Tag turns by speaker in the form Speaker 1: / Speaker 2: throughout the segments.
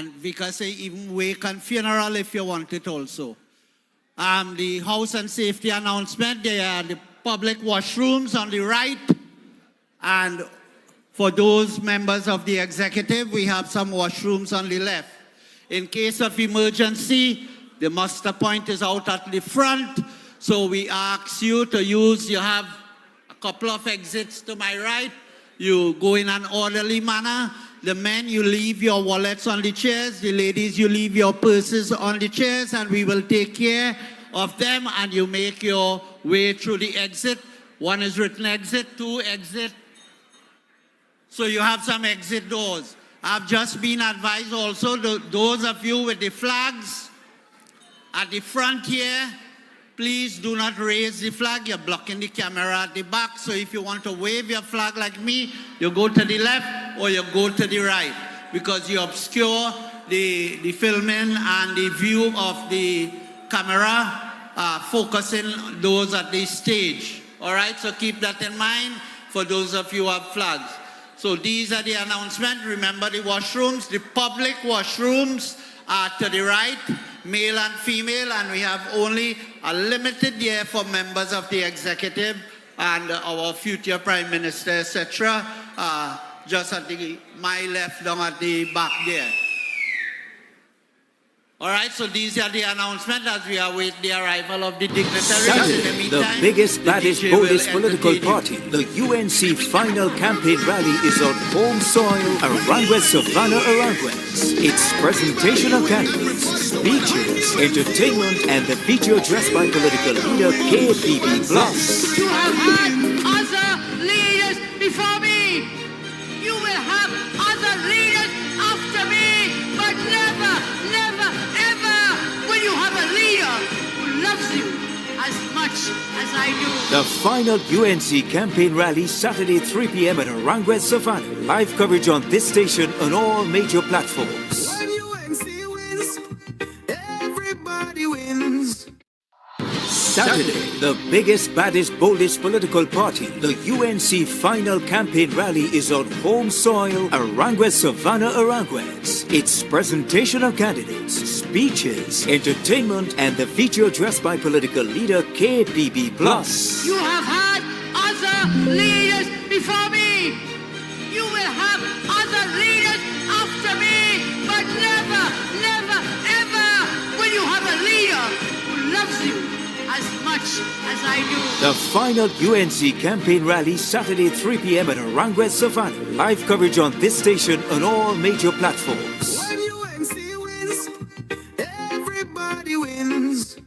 Speaker 1: And we can say even wake and funeral if you want it also. The house and safety announcement, there are the public washrooms on the right. And for those members of the executive, we have some washrooms on the left. In case of emergency, the muster point is out at the front. So we ask you to use, you have a couple of exits to my right. You go in an orderly manner. The men, you leave your wallets on the chairs. The ladies, you leave your purses on the chairs, and we will take care of them, and you make your way through the exit. One is written exit, 2 exit. So you have some exit doors. I've just been advised also, those of you with the flags at the front here, please do not raise the flag. You're blocking the camera at the back. So if you want to wave your flag like me, you go to the left or you go to the right, because you obscure the filming and the view of the camera, focusing those at the stage. All right, so keep that in mind for those of you who have flags. So these are the announcements. Remember the washrooms, the public washrooms are to the right, male and female, and we have only a limited there for members of the executive and our future prime minister, etc. Just at my left, down at the back there. All right, so these are the announcements as we await the arrival of the dignitaries.
Speaker 2: Saturday, the biggest, baddest, boldest political party, the UNC final campaign rally is on home soil, Arangwes, Savannah, Arangwes. It's presentation of candidates, speeches, entertainment, and the feature addressed by political leader KPB+.
Speaker 3: You have had other leaders before me. You will have other leaders after me, but never, never, ever will you have a leader who loves you as much as I do.
Speaker 2: The final UNC campaign rally Saturday 3 p.m. at Arangwes, Savannah. Live coverage on this station on all major platforms.
Speaker 4: When UNC wins, everybody wins.
Speaker 2: Saturday, the biggest, baddest, boldest political party, the UNC final campaign rally is on home soil, Arangwes, Savannah, Arangwes. It's presentation of candidates, speeches, entertainment, and the feature addressed by political leader KPB+.
Speaker 3: You have had other leaders before me. You will have other leaders after me, but never, never, ever will you have a leader who loves you as much as I do.
Speaker 2: The final UNC campaign rally Saturday 3 p.m. at Arangwes, Savannah. Live coverage on this station on all major platforms.
Speaker 4: When UNC wins, everybody wins.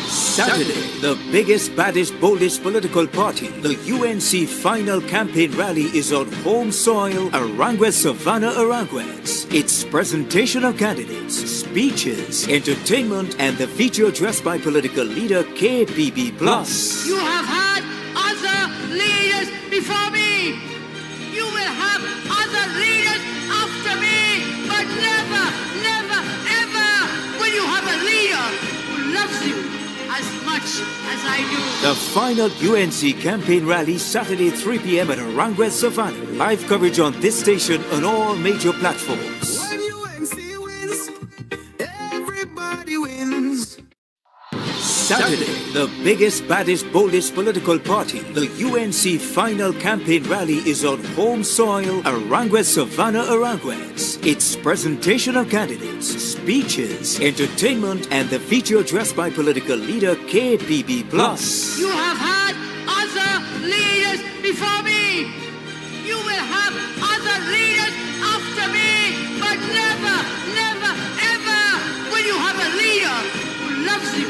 Speaker 2: Saturday, the biggest, baddest, boldest political party, the UNC final campaign rally is on home soil, Arangwes, Savannah, Arangwes. It's presentation of candidates, speeches, entertainment, and the feature addressed by political leader KPB+.
Speaker 3: You have had other leaders before me. You will have other leaders after me, but never, never, ever will you have a leader who loves you as much as I do.
Speaker 2: The final UNC campaign rally Saturday 3 p.m. at Arangwes, Savannah. Live coverage on this station on all major platforms.
Speaker 4: When UNC wins, everybody wins.
Speaker 2: Saturday, the biggest, baddest, boldest political party, the UNC final campaign rally is on home soil, Arangwes, Savannah, Arangwes. It's presentation of candidates, speeches, entertainment, and the feature addressed by political leader KPB+.
Speaker 3: You have had other leaders before me. You will have other leaders after me, but never, never, ever will you have a leader who loves you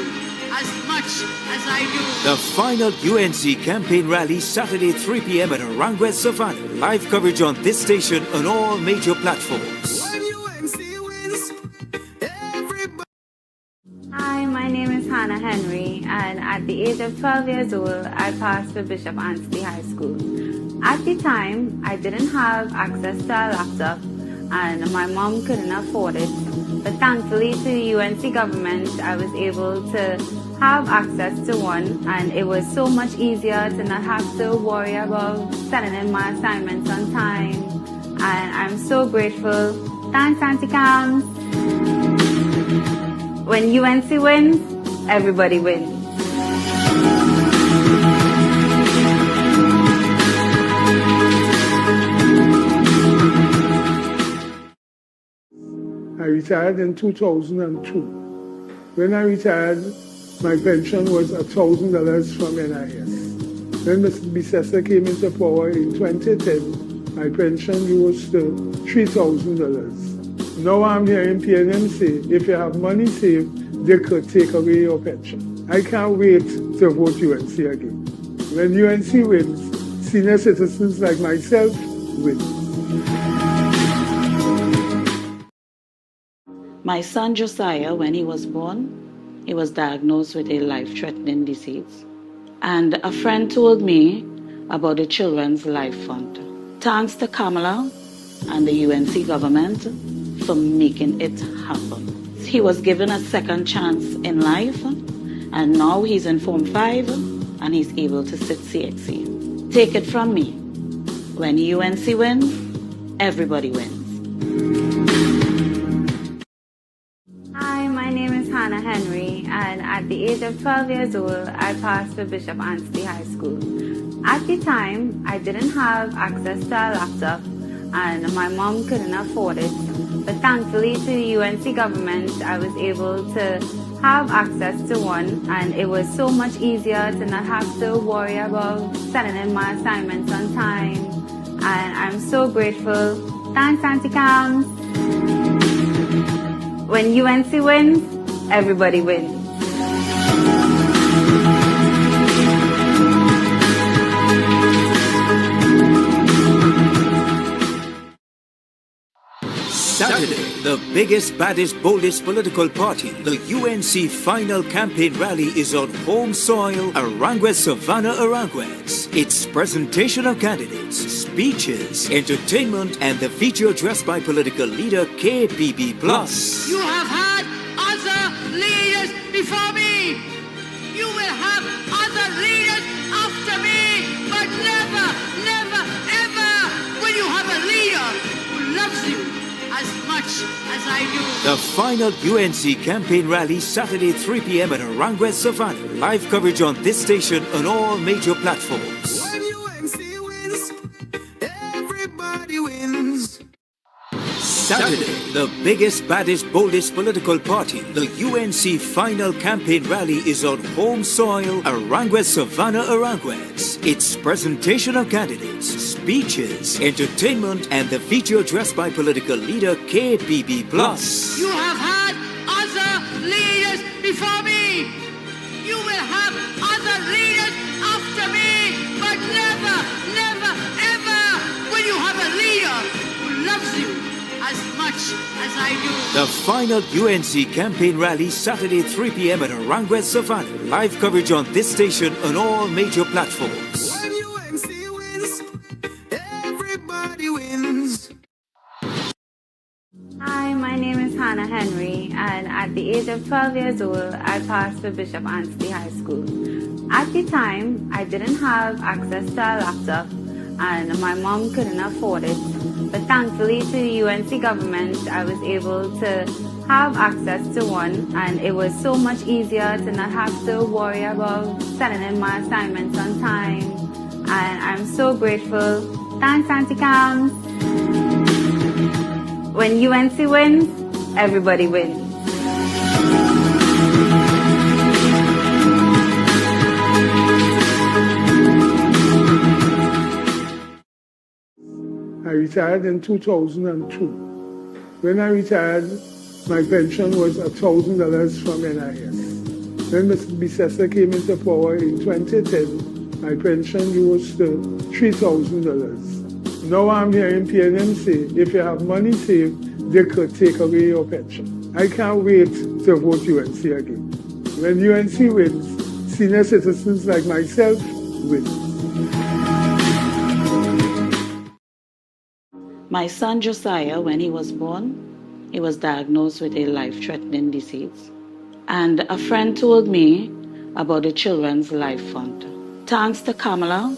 Speaker 3: as much as I do.
Speaker 2: The final UNC campaign rally Saturday 3 p.m. at Arangwes, Savannah. Live coverage on this station on all major platforms.
Speaker 4: When UNC wins, everybody.
Speaker 5: Hi, my name is Hannah Henry, and at the age of 12 years old, I passed for Bishop Anstey High School. At the time, I didn't have access to a laptop, and my mom couldn't afford it. But thankfully to the UNC government, I was able to have access to one, and it was so much easier to not have to worry about sending in my assignments on time. And I'm so grateful Thanks, Auntie Cams. When UNC wins, everybody wins.
Speaker 6: I retired in 2002. When I retired, my pension was $1,000 from NIS. When Mr. Bissessa came into power in 2010, my pension rose to $3,000. Now I'm hearing PNM say, if you have money saved, they could take away your pension. I can't wait to vote UNC again. When UNC wins, senior citizens like myself win.
Speaker 7: My son Josiah, when he was born, he was diagnosed with a life-threatening disease. And a friend told me about the Children's Life Fund. Thanks to Kamala and the UNC government for making it happen. He was given a second chance in life, and now he's in Form 5 and he's able to sit CXC. Take it from me, when UNC wins, everybody wins.
Speaker 5: My name is Hannah Henry, and at the age of 12 years old, I passed for Bishop Anstey High School. At the time, I didn't have access to a laptop, and my mom couldn't afford it. But thankfully to the UNC government, I was able to have access to one, and it was so much easier to not have to worry about sending in my assignments on time. And I'm so grateful. Thanks, Auntie Cams. When UNC wins, everybody wins.
Speaker 2: Saturday, the biggest, baddest, boldest political party, the UNC final campaign rally is on home soil, Arangua Savannah Arangwes. It's presentation of candidates, speeches, entertainment, and the feature addressed by political leader KPB+.
Speaker 3: You have had other leaders before me. You will have other leaders after me. But never, never, ever will you have a leader who loves you as much as I do.
Speaker 2: The final UNC campaign rally Saturday 3 p.m. at Arangua Savannah. Live coverage on this station on all major platforms.
Speaker 4: When UNC wins, everybody wins.
Speaker 2: Saturday, the biggest, baddest, boldest political party, the UNC final campaign rally is on home soil, Arangua Savannah Arangwes. It's presentation of candidates, speeches, entertainment, and the feature addressed by political leader KPB+.
Speaker 3: You have had other leaders before me. You will have other leaders after me. But never, never, ever will you have a leader who loves you as much as I do.
Speaker 2: The final UNC campaign rally Saturday 3 p.m. at Arangua Savannah. Live coverage on this station on all major platforms.
Speaker 4: When UNC wins, everybody wins.
Speaker 5: Hi, my name is Hannah Henry, and at the age of 12 years old, I passed for Bishop Anstey High School. At the time, I didn't have access to a laptop, and my mom couldn't afford it. But thankfully to the UNC government, I was able to have access to one, and it was so much easier to not have to worry about sending in my assignments on time. And I'm so grateful. Thanks, Auntie Cams. When UNC wins, everybody wins.
Speaker 6: I retired in 2002. When I retired, my pension was $1,000 from NIS. When Mr. Bissessa came into power in 2010, my pension rose to $3,000. Now I'm hearing PNM say, if you have money saved, they could take away your pension. I can't wait to vote UNC again. When UNC wins, senior citizens like myself win.
Speaker 7: My son Josiah, when he was born, he was diagnosed with a life-threatening disease. And a friend told me about the Children's Life Fund. Thanks to Kamala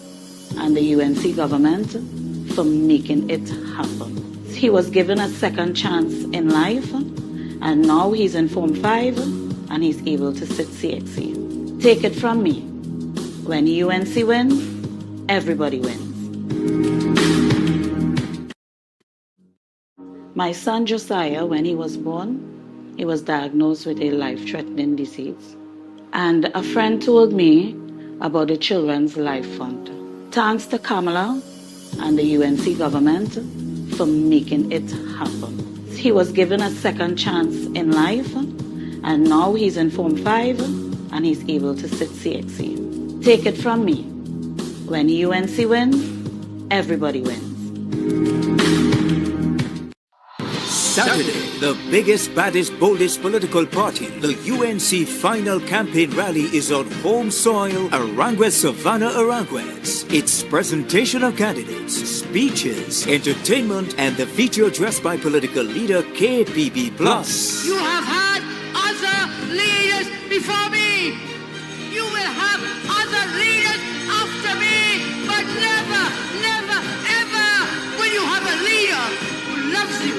Speaker 7: and the UNC government for making it happen. He was given a second chance in life, and now he's in Form 5, and he's able to sit CXC. Take it from me. When UNC wins, everybody wins. My son Josiah, when he was born, he was diagnosed with a life-threatening disease. And a friend told me about the Children's Life Fund. Thanks to Kamala and the UNC government for making it happen. He was given a second chance in life, and now he's in Form 5, and he's able to sit CXC. Take it from me. When UNC wins, everybody wins.
Speaker 2: Saturday, the biggest, baddest, boldest political party, the UNC final campaign rally is on home soil, Arangua, Savannah, Aranguez. It's presentation of candidates, speeches, entertainment, and the feature addressed by political leader KPB+.
Speaker 3: You have had other leaders before me. You will have other leaders after me, but never, never, ever will you have a leader who loves you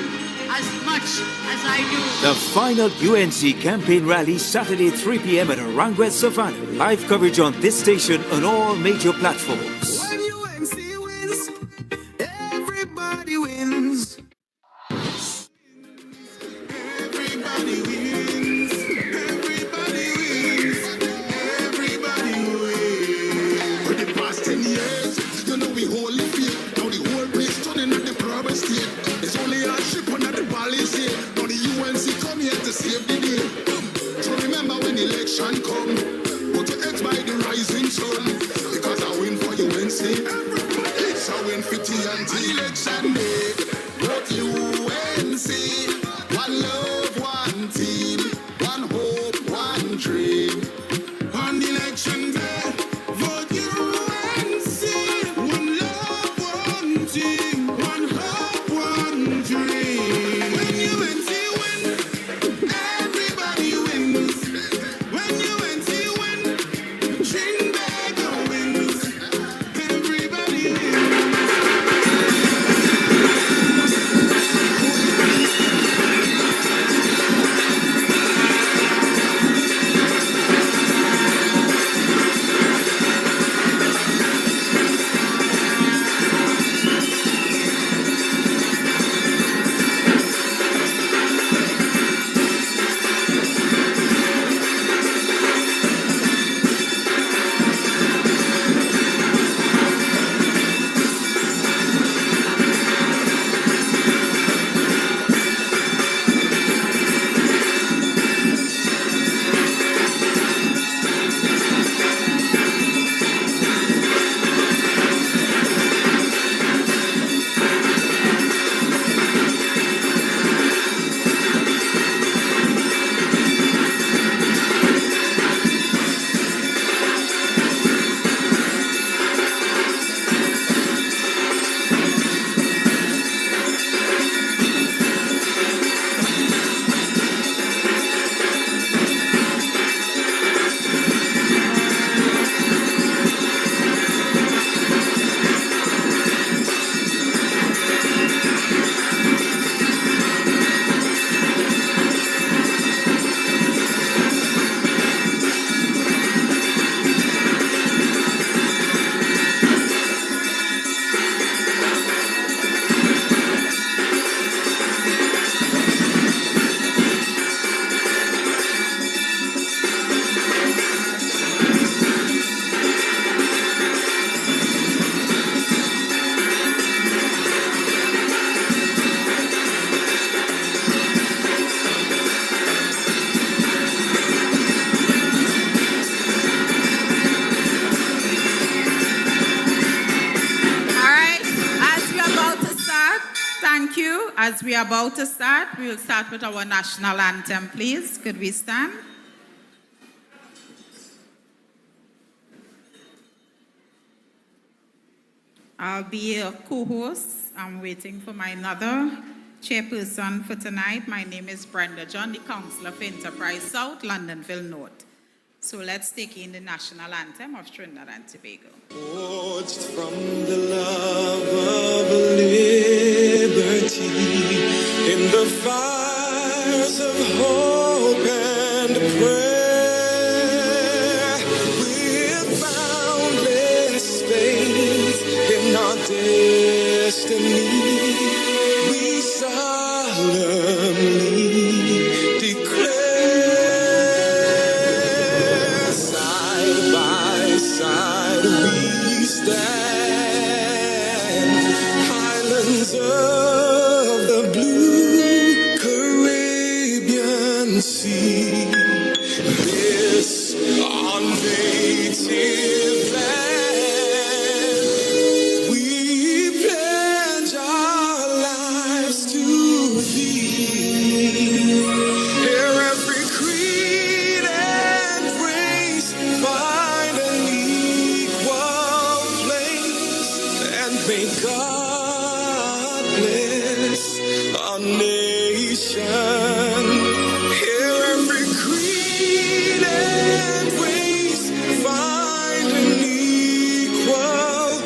Speaker 3: as much as I do.
Speaker 2: The final UNC campaign rally Saturday 3 p.m. at Aranguez, Savannah. Live coverage on this station on all major platforms.
Speaker 4: When UNC wins, everybody wins. Everybody wins. Everybody wins. Everybody wins. For the past 10 years, you know we wholly feel. Now the whole place turning at the proper state. It's only a ship under the palace here. Now the UNC come here to save the day. So remember when election come, put your eggs by the rising sun. Because I win for UNC. It's a win for TNT. Election day, vote UNC. One love, one team. One hope, one dream. On election day, vote UNC. One love, one team. One hope, one dream. When UNC wins, everybody wins. When UNC wins, Trinbago wins. Everybody wins.
Speaker 8: As we are about to start, we will start with our national anthem, please. Could we stand? I'll be a co-host. I'm waiting for my another chairperson for tonight. My name is Brenda John, the Councillor for Enterprise South, Londonville North. So let's take in the national anthem of Trinidad and Tobago.
Speaker 4: Forged from the love of liberty. in the fires of hope and prayer, with boundless faith in our destiny, we solemnly declare, side by side we stand, highlands of the blue Caribbean Sea, this our native land, we pledge our lives to thee. Here every creed and race find an equal place, and may God bless our nation. Here every creed and race find an equal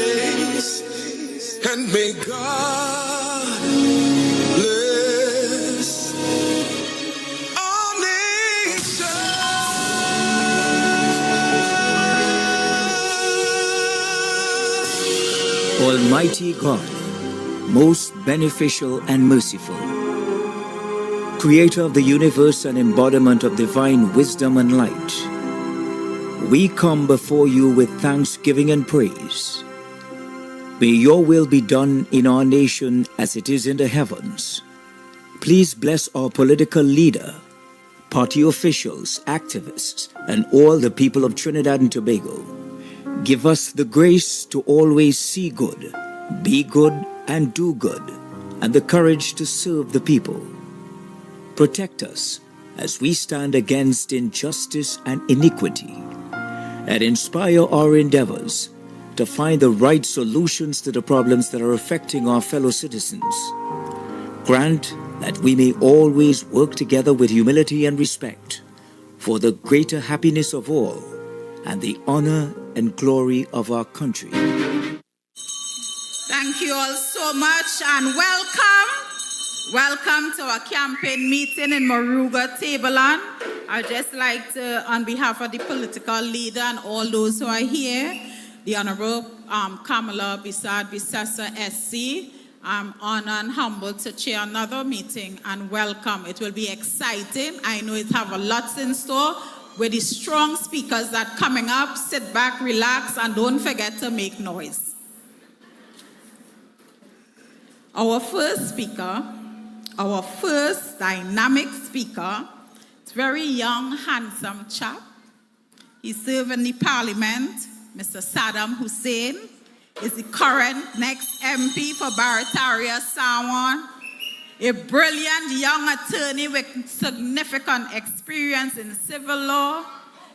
Speaker 4: place, and may God bless our nation.
Speaker 2: Almighty God, most beneficial and merciful, Creator of the universe and embodiment of divine wisdom and light, we come before you with thanksgiving and praise. May your will be done in our nation as it is in the heavens. Please bless our political leader, party officials, activists, and all the people of Trinidad and Tobago. Give us the grace to always see good, be good, and do good, and the courage to serve the people. Protect us as we stand against injustice and iniquity, and inspire our endeavors to find the right solutions to the problems that are affecting our fellow citizens. Grant that we may always work together with humility and respect for the greater happiness of all and the honor and glory of our country.
Speaker 8: Thank you all so much and welcome. Welcome to our campaign meeting in Moruga, Tableland. I'd just like to, on behalf of the political leader and all those who are here, the Honorable Kamala Bissassa SC, I'm honored and humbled to chair another meeting and welcome. It will be exciting. I know it have a lot in store with the strong speakers that coming up. Sit back, relax, and don't forget to make noise. Our first speaker, our first dynamic speaker, is a very young, handsome chap. He served in the parliament. Mr. Saddam Hussein is the current next MP for Barataria, Sawan. A brilliant young attorney with significant experience in civil law.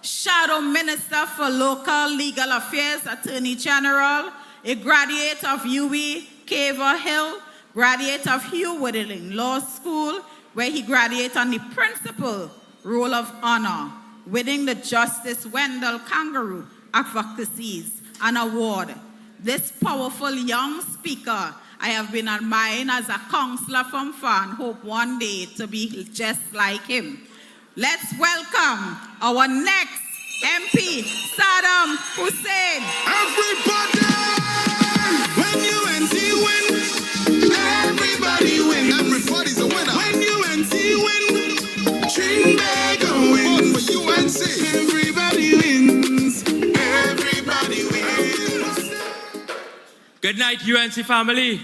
Speaker 8: Shadow Minister for Local Legal Affairs, Attorney General. A graduate of UWI, Caver Hill. Graduate of Hugh Whittling Law School, where he graduated on the principal role of honor, winning the Justice Wendell Kangaroo Advocacies an award. This powerful young speaker I have been admiring as a counselor from far and hope one day to be just like him. Let's welcome our next MP, Saddam Hussein.
Speaker 4: Everybody! When UNC wins, everybody wins. Everybody's a winner. When UNC wins, Trinidad wins. Vote for UNC. Everybody wins. Everybody wins.
Speaker 9: Good night, UNC family.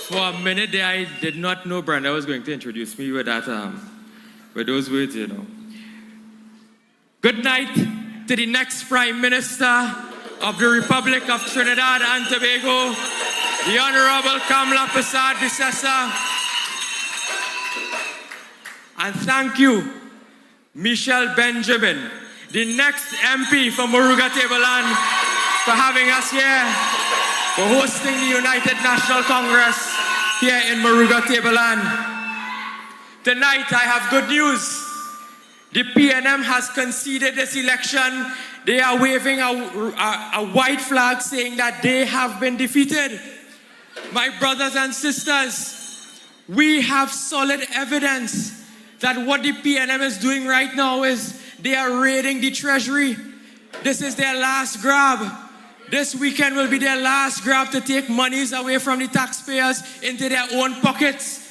Speaker 9: For a minute there, I did not know Brenda was going to introduce me with that, with those words, you know. Good night to the next Prime Minister of the Republic of Trinidad and Tobago, the Honorable Kamala Bissassa. And thank you, Michelle Benjamin, the next MP for Moruga Tableland, for having us here, for hosting the United National Congress here in Moruga Tableland. Tonight I have good news. The PNM has conceded this election. They are waving a white flag saying that they have been defeated. My brothers and sisters, we have solid evidence that what the PNM is doing right now is they are raiding the treasury. This is their last grab. This weekend will be their last grab to take monies away from the taxpayers into their own pockets.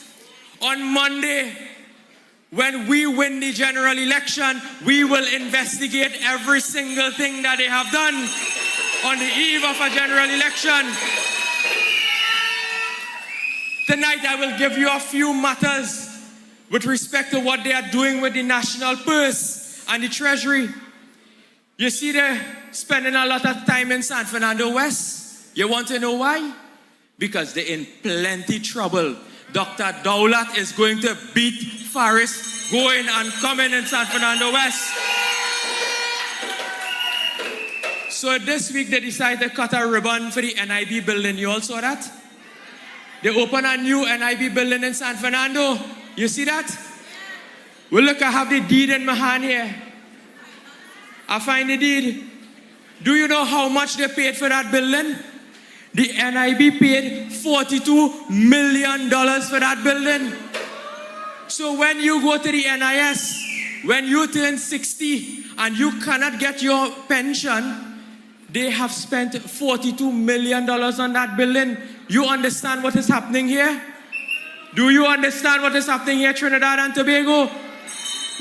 Speaker 9: On Monday, when we win the general election, we will investigate every single thing that they have done on the eve of a general election. Tonight, I will give you a few matters with respect to what they are doing with the national purse and the treasury. You see, they're spending a lot of time in San Fernando West. You want to know why? Because they're in plenty trouble. Dr. Daulat is going to beat Faris going and coming in San Fernando West. So this week they decided to cut a ribbon for the NIB building. You all saw that? They opened a new NIB building in San Fernando. You see that? Well, look, I have the deed in my hand here. I find the deed. Do you know how much they paid for that building? The NIB paid $42 million for that building. So when you go to the NIS, when you turn 60 and you cannot get your pension, they have spent $42 million on that building. You understand what is happening here? Do you understand what is happening here, Trinidad and Tobago?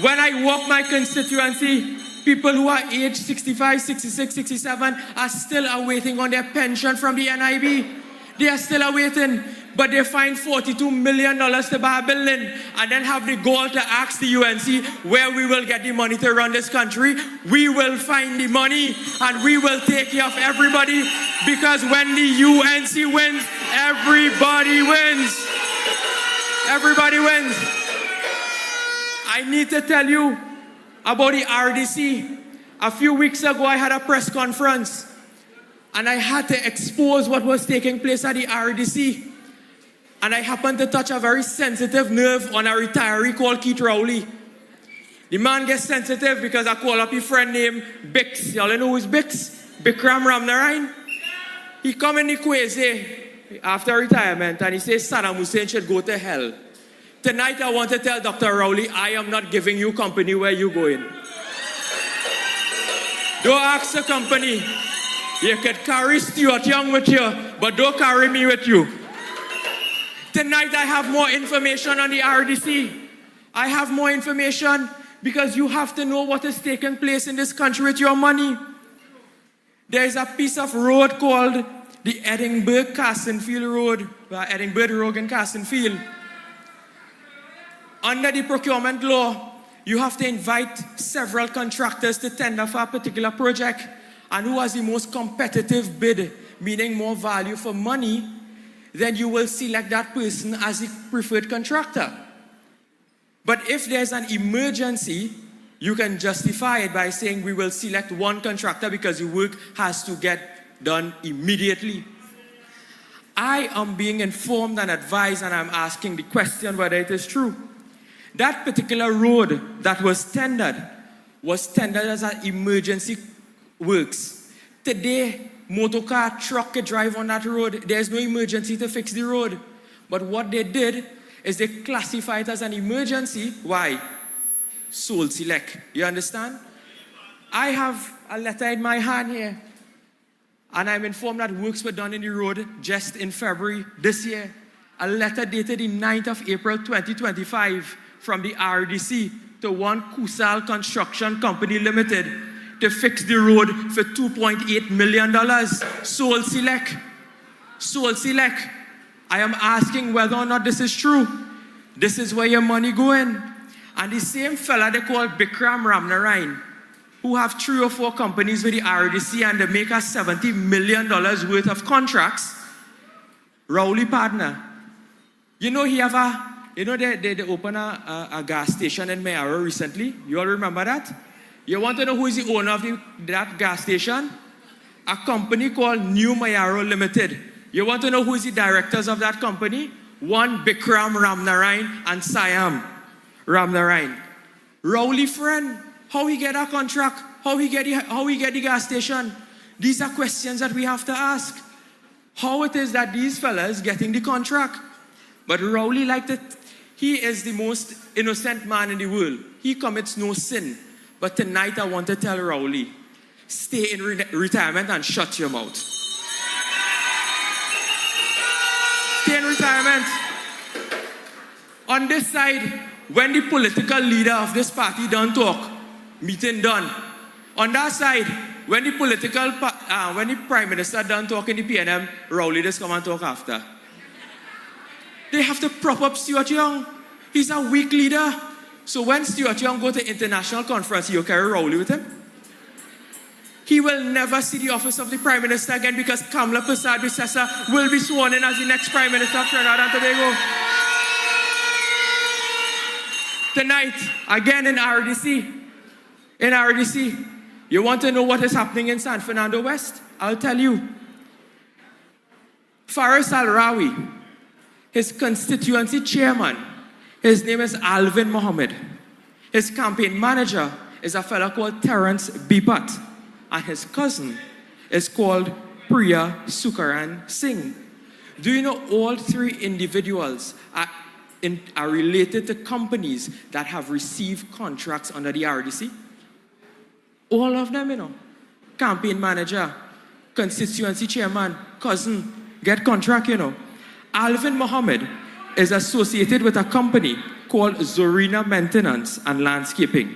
Speaker 9: When I walk my constituency, people who are aged 65, 66, 67 are still awaiting on their pension from the NIB. They are still awaiting, but they find $42 million to buy a building and then have the goal to ask the UNC where we will get the money to run this country. We will find the money and we will take care of everybody, because when the UNC wins, everybody wins. Everybody wins. I need to tell you about the RDC. A few weeks ago, I had a press conference and I had to expose what was taking place at the RDC. And I happened to touch a very sensitive nerve on a retiree called Keith Rowley. The man gets sensitive because I call up a friend named Bix. Y'all know who's Bix? Bikram Ramnarain. He come in the Kwezi after retirement and he says Saddam Hussein should go to hell. Tonight I want to tell Dr. Rowley, I am not giving you company where you going. Don't ask the company. You could carry Stuart Young with you, but don't carry me with you. Tonight I have more information on the RDC. I have more information because you have to know what is taking place in this country with your money. There is a piece of road called the Edinburgh-Cassenfield Road, Edinburgh Road and Cassenfield. Under the procurement law, you have to invite several contractors to tender for a particular project, and who has the most competitive bid, meaning more value for money, then you will select that person as the preferred contractor. But if there's an emergency, you can justify it by saying we will select one contractor because the work has to get done immediately. I am being informed and advised, and I'm asking the question whether it is true. That particular road that was tendered as an emergency works. Today, motorcar, truck can drive on that road. There's no emergency to fix the road. But what they did is they classified it as an emergency. Why? Soul select. You understand? I have a letter in my hand here, and I'm informed that works were done in the road just in February this year. A letter dated the 9th of April 2025 from the RDC to one Kusal Construction Company Limited to fix the road for $2.8 million. Soul select. Soul select. I am asking whether or not this is true. This is where your money going. And the same fella they call Bikram Ramnarain, who have 3 or 4 companies with the RDC and they make us $70 million worth of contracts, Rowley partner. You know he have a, they opened a gas station in Mayaro recently. You all remember that? You want to know who is the owner of that gas station? A company called New Mayaro Limited. You want to know who is the directors of that company? One Bikram Ramnarain and Siam Ramnarain. Rowley friend, how he get a contract? How he get the gas station? These are questions that we have to ask. How it is that these fellas getting the contract? But Rowley liked it. He is the most innocent man in the world. He commits no sin. But tonight I want to tell Rowley, stay in retirement and shut your mouth. Stay in retirement. On this side, when the political leader of this party done talk, meeting done. On that side, when the when the prime minister done talking the PNM, Rowley just come and talk after. They have to prop up Stuart Young. He's a weak leader. So when Stuart Young go to international conference, he'll carry Rowley with him. He will never see the office of the prime minister again because Kamala Persad-Bissessar will be sworn in as the next prime minister of Trinidad and Tobago. Tonight, again in RDC. In RDC, you want to know what is happening in San Fernando West? I'll tell you. Faris Al-Rawi, his constituency chairman, his name is Alvin Mohammed. His campaign manager is a fellow called Terence Bipat. And his cousin is called Priya Sukaran Singh. Do you know all three individuals are related to companies that have received contracts under the RDC? All of them, you know. Campaign manager, constituency chairman, cousin, get contract, you know. Alvin Mohammed is associated with a company called Zorina Maintenance and Landscaping.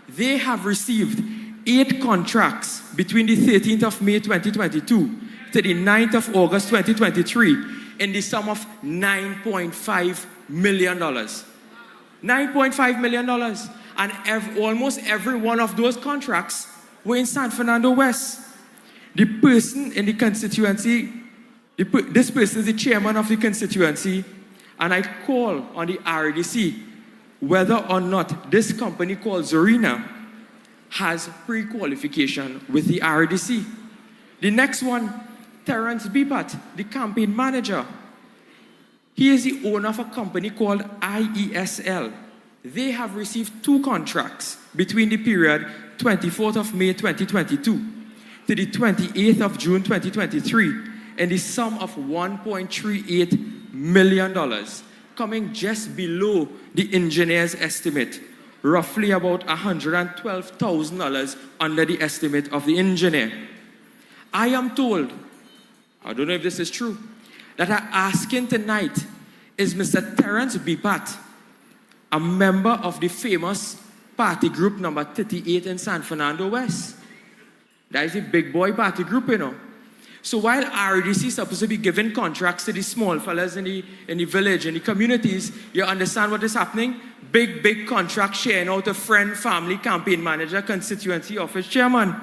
Speaker 9: They have received 8 contracts between the 13th of May 2022 to the 9th of August 2023 in the sum of $9.5 million. $9.5 million. And almost every one of those contracts were in San Fernando West. The person in the constituency, this person is the chairman of the constituency, and I call on the RDC whether or not this company called Zorina has pre-qualification with the RDC. The next one, Terence Bipat, the campaign manager. He is the owner of a company called IESL. They have received 2 contracts between the period 24th of May 2022 to the 28th of June 2023 in the sum of $1.38 million, coming just below the engineer's estimate, roughly about $112,000 under the estimate of the engineer. I am told, I don't know if this is true, that our asking tonight is Mr. Terence Bipat, a member of the famous party group number 38 in San Fernando West. That is a big boy party group, you know. So while RDC is supposed to be giving contracts to the small fellas in the village, in the communities, you understand what is happening? Big contract sharing out to friend, family, campaign manager, constituency office chairman.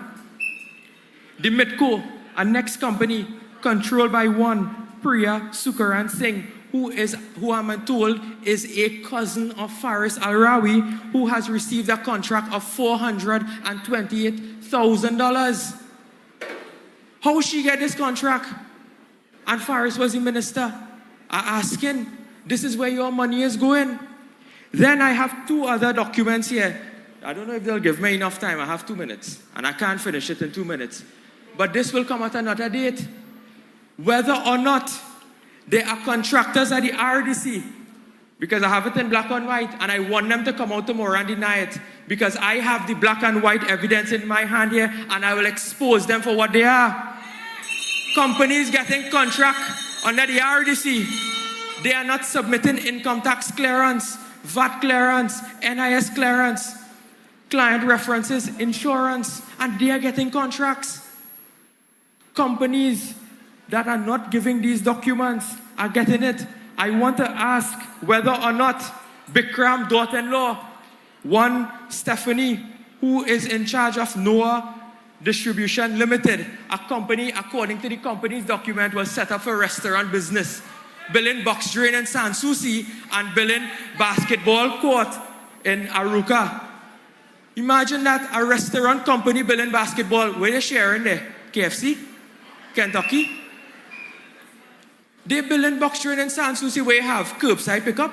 Speaker 9: The Mitco, a next company controlled by one Priya Sukaran Singh, who I'm told is a cousin of Faris Al-Rawi, who has received a contract of $428,000. How she get this contract? And Faris was the minister. I asking, this is where your money is going. Then I have 2 other documents here. I don't know if they'll give me enough time. I have 2 minutes, and I can't finish it in 2 minutes. But this will come at another date. Whether or not they are contractors at the RDC, because I have it in black and white, and I want them to come out tomorrow and deny it, because I have the black and white evidence in my hand here, and I will expose them for what they are. Companies getting contract under the RDC, they are not submitting income tax clearance, VAT clearance, NIS clearance, client references, insurance, and they are getting contracts. Companies that are not giving these documents are getting it. I want to ask whether or not Bikram, daughter-in-law, one Stephanie, who is in charge of Noah Distribution Limited, a company, according to the company's document, was set up for restaurant business, building box drain in Sanssouci and building basketball court in Aruca. Imagine that, a restaurant company building basketball. Where they sharing there? KFC? Kentucky? They building box drain in Sanssouci where you have curbside pickup.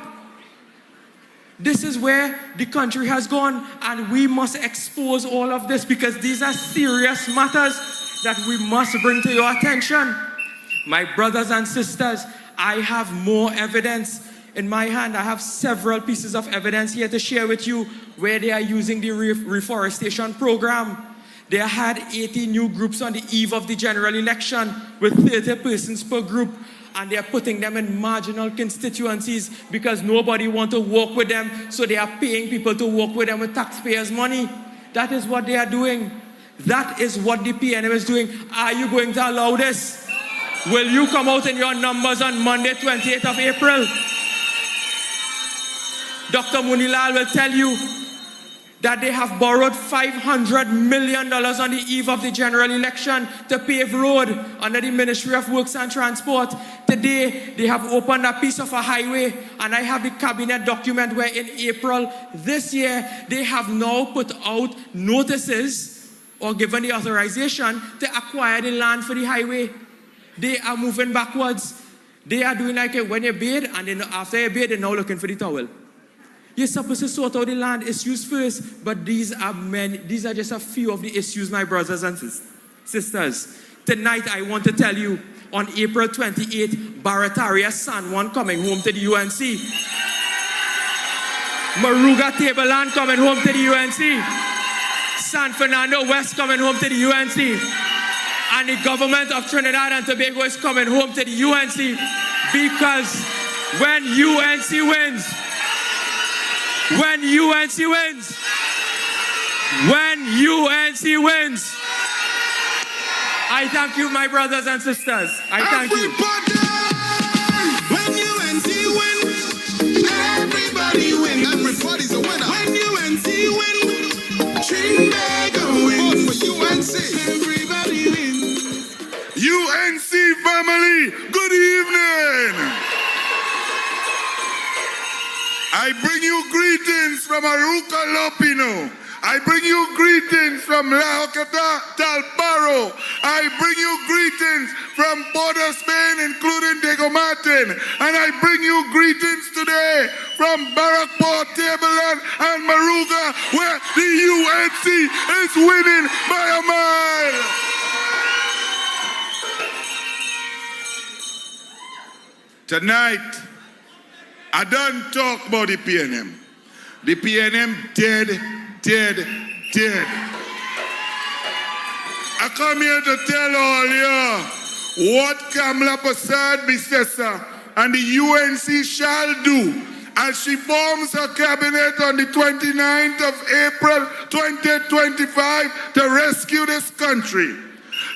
Speaker 9: This is where the country has gone, and we must expose all of this because these are serious matters that we must bring to your attention. My brothers and sisters, I have more evidence in my hand. I have several pieces of evidence here to share with you where they are using the reforestation program. They had 80 new groups on the eve of the general election with 30 persons per group, and they are putting them in marginal constituencies because nobody wants to work with them, so they are paying people to work with them with taxpayers' money. That is what they are doing. That is what the PNM is doing. Are you going to allow this? Will you come out in your numbers on Monday, 28th of April? Dr. Munilal will tell you that they have borrowed $500 million on the eve of the general election to pave road under the Ministry of Works and Transport. Today, they have opened a piece of a highway, and I have the cabinet document where in April this year, they have now put out notices or given the authorization to acquire the land for the highway. They are moving backwards. They are doing like when you bathe, and then after you bathe, they're now looking for the towel. You're supposed to sort out the land issues first, but these are just a few of the issues, my brothers and sisters. Tonight, I want to tell you, on April 28th, Barataria's San Juan coming home to the UNC. Moruga Tableland coming home to the UNC. San Fernando West coming home to the UNC. And the government of Trinidad and Tobago is coming home to the UNC because when UNC wins, when UNC wins, I thank you, my brothers and sisters. I thank you.
Speaker 4: When UNC wins, everybody wins. Everybody's a winner. When UNC wins, Trinidad wins. Vote for UNC. Everybody wins. UNC family, good evening. I bring you greetings from Aruca Lopino. I bring you greetings from La Hocata, Talparo. I bring you greetings from Port of Spain, including Diego Martin. And I bring you greetings today from Barrackport, Tableland, and Moruga, where the UNC is winning by a mile. Tonight, I don't talk about the PNM. The PNM dead. I come here to tell all you what Kamala Prasad Bisesa and the UNC shall do as she forms her cabinet on the 29th of April 2025 to rescue this country.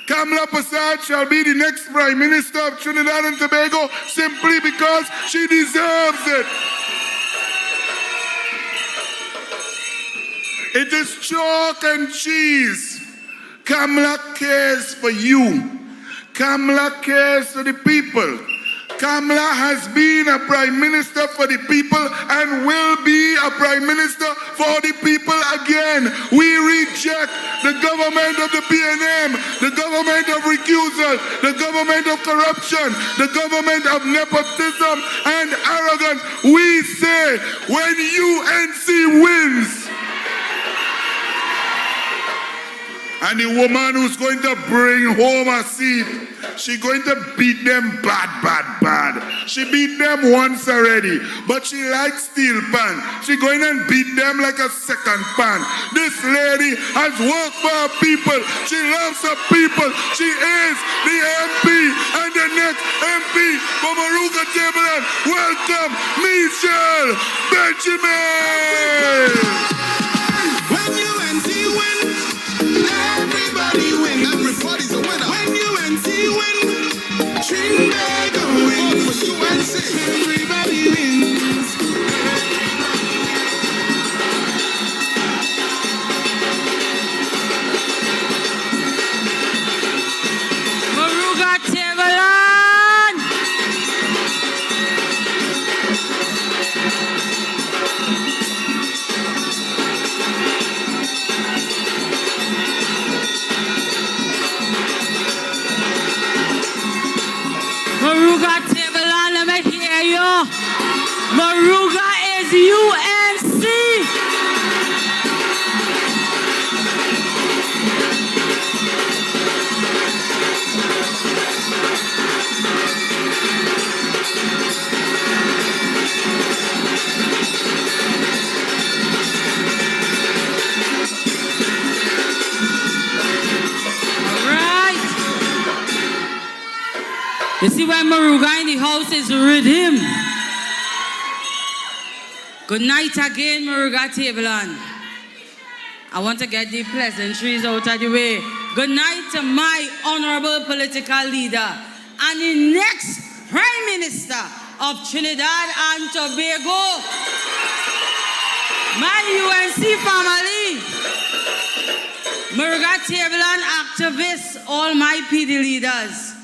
Speaker 4: Kamala Prasad shall be the next Prime Minister of Trinidad and Tobago simply because she deserves it. It is chalk and cheese. Kamala cares for you. Kamala cares for the people. Kamala has been a Prime Minister for the people and will be a Prime Minister for the people again. We reject the government of the PNM, the government of recusal, the government of corruption, the government of nepotism and arrogance. We say when UNC wins, and the woman who's going to bring home a seat, she's going to beat them bad. She beat them once already, but she likes steel pan. She's going to beat them like a second pan. This lady has worked for her people. She loves her people. She is the MP and the next MP for Moruga Tableland. Welcome, Michelle Benjamin. When UNC wins, everybody wins. Everybody's a winner. When UNC wins, Trinidad wins. For UNC, everybody wins.
Speaker 3: Moruga Tableland. Moruga Tableland, let me hear you. Moruga is UNC. You see why Moruga in the house is rhythm. Good night again, Moruga Tableland. I want to get the pleasantries out of the way. Good night to my honorable political leader and the next Prime Minister of Trinidad and Tobago, my UNC family, Moruga Tableland activists, all my PD leaders.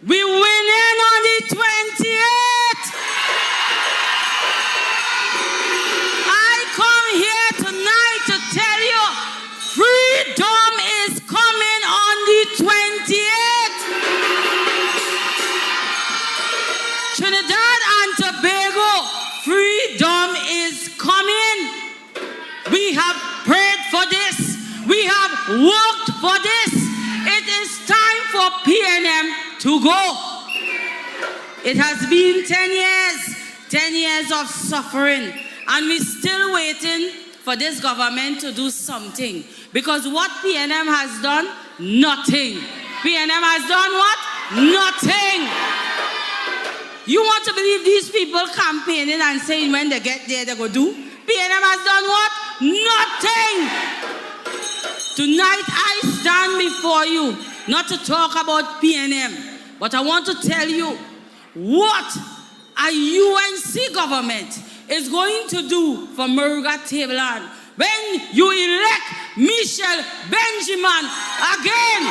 Speaker 3: We winning on the 28th. I come here tonight to tell you, freedom is coming on the 28th. Trinidad and Tobago, freedom is coming. We have prayed for this. We have worked for this. It is time for PNM to go. It has been 10 years of suffering, and we're still waiting for this government to do something. Because what PNM has done, nothing. PNM has done what? Nothing. You want to believe these people campaigning and saying when they get there, they go do? PNM has done what? Nothing. Tonight I stand before you, not to talk about PNM, but I want to tell you what a UNC government is going to do for Moruga Tableland when you elect Michelle Benjamin again.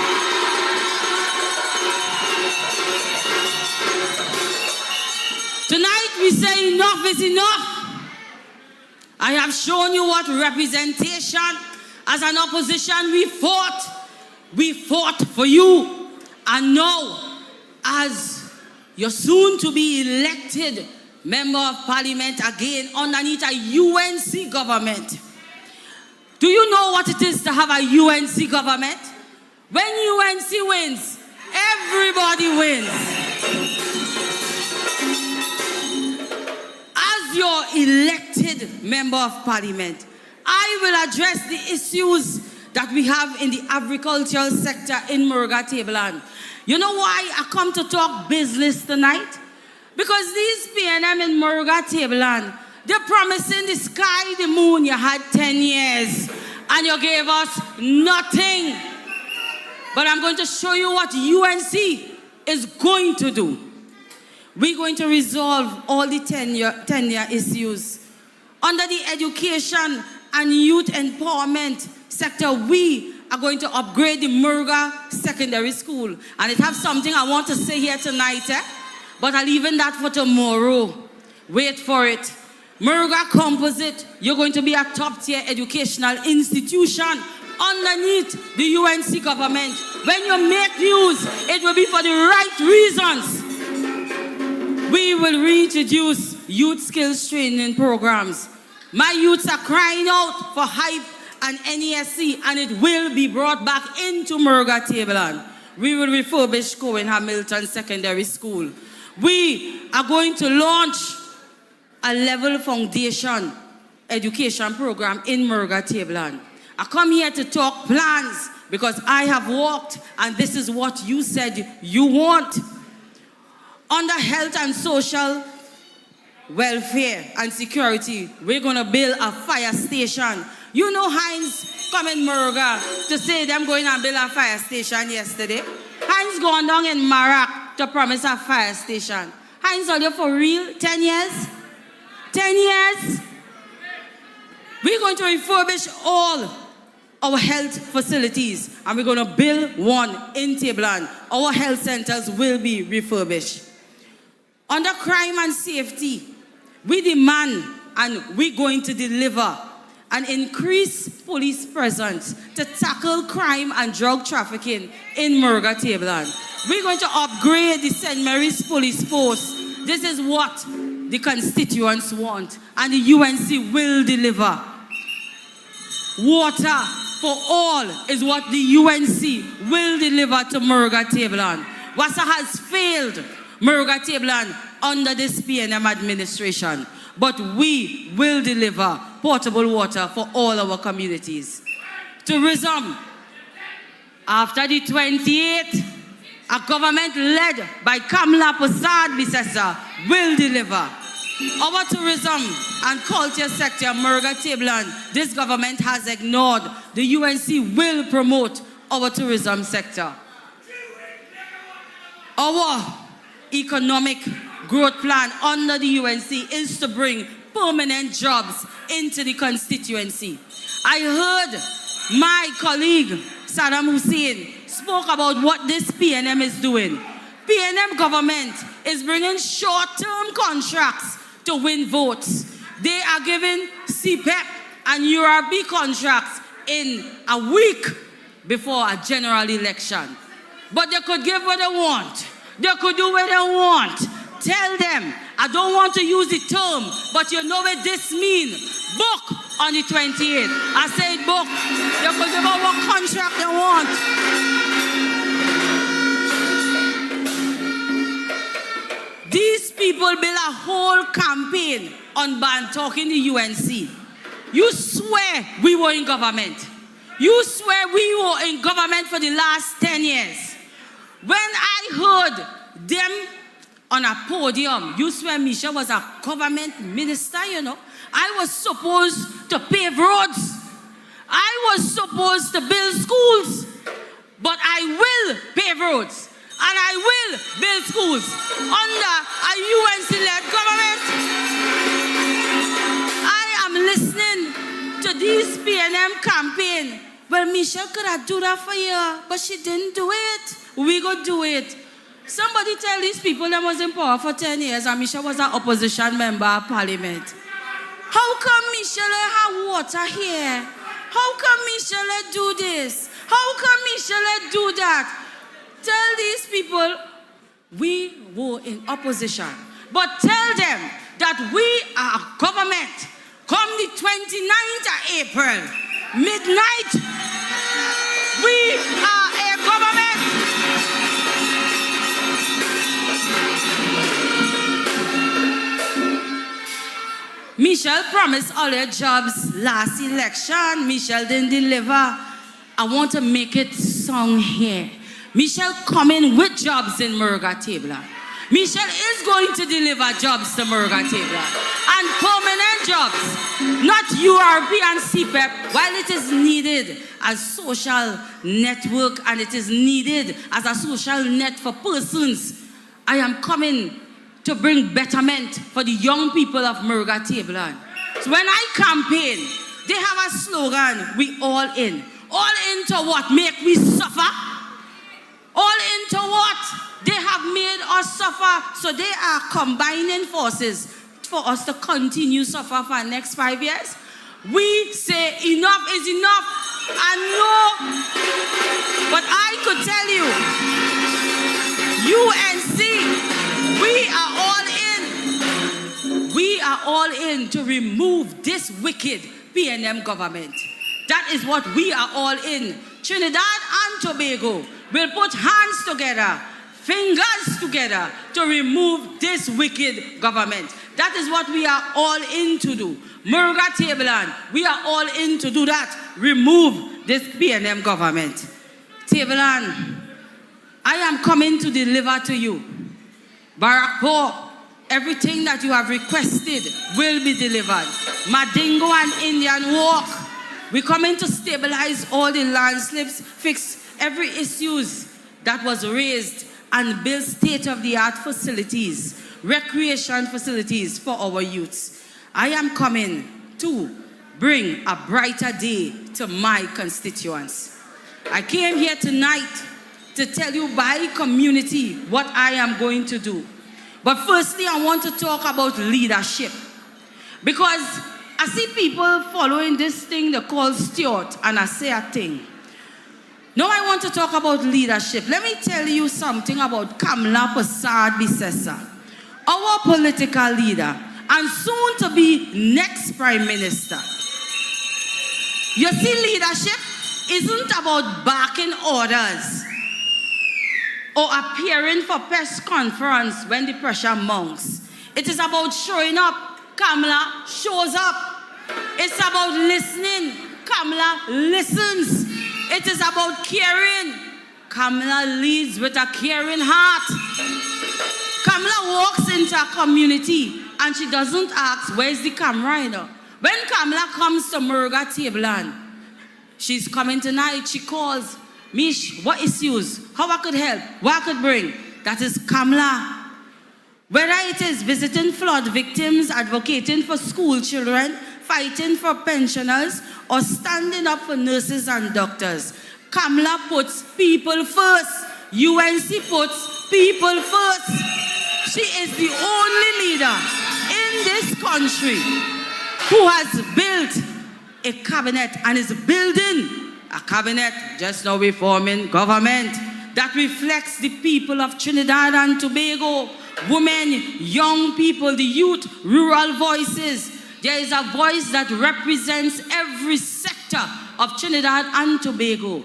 Speaker 3: Tonight we say enough is enough. I have shown you what representation. As an opposition, we fought. We fought for you. And now, as your soon-to-be elected member of parliament again underneath a UNC government, do you know what it is to have a UNC government? When UNC wins, everybody wins. As your elected member of parliament, I will address the issues that we have in the agricultural sector in Moruga Tableland. You know why I come to talk business tonight? Because these PNM in Moruga Tableland, they're promising the sky, the moon. You had 10 years and you gave us nothing. But I'm going to show you what UNC is going to do. We're going to resolve all the 10-year issues. Under the education and youth empowerment sector, we are going to upgrade the Moruga Secondary School. And it has something I want to say here tonight, but I'll leave that for tomorrow. Wait for it. Moruga Composite, you're going to be a top-tier educational institution underneath the UNC government. When you make news, it will be for the right reasons. We will reintroduce youth skills training programs. My youths are crying out for hype and NESC, and it will be brought back into Moruga Tableland. We will refurbish Cohen Hamilton Secondary School. We are going to launch a level foundation education program in Moruga Tableland. I come here to talk plans because I have walked, and this is what you said you want. Under health and social welfare and security, we're going to build a fire station. You know Heinz come in Moruga to say them going and build a fire station yesterday. Heinz gone down in Marak to promise a fire station. Heinz, are you for real? 10 years? 10 years? We're going to refurbish all our health facilities and we're going to build one in Tableland. Our health centers will be refurbished. Under crime and safety, we demand and we're going to deliver an increased police presence to tackle crime and drug trafficking in Moruga Tableland. We're going to upgrade the St. Mary's Police Force. This is what the constituents want, and the UNC will deliver. Water for all is what the UNC will deliver to Moruga Tableland. Wassa has failed Moruga Tableland under this PNM administration, but we will deliver potable water for all our communities. Tourism, after the 28th, a government led by Kamla Prasad Bisesa will deliver. Our tourism and culture sector, Moruga Tableland, this government has ignored. The UNC will promote our tourism sector. Our economic growth plan under the UNC is to bring permanent jobs into the constituency. I heard my colleague, Saddam Hussein, spoke about what this PNM is doing. PNM government is bringing short-term contracts to win votes. They are giving CPEP and URB contracts in a week before a general election. But they could give what they want. They could do what they want. Tell them, I don't want to use the term, but you know what this means. Book on the 28th. I said book. They could give out what contract they want. These people build a whole campaign on ban talking the UNC. You swear we were in government. You swear we were in government for the last 10 years. When I heard them on a podium, you swear Misha was a government minister, you know. I was supposed to pave roads. I was supposed to build schools. But I will pave roads. And I will build schools under a UNC-led government. I am listening to this PNM campaign. Well, Michelle could have do that for you, but she didn't do it. We go do it. Somebody tell these people that was in power for 10 years and Michelle was an opposition member of parliament. How come Michelle have water here? How come Michelle do this? How come Michelle do that? Tell these people we were in opposition. But tell them that we are a government. Come the 29th of April, midnight, we are a government. Michelle promised all her jobs last election. Michelle didn't deliver. I want to make it song here. Michelle coming with jobs in Moruga Tableland. Michelle is going to deliver jobs to Moruga Tableland. And permanent jobs, not URB and CPEP, while it is needed as social network and it is needed as a social net for persons. I am coming to bring betterment for the young people of Moruga Tableland. So when I campaign, they have a slogan, we all in. All into what? Make we suffer? All into what? They have made us suffer, so they are combining forces for us to continue suffer for the next 5 years. We say enough is enough, and no. But I could tell you, UNC, we are all in to remove this wicked PNM government. That is what we are all in. Trinidad and Tobago will put hands together, fingers together to remove this wicked government. That is what we are all in to do. Moruga Tableland, we are all in to do that. Remove this PNM government. Tableland, I am coming to deliver to you. Barakpo, everything that you have requested will be delivered. Madingo and Indian Walk, we're coming to stabilize all the landslips, fix every issues that was raised and build state-of-the-art facilities, recreation facilities for our youths. I am coming to bring a brighter day to my constituents. I came here tonight to tell you by community what I am going to do. But firstly, I want to talk about leadership. Because I see people following this thing they call Stuart, and I say a thing. Now I want to talk about leadership. Let me tell you something about Kamla Prasad Bisesa.
Speaker 10: our political leader, and soon to be next Prime Minister. You see, leadership isn't about barking orders or appearing for press conference when the pressure mounts. It is about showing up. Kamala shows up. It's about listening. Kamala listens. It is about caring. Kamala leads with a caring heart. Kamala walks into a community and she doesn't ask, where's the camera? When Kamala comes to Moruga Tableland, she's coming tonight, she calls, Mish, what issues? How I could help? What I could bring? That is Kamala. Whether it is visiting flood victims, advocating for school children, fighting for pensioners, or standing up for nurses and doctors, Kamala puts people first. UNC puts people first. She is the only leader in this country who has built a cabinet and is building a cabinet, just now reforming government, that reflects the people of Trinidad and Tobago, women, young people, the youth, rural voices. There is a voice that represents every sector of Trinidad and Tobago.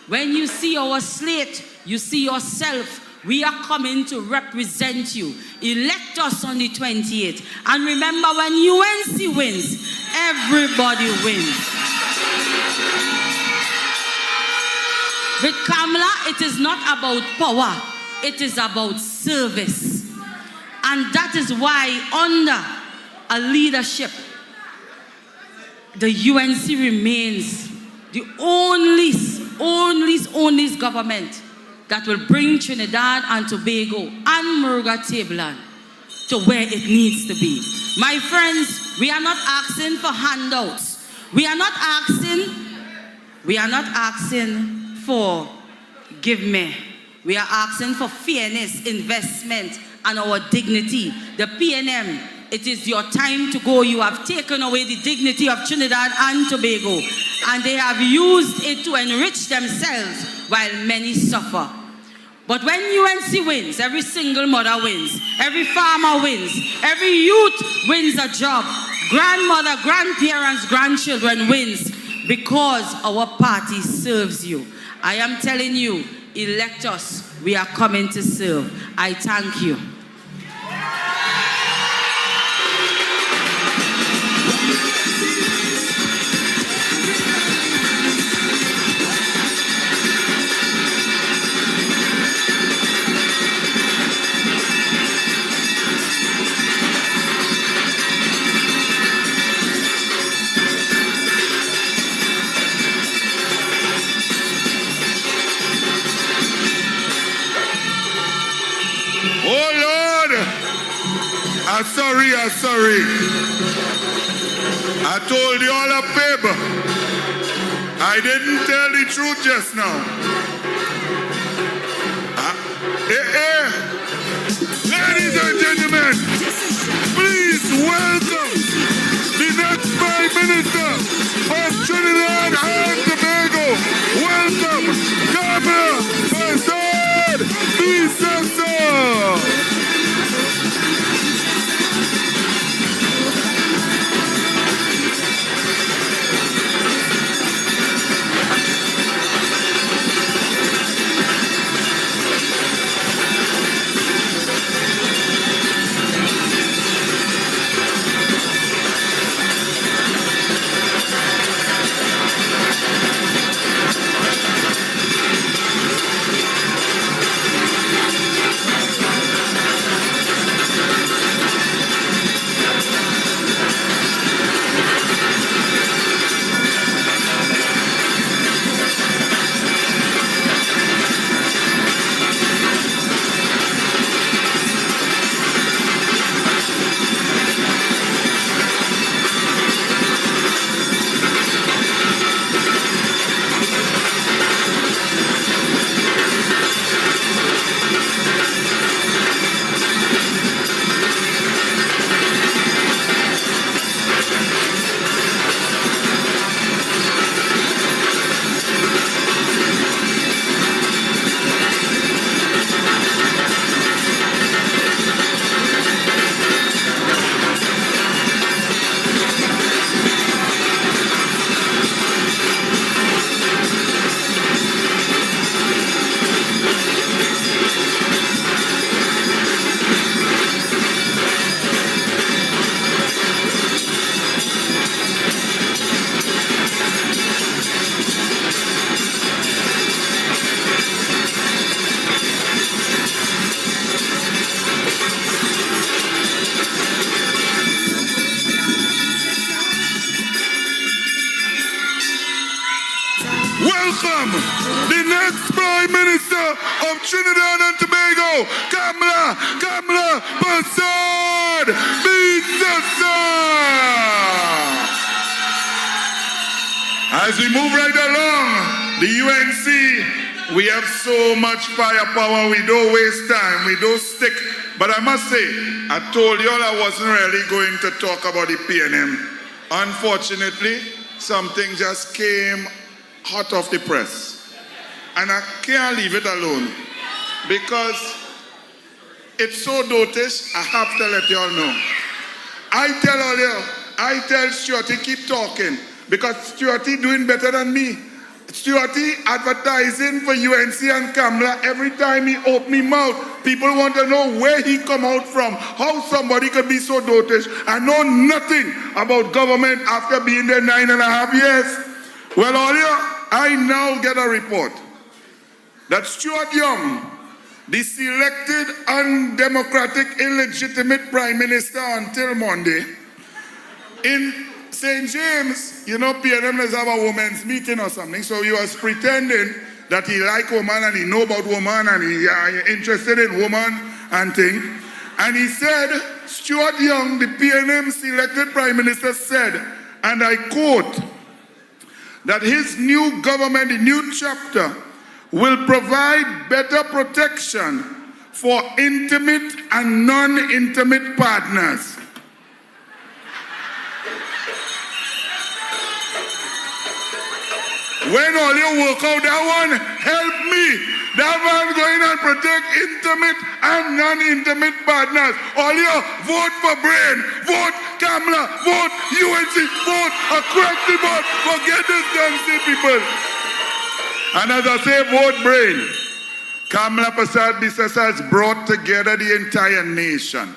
Speaker 10: When you see our slate, you see yourself. We are coming to represent you. Elect us on the 28th. And remember, when UNC wins, everybody wins. With Kamala, it is not about power. It is about service. And that is why under a leadership, the UNC remains the only government that will bring Trinidad and Tobago and Moruga Tableland to where it needs to be. My friends, we are not asking for handouts. We are not asking for give me. We are asking for fairness, investment, and our dignity. The PNM, it is your time to go. You have taken away the dignity of Trinidad and Tobago, and they have used it to enrich themselves while many suffer. But when UNC wins, every single mother wins, every farmer wins, every youth wins a job, grandmother, grandparents, grandchildren wins, because our party serves you. I am telling you, elect us. We are coming to serve. I thank you.
Speaker 4: I'm sorry. I told you all a fib. I didn't tell the truth just now. Ladies and gentlemen, please welcome the next Prime Minister of Trinidad and Tobago. Welcome, Kamala Bissessor. Trinidad and Tobago, Kamala Persad Bisesa. As we move right along, the UNC, we have so much firepower, we don't waste time, we don't stick. But I must say, I told you all I wasn't really going to talk about the PNM. Unfortunately, something just came hot off the press. And I can't leave it alone. Because it's so dotish, I have to let you all know. I tell Stuarty, keep talking. Because Stuarty doing better than me. Stuarty advertising for UNC and Kamala. Every time he open his mouth, people want to know where he come out from. How somebody could be so dotish and know nothing about government after being there 9.5 years. Well, I now get a report that Stuart Young, the selected, undemocratic, illegitimate Prime Minister until Monday, in St. James, you know, PNM does have a women's meeting or something, so he was pretending that he like woman and he know about woman and he interested in woman and thing. And he said, Stuart Young, the PNM selected Prime Minister, said, and I quote, that his new government, the new chapter, will provide better protection for intimate and non-intimate partners. When all you work out that one, help me. That man going and protect intimate and non-intimate partners. All you vote for Brain, vote Kamala, vote UNC, vote across the board. Forget this damn see people. And as I say, vote Brain. Kamala Persad Bisesa has brought together the entire nation.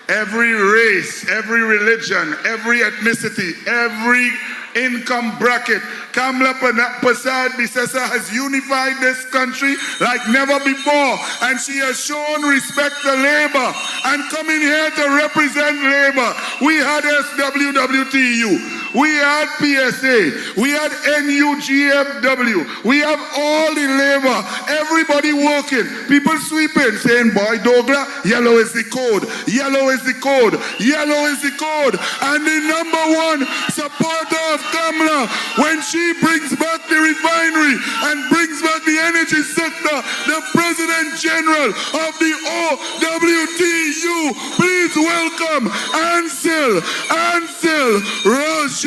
Speaker 4: Every race, every religion, every ethnicity, every income bracket. Kamala Persad Bisesa has unified this country like never before, and she has shown respect to labor and coming here to represent labor. We had SWWTU, we had PSA, we had NUGFW, we have all the labor, everybody working, people sweeping, saying, boy Douglas, yellow is the code, yellow is the code, yellow is the code. And the #1 supporter of Kamala, when she brings back the refinery and brings back the energy sector, the President General of the OWTU, please welcome Ansel Roche.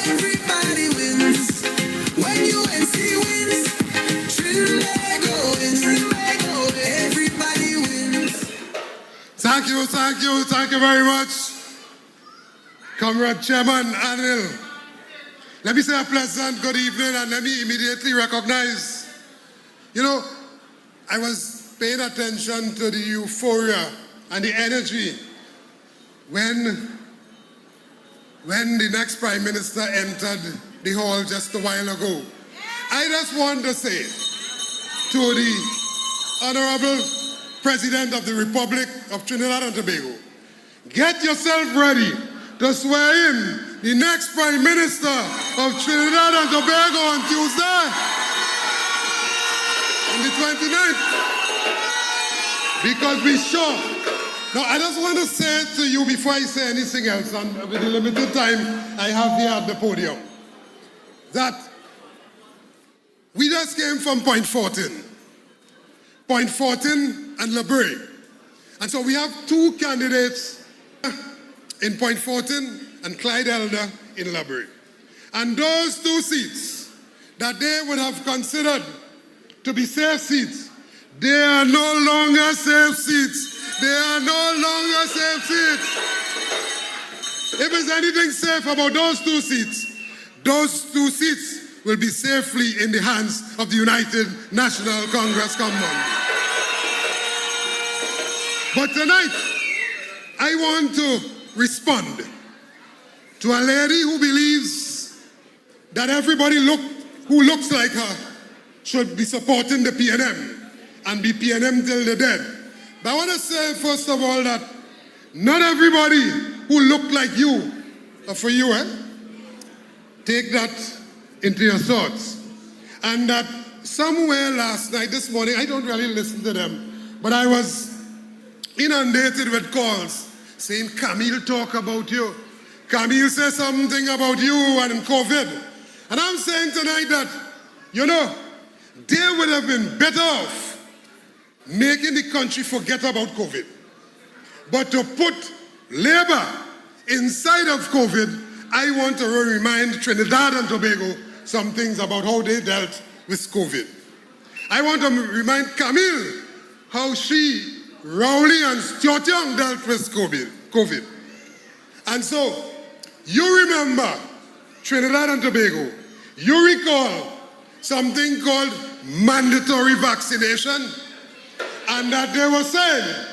Speaker 11: Everybody wins when UNC wins. Trinidad wins. Everybody wins.
Speaker 12: Thank you very much, Comrade Chairman Anil. Let me say a pleasant good evening and let me immediately recognize, I was paying attention to the euphoria and the energy when the next Prime Minister entered the hall just a while ago. I just want to say to the Honorable President of the Republic of Trinidad and Tobago, get yourself ready to swear in the next Prime Minister of Trinidad and Tobago on Tuesday, on the 29th, because we sure. Now, I just want to say to you before I say anything else, and with the limited time I have here at the podium, that we just came from Point 14 and La Brea. And so we have two candidates in Point 14 and Clyde Elder in La Brea. And those two seats that they would have considered to be safe seats, they are no longer safe seats. They are no longer safe seats. If there's anything safe about those two seats will be safely in the hands of the United National Congress come Monday. But tonight, I want to respond to a lady who believes that everybody who looks like her should be supporting the PNM and be PNM till the dead. But I want to say, first of all, that not everybody who look like you are for you, Take that into your thoughts. And that somewhere last night, this morning, I don't really listen to them, but I was inundated with calls saying, Camille talk about you. Camille says something about you and COVID. And I'm saying tonight that, you know, they would have been better off making the country forget about COVID. But to put labor inside of COVID, I want to remind Trinidad and Tobago some things about how they dealt with COVID. I want to remind Camille how she, Rowley, and Stuart Young dealt with COVID. And so, you remember Trinidad and Tobago. You recall something called mandatory vaccination, and that they were saying,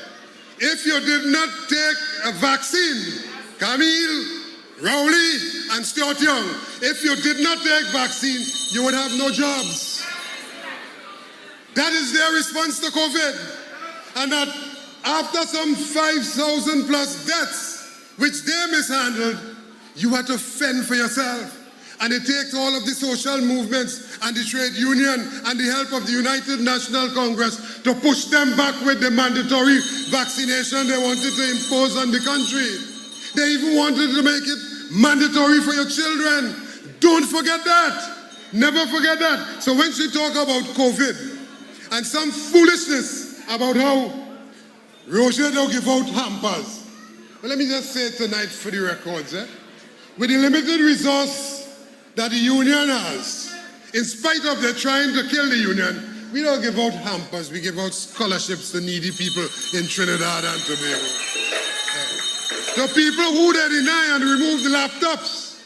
Speaker 12: if you did not take a vaccine, Camille, Rowley, and Stuart Young, if you did not take vaccine, you would have no jobs. That is their response to COVID. And that after some 5,000 plus deaths, which they mishandled, you had to fend for yourself. And it takes all of the social movements and the trade union and the help of the United National Congress to push them back with the mandatory vaccination they wanted to impose on the country. They even wanted to make it mandatory for your children. Don't forget that. Never forget that. So when she talk about COVID and some foolishness about how Roger don't give out hampers, well, let me just say tonight for the records, with the limited resource that the union has, in spite of their trying to kill the union, we don't give out hampers, we give out scholarships to needy people in Trinidad and Tobago. The people who they deny and remove the laptops,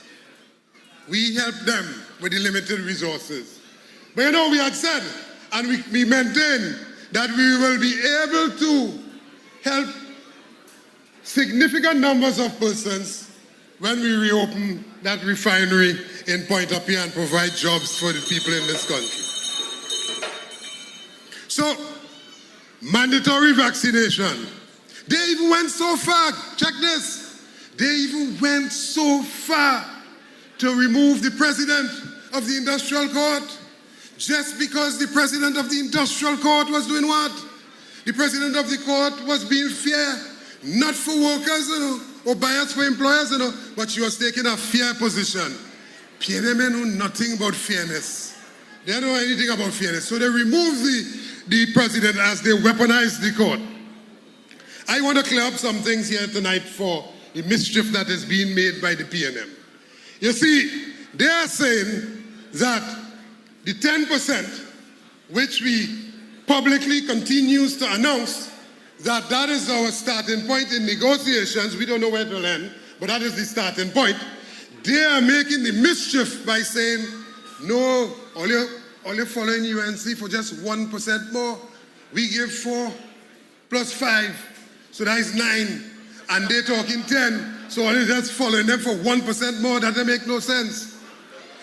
Speaker 12: we help them with the limited resources. But you know, we had said, and we maintain, that we will be able to help significant numbers of persons when we reopen that refinery in Point-a-Pierre and provide jobs for the people in this country. So, mandatory vaccination. They even went so far, check this, they even went so far to remove the president of the industrial court, just because the president of the industrial court was doing what? The president of the court was being fair, not for workers, you know, or biased for employers, you know, but she was taking a fair position. PNM know nothing about fairness. They don't know anything about fairness. So they removed the president as they weaponized the court. I want to clear up some things here tonight for the mischief that is being made by the PNM. You see, they are saying that the 10%, which we publicly continues to announce, that is our starting point in negotiations. We don't know where to end, but that is the starting point. They are making the mischief by saying, no, only following UNC for just 1% more. We give 4 plus 5, so that is 9. And they're talking 10, so only just following them for 1% more. That doesn't make no sense.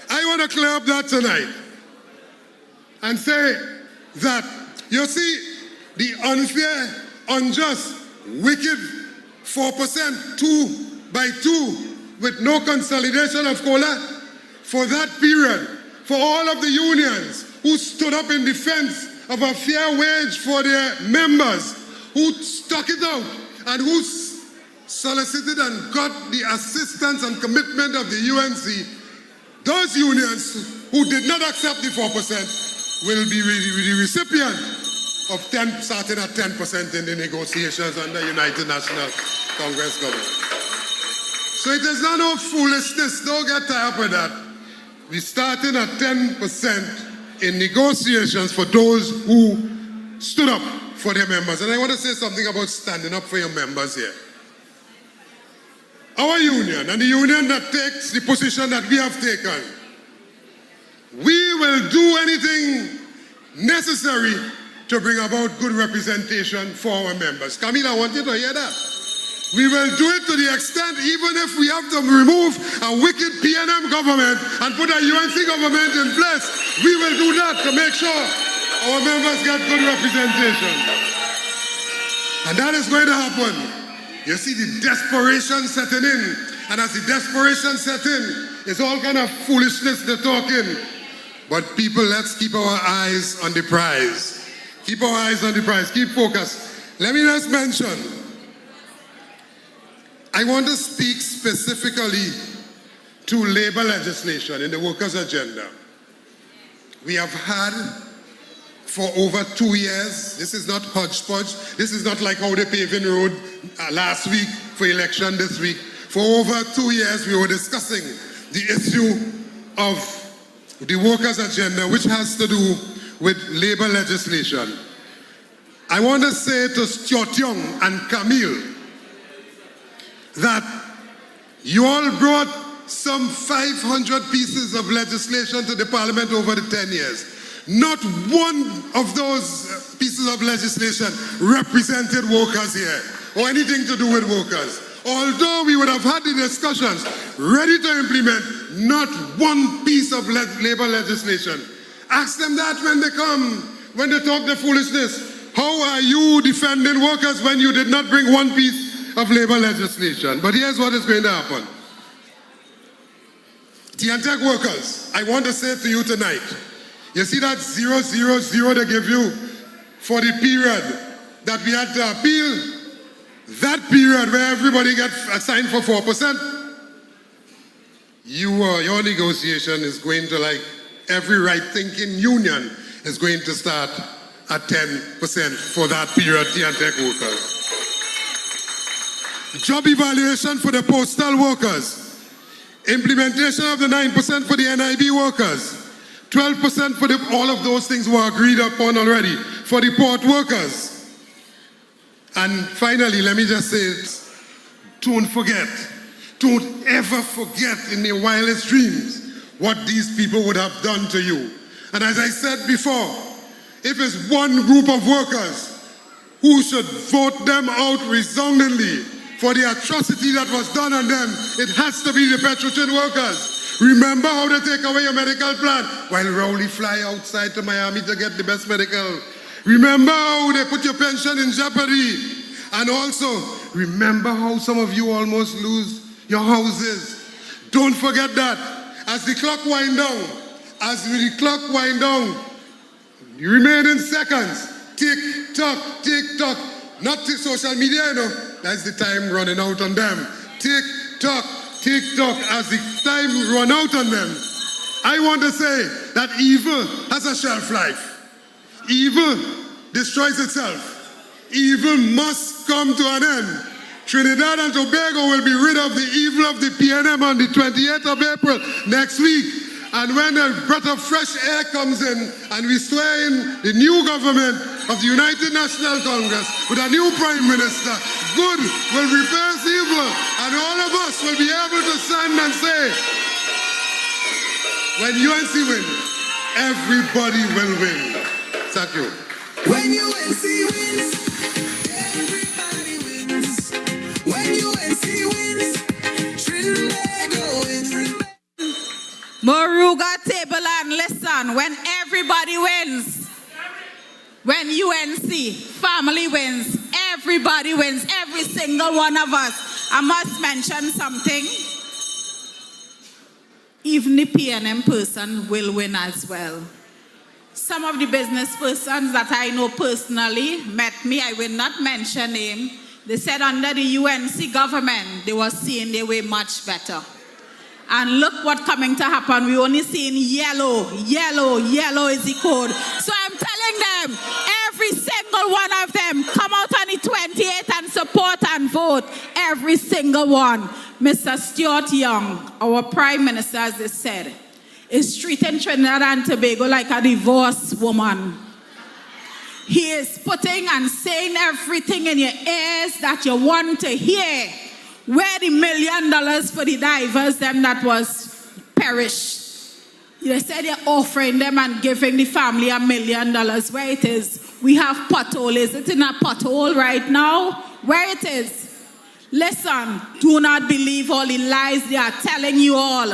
Speaker 12: I want to clear up that tonight and say that, you see, the unfair, unjust, wicked 4%, 2 by 2, with no consolidation of COLA, for that period, for all of the unions who stood up in defense of a fair wage for their members, who stuck it out, and who solicited and got the assistance and commitment of the UNC, those unions who did not accept the 4% will be the recipient of starting at 10% in the negotiations under United National Congress government. So it is not no foolishness, don't get tired with that. We're starting at 10% in negotiations for those who stood up for their members. And I want to say something about standing up for your members here. Our union, and the union that takes the position that we have taken, we will do anything necessary to bring about good representation for our members. Camille, I want you to hear that. We will do it to the extent, even if we have to remove a wicked PNM government and put a UNC government in place, we will do that to make sure our members get good representation. And that is going to happen. You see the desperation setting in. And as the desperation set in, it's all kind of foolishness they're talking. But people, let's keep our eyes on the prize. Keep our eyes on the prize. Keep focused. Let me just mention, I want to speak specifically to labor legislation in the workers' agenda. We have had for over 2 years, this is not hodgepodge, this is not like how they paving road last week for election this week. For over 2 years, we were discussing the issue of the workers' agenda, which has to do with labor legislation. I want to say to Stuart Young and Camille that you all brought some 500 pieces of legislation to the Parliament over the 10 years. Not one of those pieces of legislation represented workers here or anything to do with workers. Although we would have had the discussions ready to implement, not one piece of labor legislation. Ask them that when they come, when they talk their foolishness. How are you defending workers when you did not bring one piece of labor legislation? But here's what is going to happen. Tech workers, I want to say to you tonight, you see that 000 they give you for the period that we had to appeal? That period where everybody gets assigned for 4%, your negotiation is going to, like every right-thinking union, is going to start at 10% for that period, Tech workers. Job evaluation for the postal workers. Implementation of the 9% for the NIB workers. 12% for all of those things were agreed upon already for the port workers. And finally, let me just say, don't forget, don't ever forget in your wildest dreams what these people would have done to you. And as I said before, if it's one group of workers who should vote them out resoundingly for the atrocity that was done on them, it has to be the Petrochin workers. Remember how they take away your medical plan while Rowley fly outside to Miami to get the best medical. Remember how they put your pension in jeopardy. And also, remember how some of you almost lose your houses. Don't forget that. As the clock wind down, you remain in seconds. Tick tock, tick tock. Not to social media, you know. That's the time running out on them. Tick tock, tick tock. As the time run out on them, I want to say that evil has a shelf life. Evil destroys itself. Evil must come to an end. Trinidad and Tobago will be rid of the evil of the PNM on the 28th of April next week. And when a breath of fresh air comes in and we swear in the new government of the United National Congress with a new Prime Minister, good will replace evil, and all of us will be able to stand and say, when UNC win, everybody will win. Thank you.
Speaker 11: When UNC wins, everybody wins. When UNC wins, Trinidad wins.
Speaker 8: Moruga, Tableland, listen, when everybody wins, when UNC family wins, everybody wins, every single one of us. I must mention something. Even the PNM person will win as well. Some of the business persons that I know personally met me, I will not mention name. They said under the UNC government, they were seeing their way much better. And look what's coming to happen. We only seeing yellow is the code. So I'm telling them, every single one of them, come out on the 28th and support and vote. Every single one. Mr. Stuart Young, our Prime Minister, as they said, is treating Trinidad and Tobago like a divorced woman. He is putting and saying everything in your ears that you want to hear. Where the $1 million for the divers, them that was perished. They said they're offering them and giving the family $1 million. Where it is? We have pothole. Is it in a pothole right now? Where it is? Listen, do not believe all the lies they are telling you all.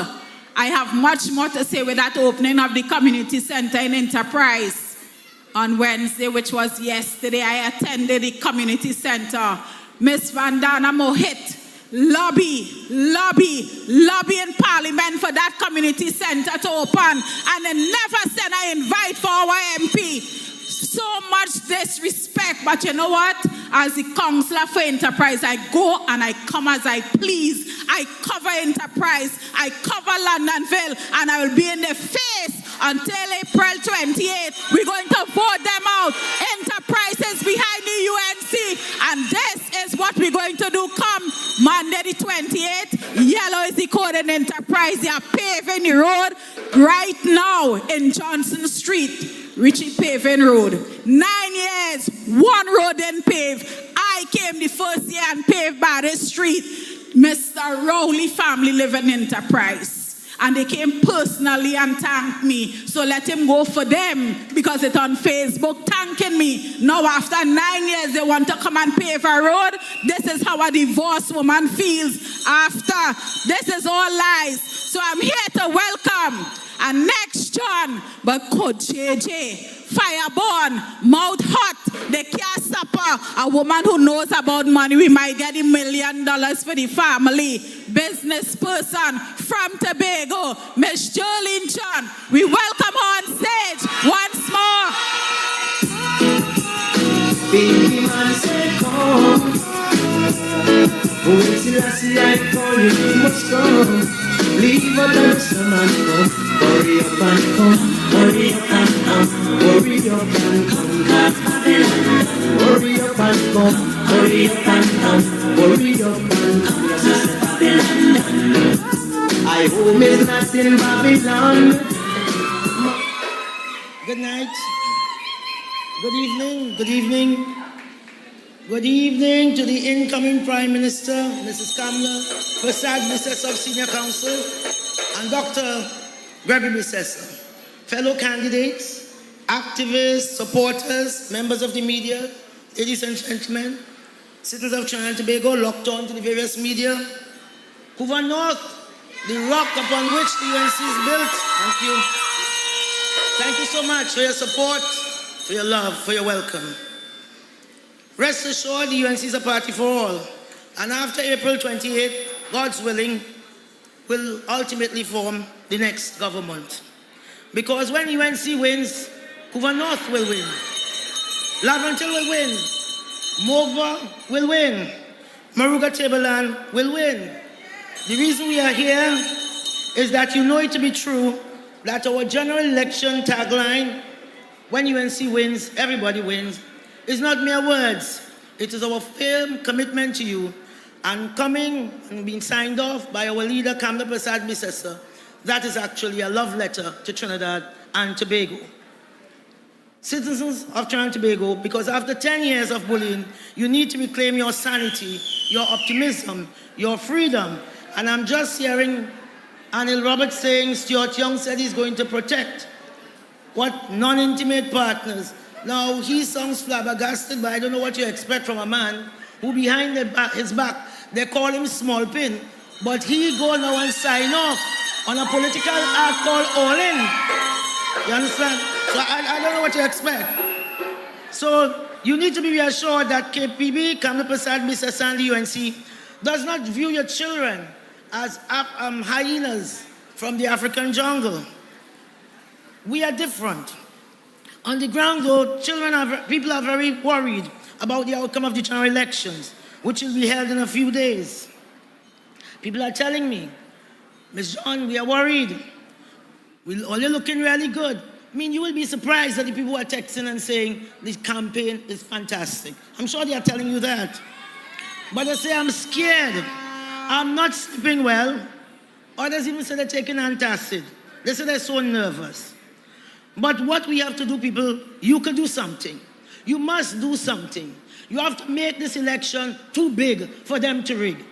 Speaker 8: I have much more to say with that opening of the community center in Enterprise on Wednesday, which was yesterday. I attended the community center. Miss Vandana Mohit lobby in Parliament for that community center to open, and they never send an invite for our MP. So much disrespect, but you know what? As the Councillor for Enterprise, I go and I come as I please. I cover Enterprise, I cover Londonville, and I will be in the face until April 28th. We're going to vote them out. Enterprise is behind the UNC, and this is what we're going to do come Monday the 28th. Yellow is the code in Enterprise. They are paving the road right now in Johnson Street. Richie Paving Road. 9 years, one road didn't pave. I came the first year and paved Barry Street. Mr. Rowley family live in Enterprise. And they came personally and thanked me. So let him go for them, because it's on Facebook thanking me. Now after 9 years, they want to come and pave a road. This is how a divorced woman feels after. This is all lies. So I'm here to welcome and next John, but Coach JJ, fireborn, mouth hot, they can't stop her. A woman who knows about money, we might get $1 million for the family. Business person from Tobago, Miss Jolene John. We welcome her on stage once more.
Speaker 11: Baby man say come, wait till I see I call you must come. Leave a dance and come. Hurry up and come, hurry up and come, hurry up and come, hurry up and come, hurry up and come, hurry up and come. I home is not in Babylon. Good night. Good evening. Good evening. Good evening to the incoming Prime Minister, Mrs. Kamla Prasad Bissessa of Senior Council, and Dr. Gregory Bissessa. Fellow candidates, activists, supporters, members of the media, ladies and gentlemen, citizens of Trinidad and Tobago locked on to the various media, Couva North, the rock upon which the UNC is built. Thank you. Thank you so much for your support, for your love, for your welcome. Rest assured, the UNC is a party for all. And after April 28th, God's willing, will ultimately form the next government. Because when UNC wins, Couva North will win. Laventille will win. Moruga will win. Moruga Tableland will win. The reason we are here is that you know it to be true that our general election tagline, when UNC wins, everybody wins, is not mere words. It is our firm commitment to you, and coming and being signed off by our leader, Kamla Prasad Bissessa. That is actually a love letter to Trinidad and Tobago. Citizens of Trinidad and Tobago, because after 10 years of bullying, you need to reclaim your sanity, your optimism, your freedom. And I'm just hearing Anil Roberts saying Stuart Young said he's going to protect what non-intimate partners. Now, he sounds flabbergasted, but I don't know what you expect from a man who behind his back, they call him Small Pin, but he go now and sign off on a political act called All In. You understand? So I don't know what you expect. So you need to be reassured that KPB, Kamla Prasad Bissessa, and the UNC does not view your children as hyenas from the African jungle. We are different. On the ground, though, people are very worried about the outcome of the general elections, which will be held in a few days. People are telling me, Ms. John, we are worried. We're only looking really good. I mean, you will be surprised that the people who are texting and saying this campaign is fantastic. I'm sure they are telling you that. But they say, I'm scared. I'm not sleeping well. Others even say they're taking antacid. They say they're so nervous. But what we have to do, people, you can do something. You must do something. You have to make this election too big for them to rig.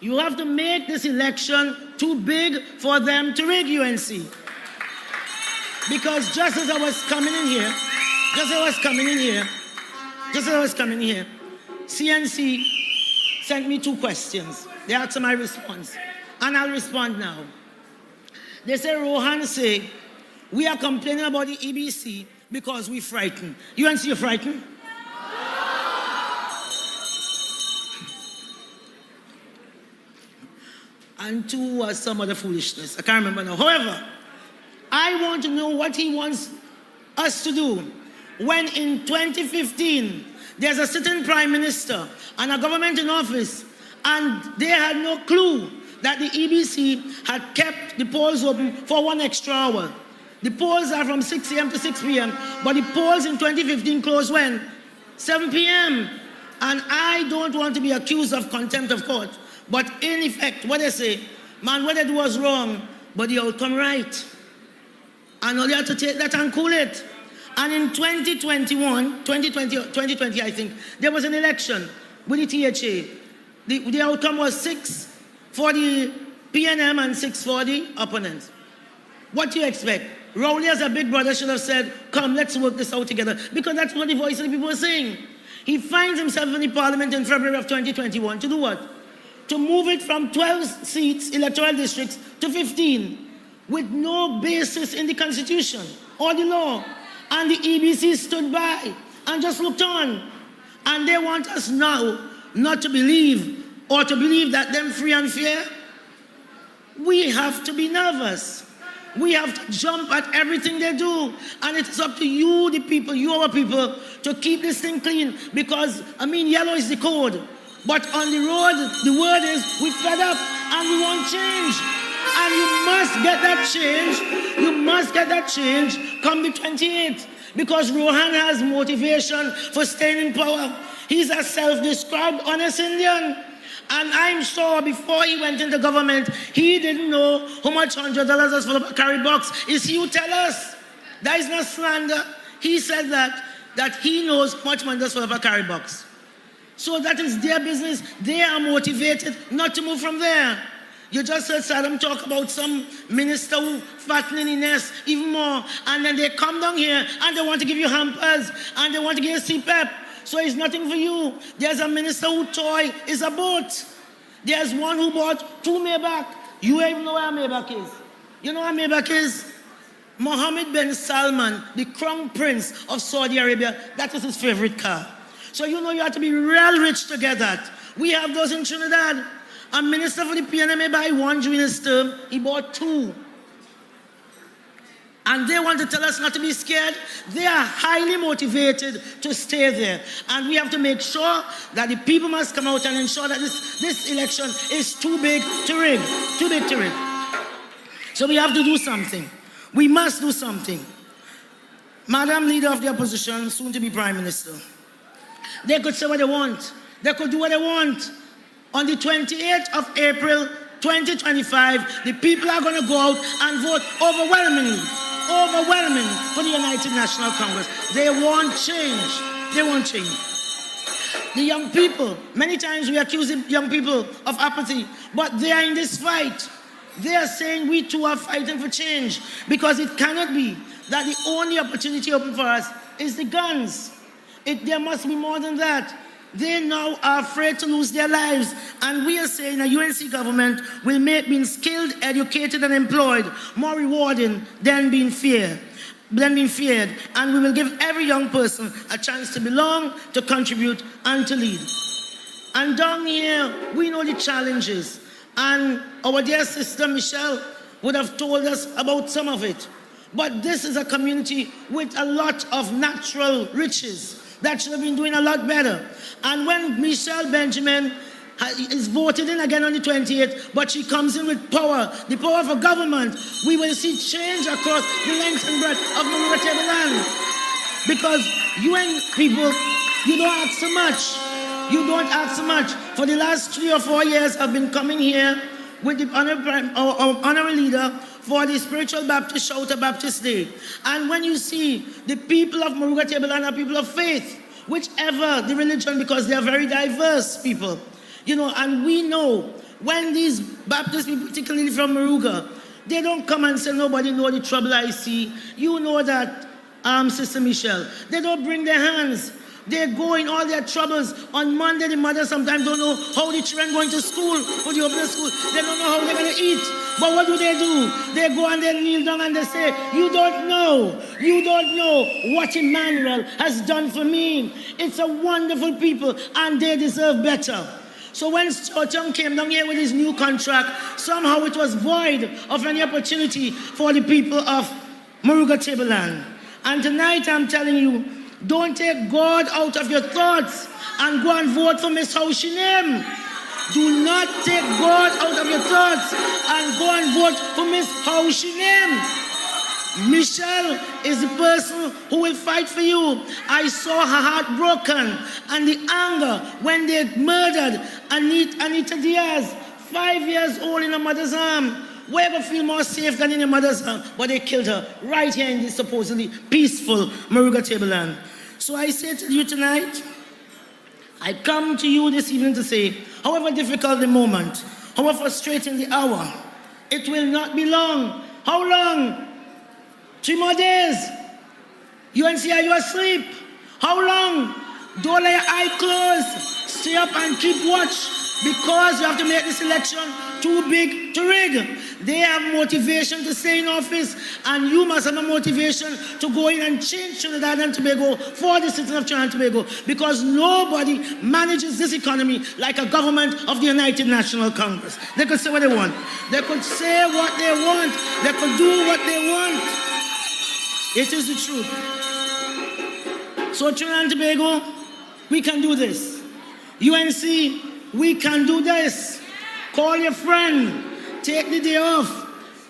Speaker 11: You have to make this election too big for them to rig UNC. Because just as I was coming in here, CNC sent me 2 questions. They asked for my response. And I'll respond now. They say, Rohan say, we are complaining about the EBC because we're frightened. UNC, you're frightened? and 2 was some other foolishness. I can't remember now. However, I want to know what he wants us to do when in 2015 there's a sitting prime minister and a government in office, and they had no clue that the EBC had kept the polls open for 1 extra hour. The polls are from 6 a.m. to 6 p.m., but the polls in 2015 closed when? 7 p.m. And I don't want to be accused of contempt of court, but in effect, what they say, man, what they do was wrong, but the outcome right. And all you have to take that and cool it. And in 2020, I think, there was an election with the THA. The outcome was 6 for the PNM and 6 for the opponents. What do you expect? Rowley as a big brother should have said, come, let's work this out together, because that's what the voice of the people are saying. He finds himself in the parliament in February of 2021 to do what? To move it from 12 seats, electoral districts, to 15, with no basis in the constitution or the law. And the EBC stood by and just looked on. And they want us now not to believe, or to believe that them free and fair. We have to be nervous. We have to jump at everything they do. And it's up to you, the people, you our people, to keep this thing clean. Because, yellow is the code. But on the road, the word is, we fed up and we want change. And you must get that change. You must get that change come the 28th. Because Rohan has motivation for staying in power. He's a self-described honest Indian. And I'm sure before he went into government, he didn't know how much $100 was for the carry box. Is he who tell us? That is not slander. He said that he knows how much money does for the carry box. So that is their business. They are motivated not to move from there. You just heard Saddam talk about some minister who fattening in nest even more. And then they come down here and they want to give you hampers and they want to give you CPAP. So it's nothing for you. There's a minister whose toy is a boat. There's one who bought 2 Maybach. You even know where Maybach is. You know where Maybach is? Mohammed bin Salman, the crown prince of Saudi Arabia, that is his favorite car. So you know you have to be real rich to get that. We have those in Trinidad. A minister for the PNM may buy 1 during his term. He bought 2. And they want to tell us not to be scared. They are highly motivated to stay there. And we have to make sure that the people must come out and ensure that this election is too big to rig. Too big to rig. So we have to do something. We must do something. Madam Leader of the Opposition, soon to be Prime Minister. They could say what they want. They could do what they want. On the 28th of April, 2025, the people are going to go out and vote overwhelmingly for the United National Congress. They want change. They want change. The young people, many times we accuse the young people of apathy, but they are in this fight. They are saying we too are fighting for change, because it cannot be that the only opportunity open for us is the guns. There must be more than that. They now are afraid to lose their lives. And we are saying a UNC government will make being skilled, educated, and employed more rewarding than being feared. And we will give every young person a chance to belong, to contribute, and to lead. And down here, we know the challenges. And our dear sister Michelle would have told us about some of it. But this is a community with a lot of natural riches that should have been doing a lot better. And when Michelle Benjamin is voted in again on the 28th, but she comes in with power, the power for government, we will see change across the length and breadth of Moruga Tableland. Because UN people, you don't ask so much. You don't ask so much. For the last 3 or 4 years, I've been coming here with the honorary leader for the Spiritual Baptist Shouter Baptist Day. And when you see the people of Moruga Tableland are people of faith, whichever the religion, because they are very diverse people, and we know when these Baptist people, particularly from Moruga, they don't come and say, nobody know the trouble I see. You know that, Sister Michelle. They don't bring their hands. They go in all their troubles. On Monday, the mothers sometimes don't know how the children going to school, for the open school. They don't know how they're going to eat. But what do? They go and they kneel down and they say, you don't know what Emmanuel has done for me. It's a wonderful people and they deserve better. So when Stuart Young came down here with his new contract, somehow it was void of any opportunity for the people of Moruga Tableland. And tonight I'm telling you, don't take God out of your thoughts and go and vote for Miss Haushinem. Do not take God out of your thoughts and go and vote for Miss Haushinem. Michelle is the person who will fight for you. I saw her heart broken and the anger when they murdered Anita Diaz, 5 years old in her mother's arm. Where ever feel more safe than in her mother's arm? But they killed her right here in this supposedly peaceful Moruga Tableland. So I say to you tonight, I come to you this evening to say, however difficult the moment, however frustrating the hour, it will not be long. How long? 3 more days. UNC, are you asleep? How long? Don't let your eye close. Stay up and keep watch because you have to make this election too big to rig. They have motivation to stay in office and you must have a motivation to go in and change Trinidad and Tobago for the citizens of Trinidad and Tobago because nobody manages this economy like a government of the United National Congress. They could say what they want. They could say what they want. They could do what they want. It is the truth. So Trinidad and Tobago, we can do this. UNC, we can do this. Call your friend. Take the day off.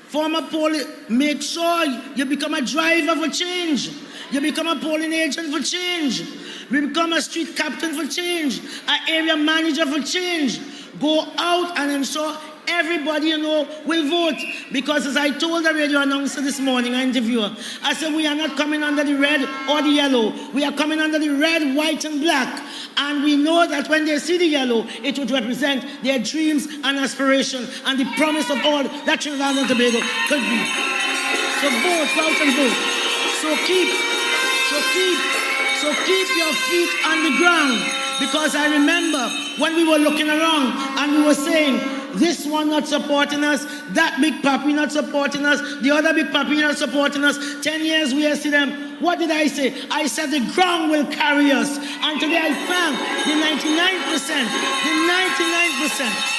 Speaker 11: Form a polling. Make sure you become a driver for change. You become a polling agent for change. You become a street captain for change. An area manager for change. Go out and ensure everybody you know will vote. Because as I told the radio announcer this morning, an interviewer, I said we are not coming under the red or the yellow. We are coming under the red, white and black. And we know that when they see the yellow, it would represent their dreams and aspirations and the promise of all that Trinidad and Tobago could be. So vote, go out and vote. So keep your feet on the ground. Because I remember when we were looking around and we were saying, this one not supporting us, that big papi not supporting us, the other big papi not supporting us. 10 years we have seen them. What did I say? I said the ground will carry us. And today I found the 99%,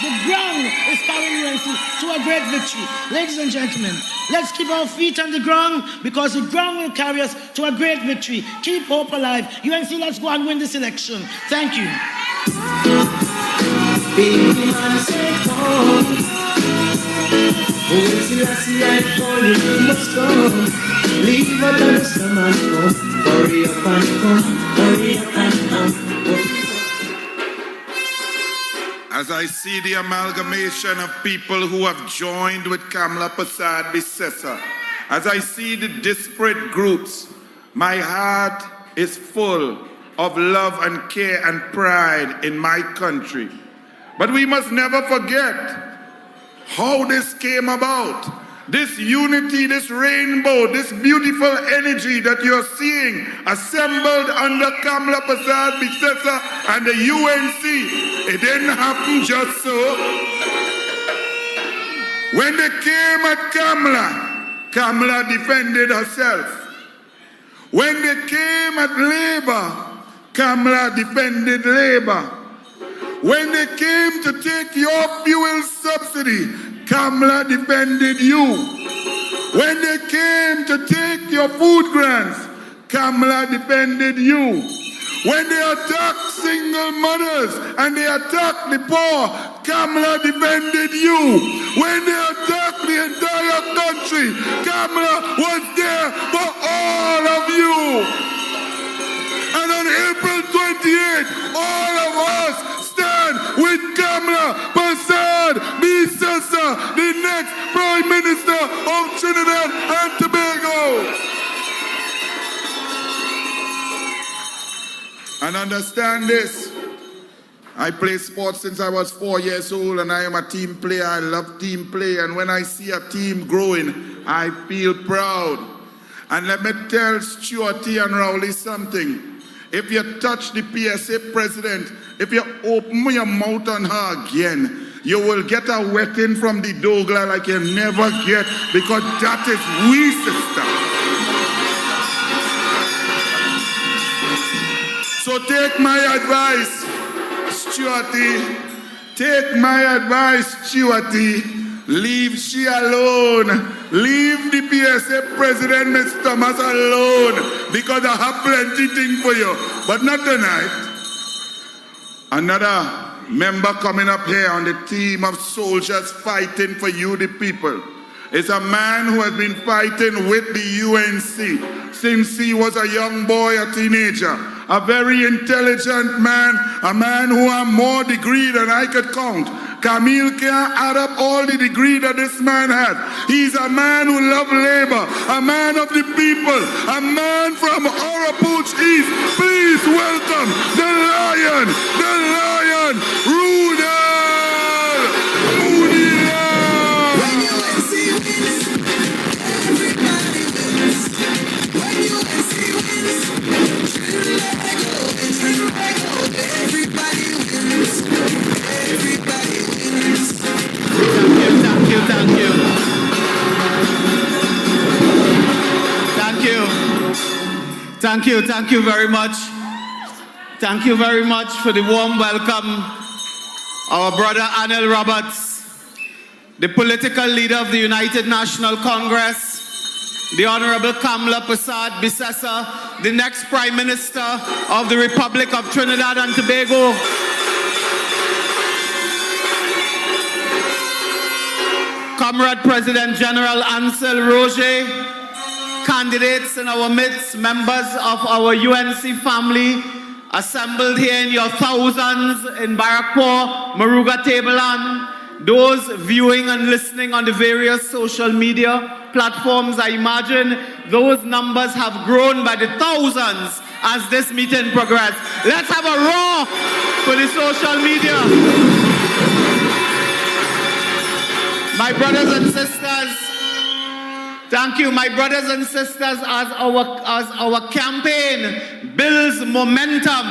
Speaker 11: the ground is carrying UNC to a great victory. Ladies and gentlemen, let's keep our feet on the ground because the ground will carry us to a great victory. Keep hope alive. UNC, let's go and win this election. Thank you.
Speaker 13: As I see the amalgamation of people who have joined with Kamla Prasad Bisesa, as I see the disparate groups, my heart is full of love and care and pride in my country. But we must never forget how this came about. This unity, this rainbow, this beautiful energy that you're seeing assembled under Kamla Prasad Bisesa and the UNC. It didn't happen just so. When they came at Kamla defended herself. When they came at Labour, Kamla defended Labour. When they came to take your fuel subsidy, Kamla defended you. When they came to take your food grants, Kamla defended you. When they attacked single mothers and they attacked the poor, Kamla defended you. When they attacked the entire country, Kamla was there for all of you. And on April 28th, all of us stand with Kamla Prasad Bisesa, the next Prime Minister of Trinidad and Tobago. And understand this, I play sports since I was 4 years old and I am a team player. I love team play, and when I see a team growing, I feel proud. And let me tell Stuarty and Rowley something. If you touch the PSA president, if you open your mouth on her again, you will get a wetting from the Douglas like you never get, because that is we, sister. So take my advice, Stuarty take my advice, Chiwati. Leave she alone. Leave the PSA President, Mr. Thomas, alone. Because I have plenty things for you. But not tonight. Another member coming up here on the team of soldiers fighting for you, the people. It's a man who has been fighting with the UNC since he was a young boy, a teenager. A very intelligent man, a man who has more degree than I could count. Camille can't add up all the degree that this man has. He's a man who loves labor, a man of the people, a man from Orapooch East. Please welcome the lion, Rudolph!
Speaker 1: Thank you very much. Thank you very much for the warm welcome. Our brother Anil Roberts, the political leader of the United National Congress, the Honorable Kamla Prasad Bisesa, the next Prime Minister of the Republic of Trinidad and Tobago. Comrade President General Ansel Roger, candidates in our midst, members of our UNC family, assembled here in your thousands in Barrackpore, Moruga, Tableland, those viewing and listening on the various social media platforms, I imagine those numbers have grown by the thousands as this meeting progressed. Let's have a roar for the social media. My brothers and sisters, thank you, my brothers and sisters, as our campaign builds momentum,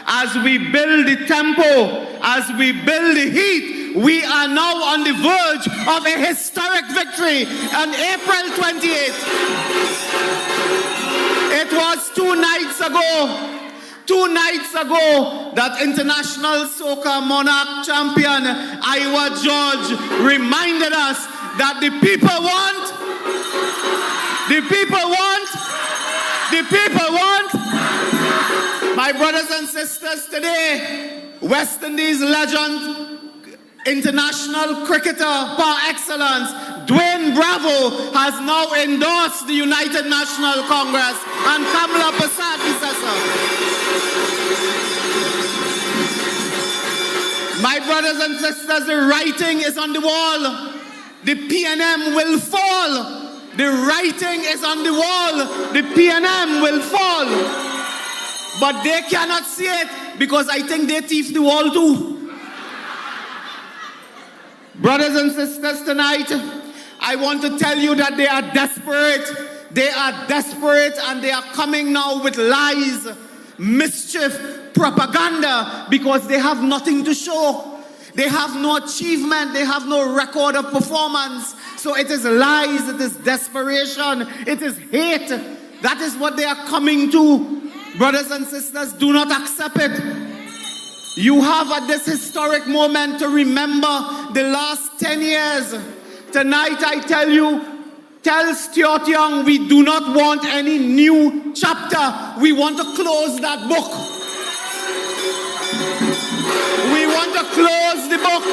Speaker 1: as we build the tempo, as we build the heat, we are now on the verge of a historic victory on April 28th. It was 2 nights ago that international soca monarch champion Iwa George reminded us that the people want, my brothers and sisters, today, West Indies legend, international cricketer par excellence, Dwayne Bravo has now endorsed the United National Congress and Kamla Prasad Bisesa. My brothers and sisters, the writing is on the wall. The PNM will fall. The writing is on the wall. The PNM will fall. But they cannot see it because I think they thief the wall too. Brothers and sisters, tonight, I want to tell you that they are desperate. They are desperate and they are coming now with lies, mischief, propaganda, because they have nothing to show. They have no achievement. They have no record of performance. So it is lies, it is desperation, it is hate. That is what they are coming to. Brothers and sisters, do not accept it. You have at this historic moment to remember the last 10 years. Tonight I tell you, tell Stuart Young we do not want any new chapter. We want to close that book. We want to close the book.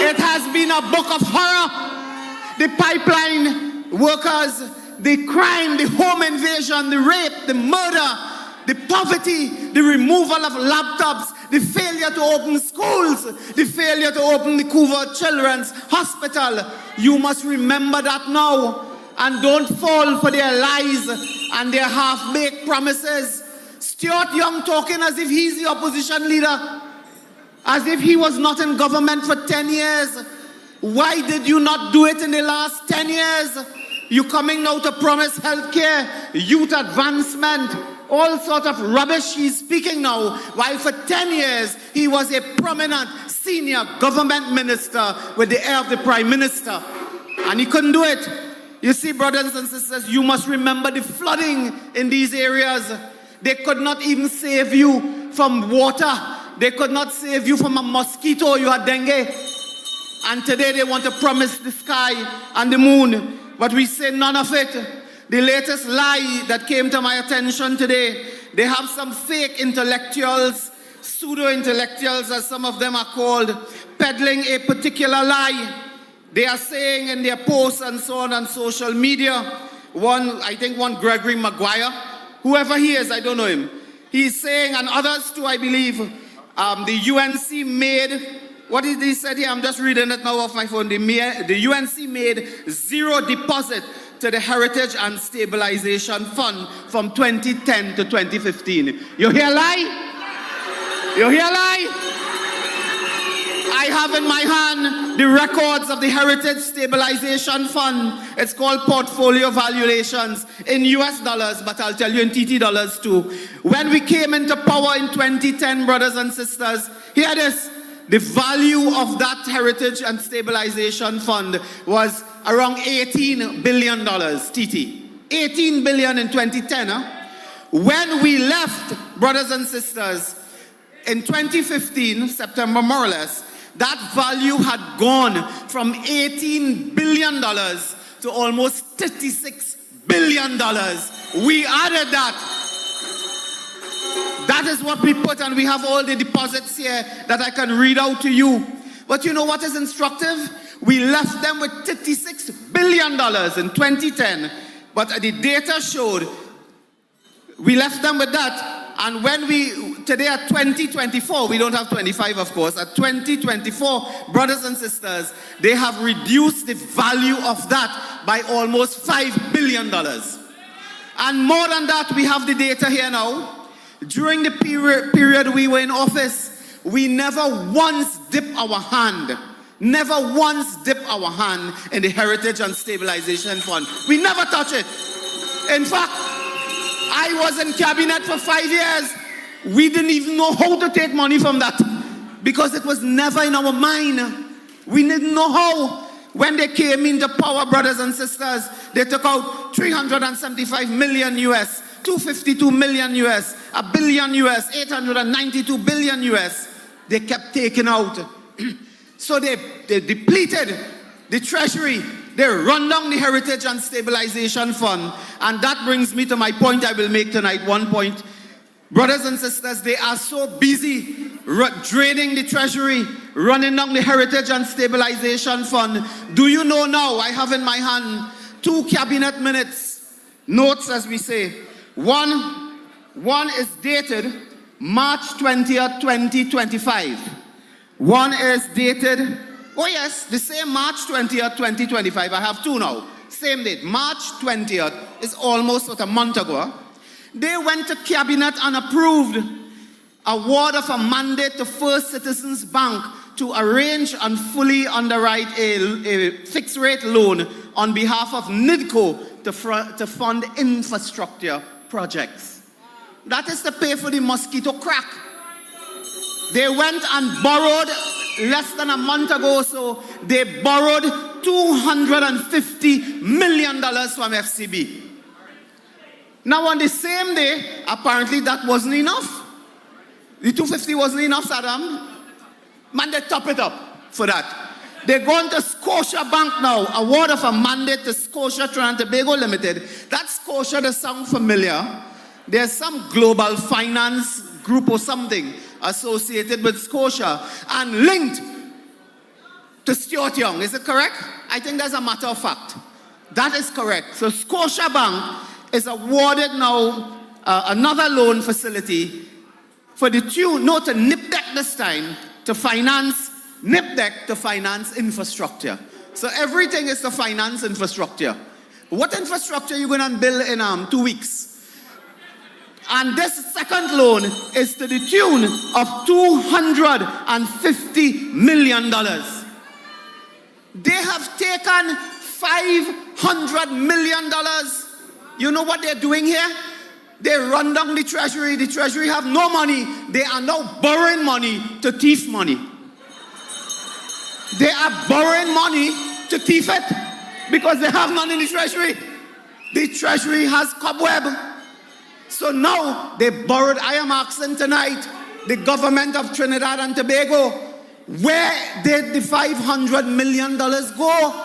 Speaker 1: It has been a book of horror. The pipeline workers, the crime, the home invasion, the rape, the murder, the poverty, the removal of laptops, the failure to open schools, the failure to open the Couva Children's Hospital. You must remember that now and don't fall for their lies and their half-baked promises. Stuart Young talking as if he's the opposition leader, as if he was not in government for 10 years. Why did you not do it in the last 10 years? You coming now to promise health care, youth advancement, all sort of rubbish he's speaking now, while for 10 years he was a prominent senior government minister with the air of the Prime Minister. And he couldn't do it. You see, brothers and sisters, you must remember the flooding in these areas. They could not even save you from water.
Speaker 14: They could not save you from a mosquito, you had dengue. And today they want to promise the sky and the moon, but we say none of it. The latest lie that came to my attention today, they have some fake intellectuals, pseudo-intellectuals as some of them are called, peddling a particular lie. They are saying in their posts and so on social media, I think one Gregory Maguire, whoever he is, I don't know him. He's saying, and others too, I believe, the UNC made, what did he say here? I'm just reading it now off my phone. The UNC made zero deposit to the Heritage and Stabilization Fund from 2010 to 2015. You hear lie? You hear lie? I have in my hand the records of the Heritage Stabilization Fund. It's called portfolio valuations in US dollars, but I'll tell you in TT dollars too. When we came into power in 2010, brothers and sisters, hear this. The value of that Heritage and Stabilization Fund was around $18 billion, TT. 18 billion in 2010. When we left, brothers and sisters, in 2015, September more or less, that value had gone from $18 billion to almost $36 billion. We added that. That is what we put, and we have all the deposits here that I can read out to you. But you know what is instructive? We left them with $36 billion in 2010, but the data showed we left them with that. And when today at 2024, we don't have 25 of course, at 2024, brothers and sisters, they have reduced the value of that by almost $5 billion. And more than that, we have the data here now. During the period we were in office, we never once dipped our hand in the Heritage and Stabilization Fund. We never touch it. In fact, I was in cabinet for 5 years. We didn't even know how to take money from that because it was never in our mind. We didn't know how. When they came into power, brothers and sisters, they took out 375 million US, 252 million US, a billion US, 892 billion US. They kept taking out. So they depleted the treasury. They run down the Heritage and Stabilization Fund. And that brings me to my point I will make tonight. One point. Brothers and sisters, they are so busy draining the treasury, running down the Heritage and Stabilization Fund. Do you know now, I have in my hand 2 cabinet minutes, notes as we say. One is dated March 20th, 2025. One is dated, oh yes, the same March 20th, 2025. I have 2 now. Same date, March 20th. It's almost a month ago. They went to cabinet and approved award of a mandate to First Citizens Bank to arrange and fully underwrite a fixed rate loan on behalf of NIDCO to fund infrastructure projects. That is to pay for the mosquito crack. They went and borrowed less than a month ago, so they borrowed $250 million from FCB. Now on the same day, apparently that wasn't enough. The 250 wasn't enough, Saddam. Man, they top it up for that. They're going to Scotia Bank now, award of a mandate to Scotia Trinidad and Tobago Limited. That Scotia does sound familiar. There's some global finance group or something associated with Scotia and linked to Stuart Young. Is it correct? I think that's a matter of fact. That is correct. So Scotia Bank is awarded now another loan facility for the tune, not to NIPDEC this time, to finance NIPDEC to finance infrastructure. So everything is to finance infrastructure. What infrastructure are you going to build in 2 weeks? And this second loan is to the tune of $250 million. They have taken $500 million. You know what they're doing here? They run down the treasury. The treasury have no money. They are now borrowing money to thief money. They are borrowing money to thief it because they have none in the treasury. The treasury has cobweb. So now they borrowed. I am asking tonight, the government of Trinidad and Tobago, where did the $500 million go?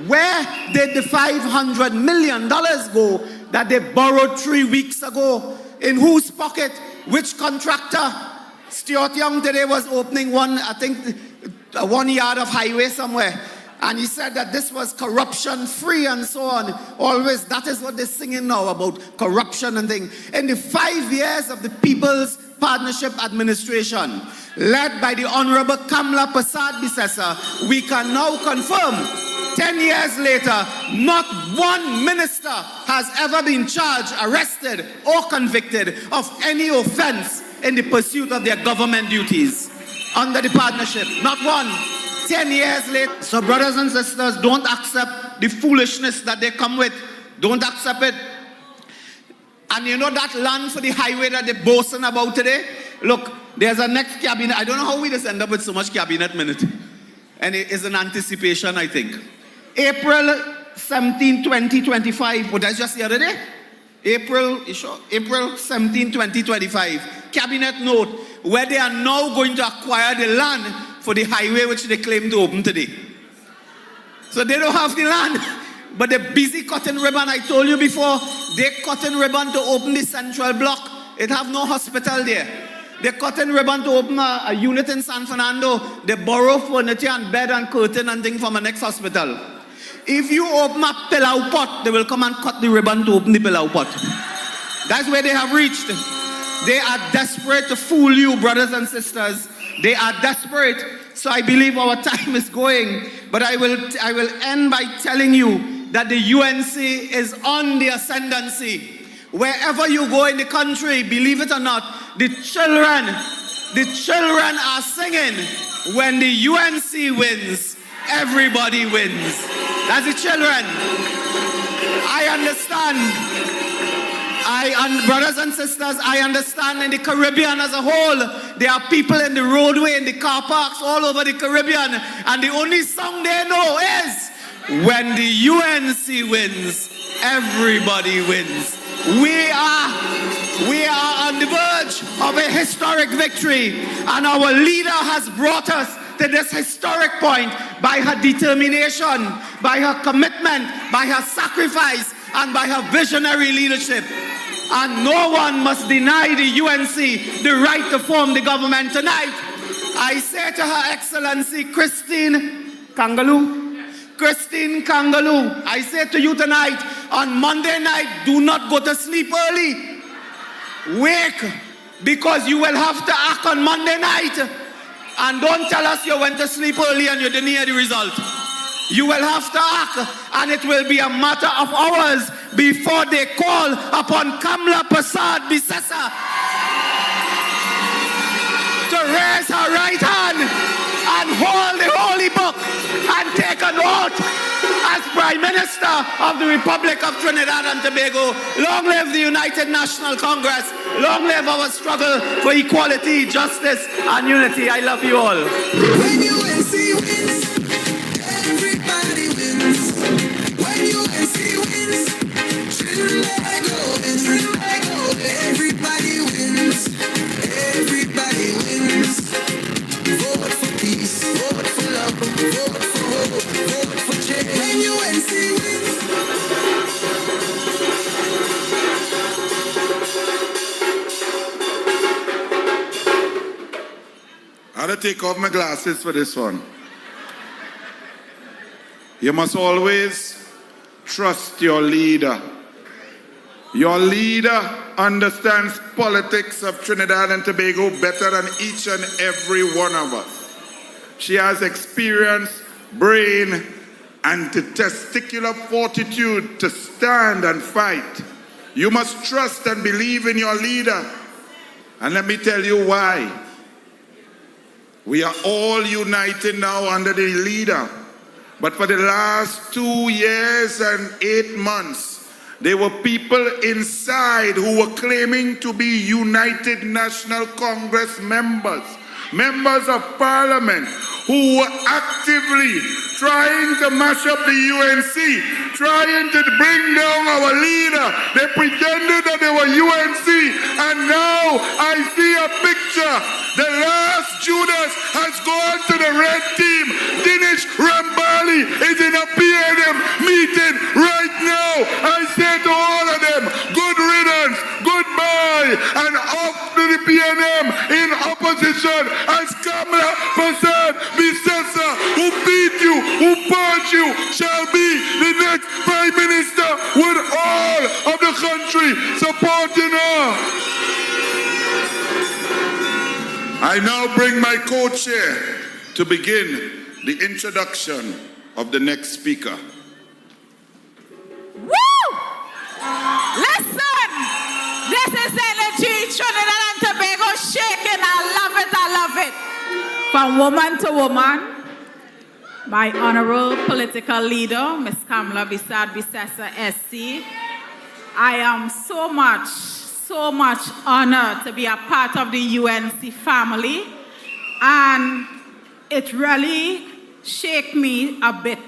Speaker 14: Where did the $500 million go that they borrowed 3 weeks ago? In whose pocket? Which contractor? Stuart Young today was opening one yard of highway somewhere. And he said that this was corruption-free and so on. Always, that is what they're singing now about corruption and things. In the 5 years of the People's Partnership Administration, led by the Honorable Kamla Persad-Bissessar, we can now confirm, 10 years later, not one minister has ever been charged, arrested, or convicted of any offense in the pursuit of their government duties under the partnership. Not one. 10 years later. So brothers and sisters, don't accept the foolishness that they come with. Don't accept it. And you know that land for the highway that they're boasting about today? Look, there's a next cabinet. I don't know how we just end up with so much cabinet minute. And it is an anticipation, I think. April 17, 2025. What did I just the other day? April 17, 2025. Cabinet note where they are now going to acquire the land for the highway which they claim to open today. So they don't have the land, but they're busy cutting ribbon. I told you before, they're cutting ribbon to open the central block. It have no hospital there. They're cutting ribbon to open a unit in San Fernando. They borrow furniture and bed and curtain and things from the next hospital. If you open a pillow pot, they will come and cut the ribbon to open the pillow pot. That's where they have reached. They are desperate to fool you, brothers and sisters. They are desperate. So I believe our time is going. But I will end by telling you that the UNC is on the ascendancy. Wherever you go in the country, believe it or not, the children are singing, when the UNC wins, everybody wins. That's the children. I understand. Brothers and sisters, I understand in the Caribbean as a whole, there are people in the roadway, in the car parks, all over the Caribbean, and the only song they know is, when the UNC wins, everybody wins. We are on the verge of a historic victory, and our leader has brought us to this historic point by her determination, by her commitment, by her sacrifice, and by her visionary leadership. And no one must deny the UNC the right to form the government tonight. I say to Her Excellency Christine Kangaloo, I say to you tonight, on Monday night, do not go to sleep early. Wake, because you will have to act on Monday night. And don't tell us you went to sleep early and you didn't hear the result. You will have to act, and it will be a matter of hours before they call upon Kamla Persad-Bissessar to raise her right hand and hold the holy book and take an oath as Prime Minister of the Republic of Trinidad and Tobago. Long live the United National Congress. Long live our struggle for equality, justice, and unity. I love you all.
Speaker 4: When UNC wins, everybody wins. When UNC wins, everybody wins. Everybody wins. Vote for peace, vote for love, vote for hope, vote for change. When UNC wins.
Speaker 13: I had to take off my glasses for this one. You must always trust your leader. Your leader understands politics of Trinidad and Tobago better than each and every one of us. She has experience, brain, and the testicular fortitude to stand and fight. You must trust and believe in your leader. And let me tell you why. We are all united now under the leader. But for the last 2 years and 8 months, there were people inside who were claiming to be United National Congress members, members of Parliament, who were actively trying to mash up the UNC, trying to bring down our leader. They pretended that they were UNC, and now I see a picture. The last Judas has gone to the red team. Dinesh Rambali is in a PNM meeting right now. I say to all of them, good riddance, goodbye, and off to the PNM in opposition as Kamla Prasad Bisesa, who beat you, who purged you, shall be the next Prime Minister with all of the country supporting her. I now bring my co-chair to begin the introduction of the next speaker.
Speaker 8: Woo! Listen! This is energy, Trinidad and Tobago shaking. I love it. From woman to woman, my honorable political leader, Ms. Kamla Bisesa SC. I am so much honored to be a part of the UNC family, and it really shake me a bit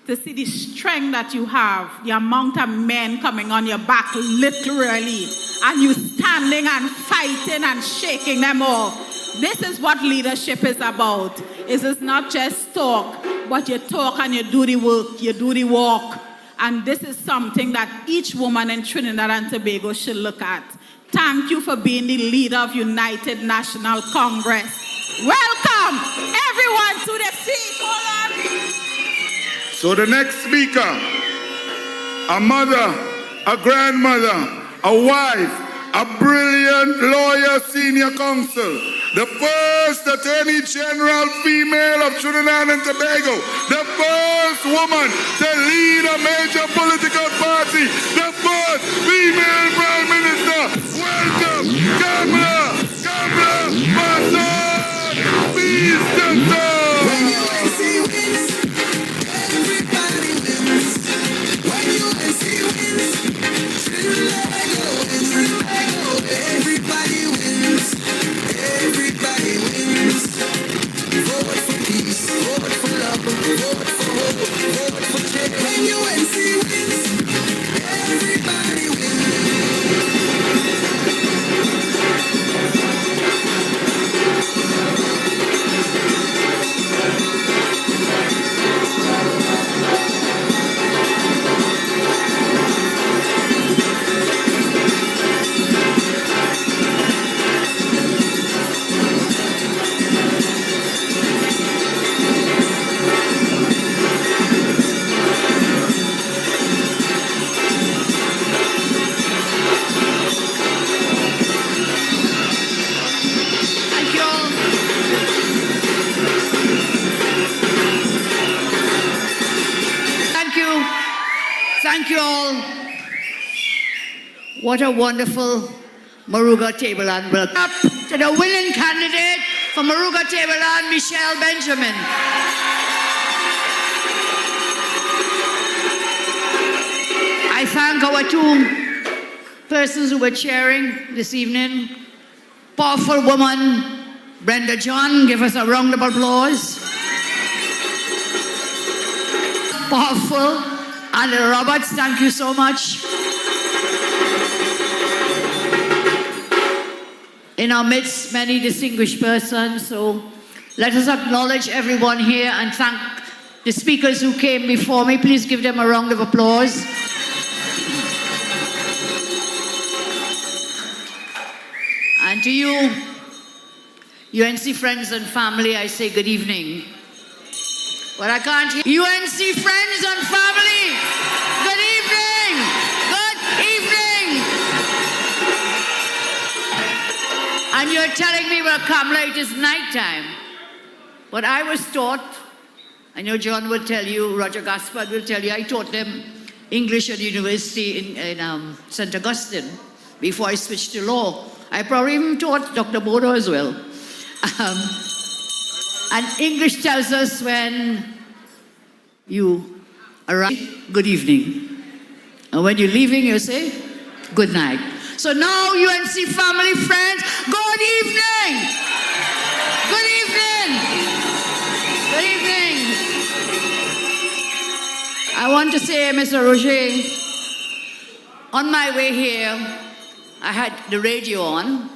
Speaker 8: to see the strength that you have, the amount of men coming on your back literally, and you standing and fighting and shaking them off. This is what leadership is about. It is not just talk, but you talk and you do the work, you do the walk. And this is something that each woman in Trinidad and Tobago should look at. Thank you for being the leader of United National Congress. Welcome everyone to the feet. Hold on.
Speaker 13: So the next speaker, a mother, a grandmother, a wife, a brilliant lawyer, senior counsel, the first Attorney General female of Trinidad and Tobago, the first woman to lead a major political party, the first female Prime Minister. Welcome, Kamla Prasad Bisesa.
Speaker 4: When UNC wins, everybody wins. When UNC wins, everybody wins. Everybody wins. Vote for peace, vote for love, vote for hope, vote for change. When UNC wins, everybody wins.
Speaker 3: Thank you all. What a wonderful Moruga Tableland welcome. Up to the winning candidate for Moruga Tableland, Michelle Benjamin. I thank our two persons who were cheering this evening. Powerful woman, Brenda John. Give us a round of applause. Powerful. Anna Roberts, thank you so much. In our midst, many distinguished persons, so let us acknowledge everyone here and thank the speakers who came before me. Please give them a round of applause. And to you, UNC friends and family, I say good evening. But I can't hear. UNC friends and family, good evening. Good evening. And you're telling me, well, Kamla, it is nighttime. But I was taught, I know John will tell you, Roger Gaspard will tell you, I taught them English at the university in St. Augustine before I switched to law. I probably even taught Dr. Bodo as well. And English tells us when you arrive, good evening. And when you're leaving, you say, good night. So now, UNC family, friends, good evening. Good evening. to say, Mr. Roger, on my way here, I had the radio on,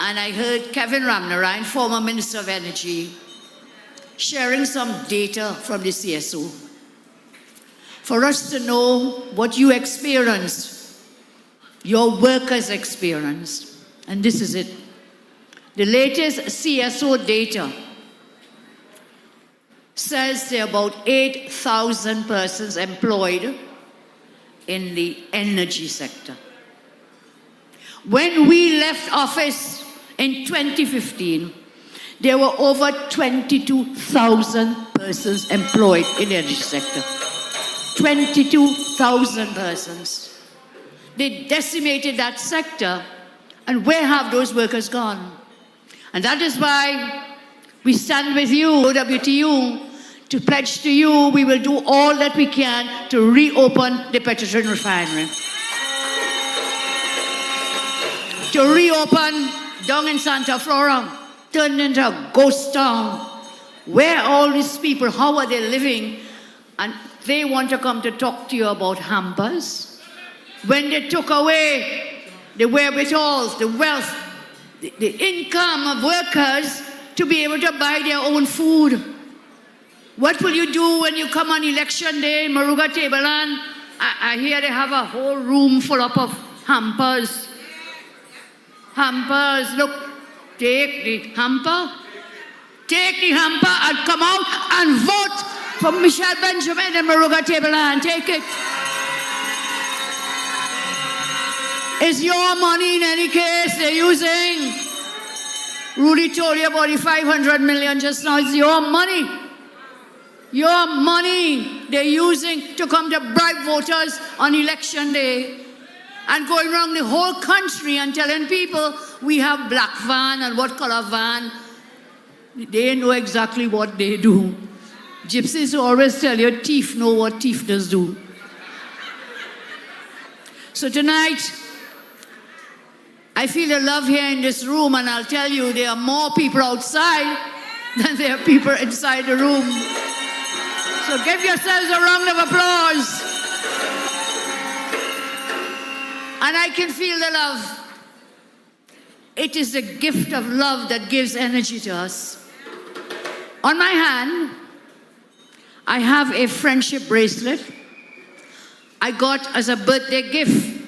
Speaker 3: and I heard Kevin Ramnarine, former Minister of Energy, sharing some data from the CSO for us to know what you experienced, your workers experienced. And this is it. The latest CSO data says there are about 8,000 persons employed in the energy sector. When we left office in 2015, there were over 22,000 persons employed in the energy sector. 22,000 persons. They decimated that sector, and where have those workers gone? And that is why we stand with you, OWTU, to pledge to you we will do all that we can to reopen the Petrogen refinery. To reopen down in Santa Flora, turned into a ghost town. Where are all these people? How are they living? And they want to come to talk to you about hampers. When they took away the wherewithal, the wealth, the income of workers to be able to buy their own food. What will you do when you come on election day in Moruga Tableland? I hear they have a whole room full up of hampers. Hampers, look, take the hamper. Take the hamper and come out and vote for Michelle Benjamin in Moruga Tableland. Take it. It's your money in any case they're using. Rudy told you about the 500 million just now. It's your money. Your money they're using to come to bribe voters on election day. And going around the whole country and telling people we have black van and what color van. They know exactly what they do. Gypsies always tell you thief know what thief does do. So tonight, I feel the love here in this room, and I'll tell you there are more people outside than there are people inside the room. So give yourselves a round of applause. And I can feel the love. It is the gift of love that gives energy to us. On my hand, I have a friendship bracelet I got as a birthday gift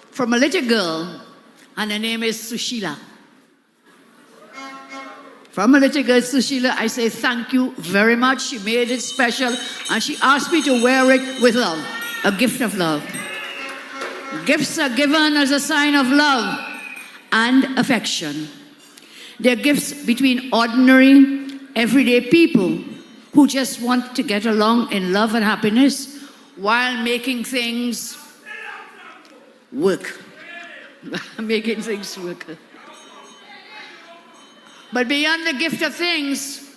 Speaker 3: from a little girl, and her name is Sushila. From a little girl, Sushila, I say thank you very much. She made it special, and she asked me to wear it with love, a gift of love. Gifts are given as a sign of love and affection. They're gifts between ordinary, everyday people who just want to get along in love and happiness while making things work. Making things work. But beyond the gift of things,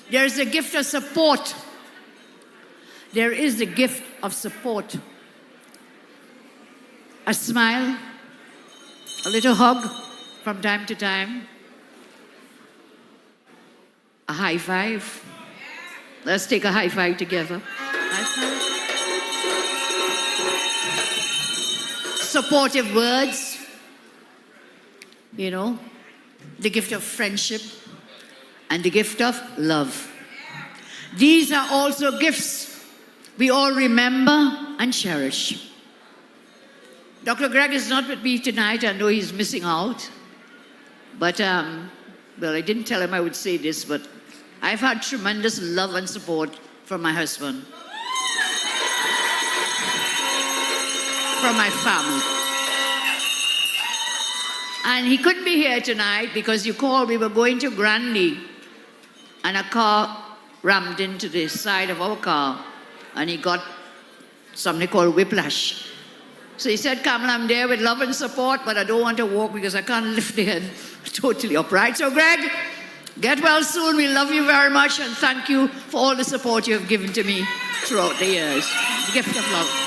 Speaker 3: there's the gift of support. There is the gift of support. A smile, a little hug from time to time, a high five. Let's take a high five together. High five. Supportive words, you know, the gift of friendship and the gift of love. These are also gifts we all remember and cherish. Dr. Greg is not with me tonight. I know he's missing out. But, well, I didn't tell him I would say this, but I've had tremendous love and support from my husband, from my family. And he couldn't be here tonight because you called, we were going to Grandy, and a car rammed into the side of our car, and he got something called whiplash. So he said, Kamala, I'm there with love and support, but I don't want to walk because I can't lift the head totally upright. So Greg, get well soon. We love you very much, and thank you for all the support you have given to me throughout the years. The gift of love.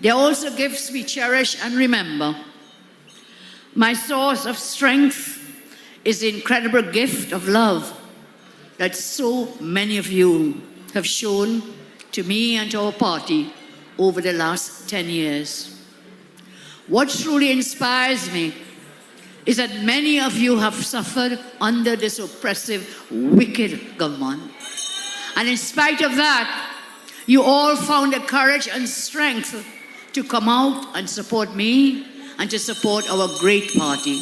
Speaker 3: There are also gifts we cherish and remember. My source of strength is the incredible gift of love. that so many of you have shown to me and to our party over the last 10 years. What truly inspires me is that many of you have suffered under this oppressive, wicked government. And in spite of that, you all found the courage and strength to come out and support me and to support our great party.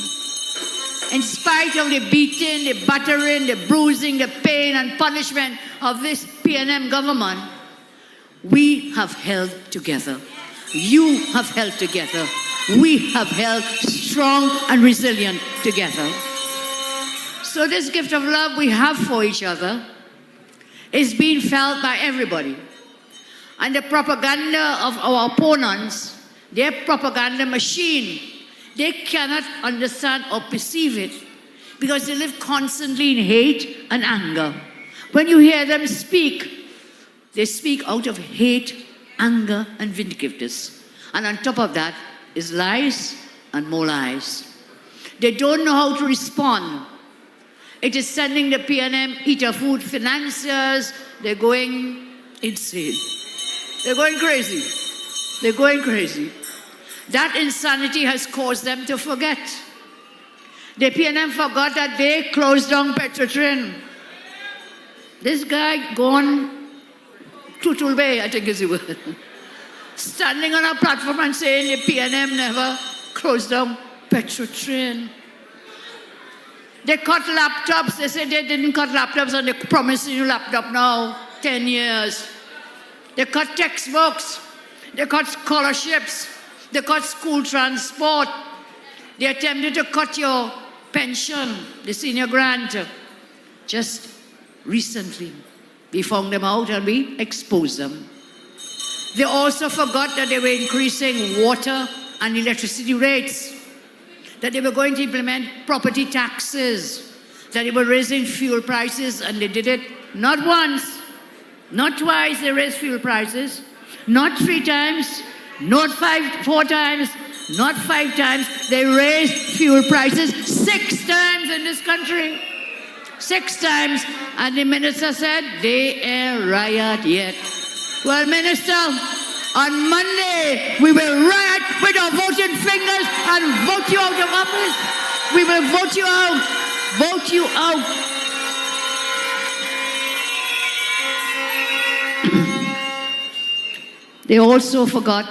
Speaker 3: In spite of the beating, the battering, the bruising, the pain and punishment of this PNM government, we have held together. You have held together. We have held strong and resilient together. So this gift of love we have for each other is being felt by everybody. And the propaganda of our opponents, their propaganda machine, they cannot understand or perceive it because they live constantly in hate and anger. When you hear them speak, they speak out of hate, anger, and vindictiveness. And on top of that is lies and more lies. They don't know how to respond. It is sending the PNM eater food financiers, they're going insane. They're going crazy. They're going crazy. That insanity has caused them to forget. The PNM forgot that they closed down Petrotrin. This guy gone to Tulbe, I think is the word, standing on a platform and saying the PNM never closed down Petrotrin. They cut laptops. They said they didn't cut laptops and they're promising you laptop now, 10 years. They cut textbooks. They cut scholarships. They cut school transport. They attempted to cut your pension, the senior grant. Just recently, we found them out and we exposed them. They also forgot that they were increasing water and electricity rates, that they were going to implement property taxes, that they were raising fuel prices, and they did it not once, not twice they raised fuel prices, not 3 times, not 4 times, not 5 times. They raised fuel prices 6 times in this country. 6 times. And the minister said, they ain't riot yet. Well, Minister, on Monday, we will riot with our voting fingers and vote you out of office. We will vote you out. Vote you out. They also forgot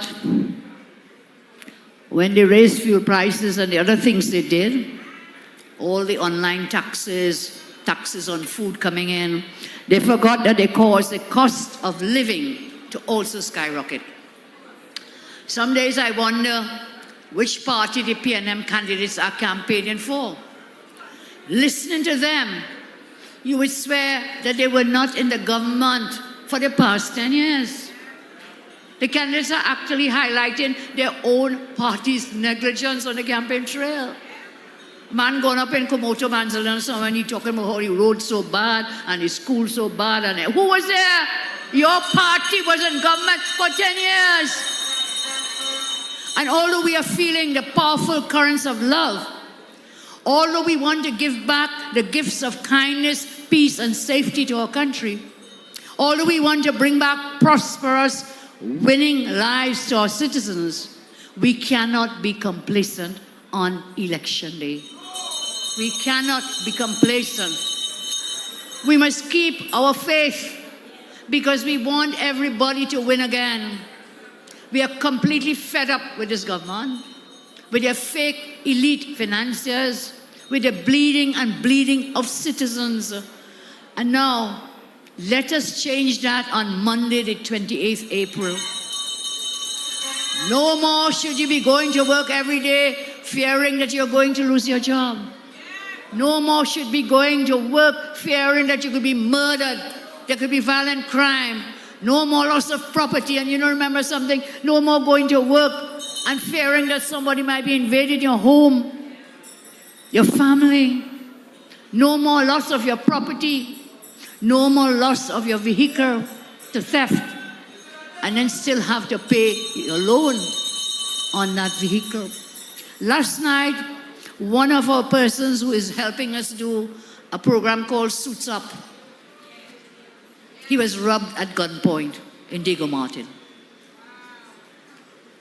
Speaker 3: when they raised fuel prices and the other things they did, all the online taxes, taxes on food coming in, they forgot that they caused the cost of living to also skyrocket. Some days I wonder which party the PNM candidates are campaigning for. Listening to them, you would swear that they were not in the government for the past 10 years. The candidates are actually highlighting their own party's negligence on the campaign trail. Man going up in Komoto, Manzalan, and he talking about how he rode so bad and his school so bad. And who was there? Your party was in government for 10 years. And although we are feeling the powerful currents of love, although we want to give back the gifts of kindness, peace, and safety to our country, although we want to bring back prosperous, winning lives to our citizens, we cannot be complacent on election day. We cannot be complacent. We must keep our faith because we want everybody to win again. We are completely fed up with this government, with their fake elite financiers, with the bleeding and bleeding of citizens. And now, let us change that on Monday, the 28th April. No more should you be going to work every day fearing that you're going to lose your job. No more should be going to work fearing that you could be murdered. There could be violent crime. No more loss of property. And you know, remember something? No more going to work and fearing that somebody might be invading your home, your family. No more loss of your property. No more loss of your vehicle to theft, and then still have to pay your loan on that vehicle. Last night, one of our persons who is helping us do a program called Suits Up, he was robbed at gunpoint in Diego Martin.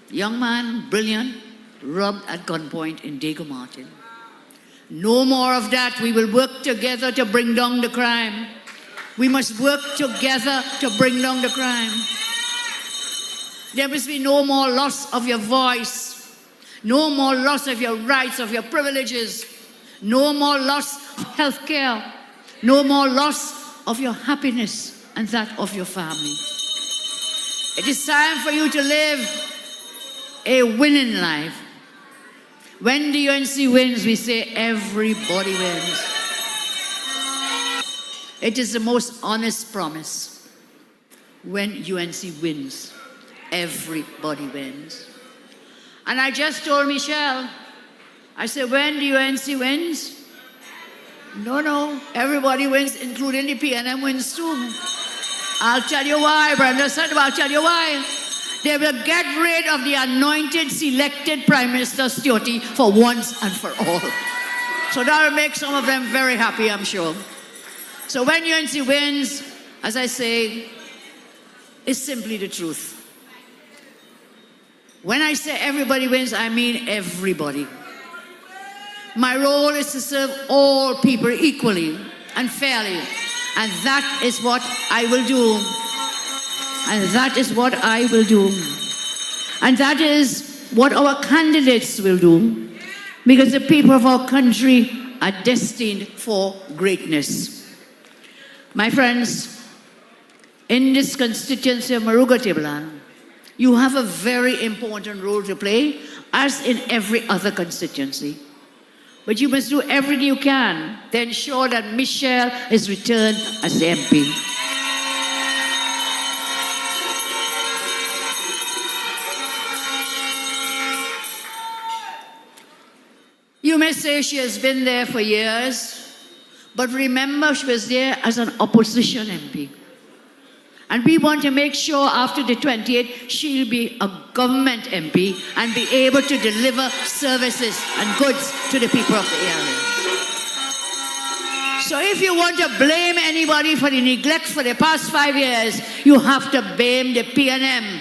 Speaker 3: Young man, brilliant, robbed at gunpoint in Diego Martin. No more of that. We will work together to bring down the crime. We must work together to bring down the crime. There must be no more loss of your voice, no more loss of your rights, of your privileges, no more loss of health care, no more loss of your happiness and that of your family. It is time for you to live a winning life. When the UNC wins, we say everybody wins. It is the most honest promise. When UNC wins, everybody wins. And I just told Michelle, I said, when the UNC wins, no, everybody wins, including the PNM wins too. I'll tell you why, Brenda said, I'll tell you why. They will get rid of the anointed, selected Prime Minister Stewart for once and for all. So that will make some of them very happy, I'm sure. So when UNC wins, as I say, it's simply the truth. When I say everybody wins, I mean everybody. My role is to serve all people equally and fairly. And that is what I will do. And that is what I will do. And that is what our candidates will do. Because the people of our country are destined for greatness. My friends, in this constituency of Moruga Tableland, you have a very important role to play, as in every other constituency. But you must do everything you can to ensure that Michelle is returned as the MP. You may say she has been there for years, but remember she was there as an opposition MP. And we want to make sure after the 28th, she'll be a government MP and be able to deliver services and goods to the people of the area. So if you want to blame anybody for the neglect for the past 5 years, you have to blame the PNM.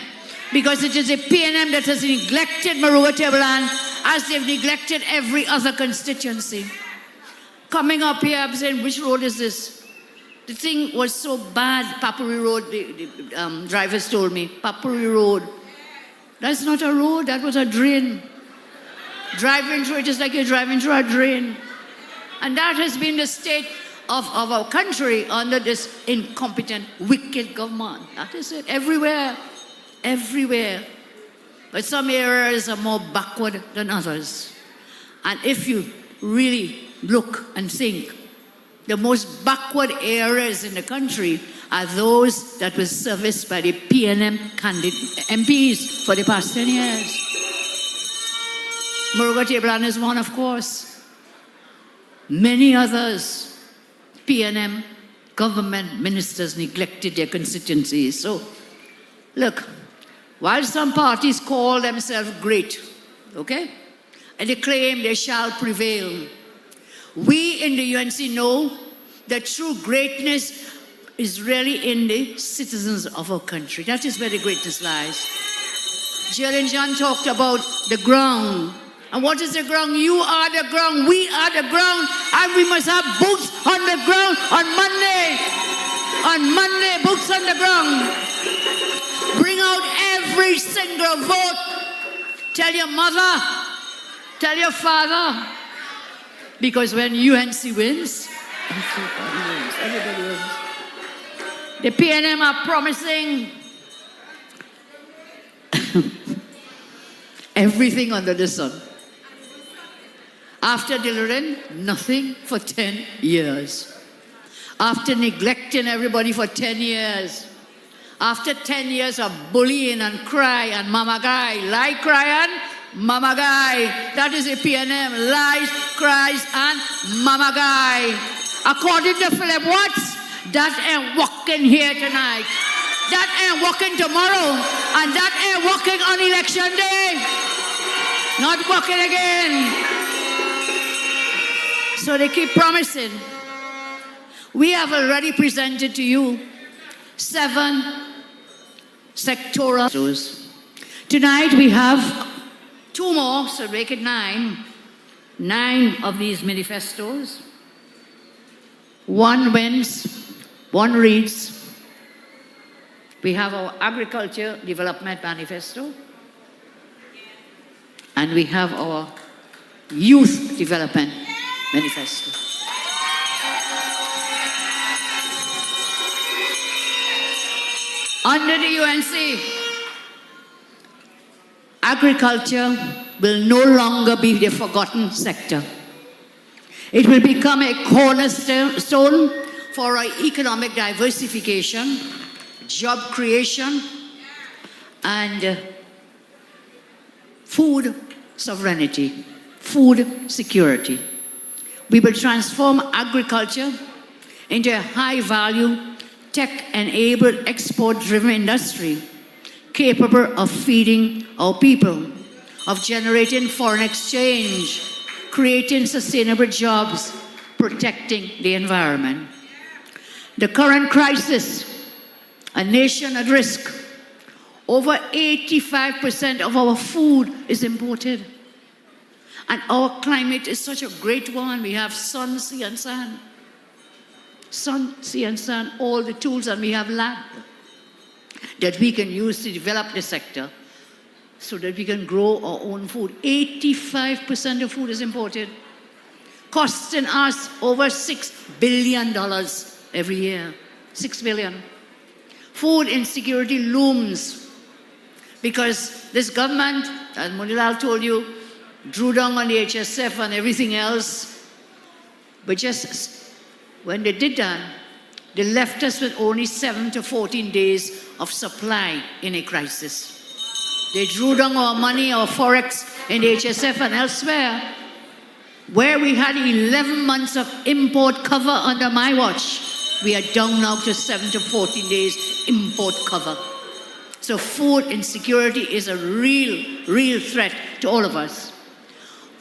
Speaker 3: Because it is the PNM that has neglected Moruga Tableland as they've neglected every other constituency. Coming up here, I'm saying, which road is this? The thing was so bad, Papuri Road, the drivers told me, Papuri Road. That's not a road, that was a drain. Driving through it is like you're driving through a drain. And that has been the state of our country under this incompetent, wicked government. That is it, everywhere, everywhere. But some areas are more backward than others. And if you really look and think, the most backward areas in the country are those that were serviced by the PNM MPs for the past 10 years. Moruga Tableland is one, of course. Many others, PNM government ministers neglected their constituencies. So, look, while some parties call themselves great, okay, and they claim they shall prevail, we in the UNC know that true greatness is really in the citizens of our country. That is where the greatness lies. Jill and John talked about the ground. And what is the ground? You are the ground. We are the ground. And we must have boots on the ground on Monday. On Monday, boots on the ground. Bring out every single vote. Tell your mother. Tell your father. Because when UNC wins, everybody wins. The PNM are promising everything under the sun. After delivering nothing for 10 years. After neglecting everybody for 10 years. After 10 years of bullying and cry and mama guy, lie, cry and mama guy. That is a PNM. Lies, cries, and mama guy. According to Philip Watts, that ain't walking here tonight. That ain't walking tomorrow. And that ain't walking on election day. Not walking again. So they keep promising. We have already presented to you 7 sectoral. Tonight we have 2 more, so make it 9. 9 of these manifestos. 1 wins, 1 reads. We have our Agriculture Development Manifesto. And we have our Youth Development Manifesto. Under the UNC, agriculture will no longer be the forgotten sector. It will become a cornerstone for our economic diversification, job creation, and food sovereignty, food security. We will transform agriculture into a high-value, tech-enabled, export-driven industry capable of feeding our people, of generating foreign exchange, creating sustainable jobs, protecting the environment. The current crisis, a nation at risk, over 85% of our food is imported. And our climate is such a great one. We have sun, sea, and sand. Sun, sea, and sand, all the tools, and we have land that we can use to develop the sector so that we can grow our own food. 85% of food is imported, costing us over $6 billion every year. $6 billion. Food insecurity looms because this government, as Munilal told you, drew down on the HSF and everything else. But just when they did that, they left us with only 7 to 14 days of supply in a crisis. They drew down our money, our forex in the HSF and elsewhere, where we had 11 months of import cover under my watch. We are down now to 7 to 14 days import cover. So food insecurity is a real threat to all of us.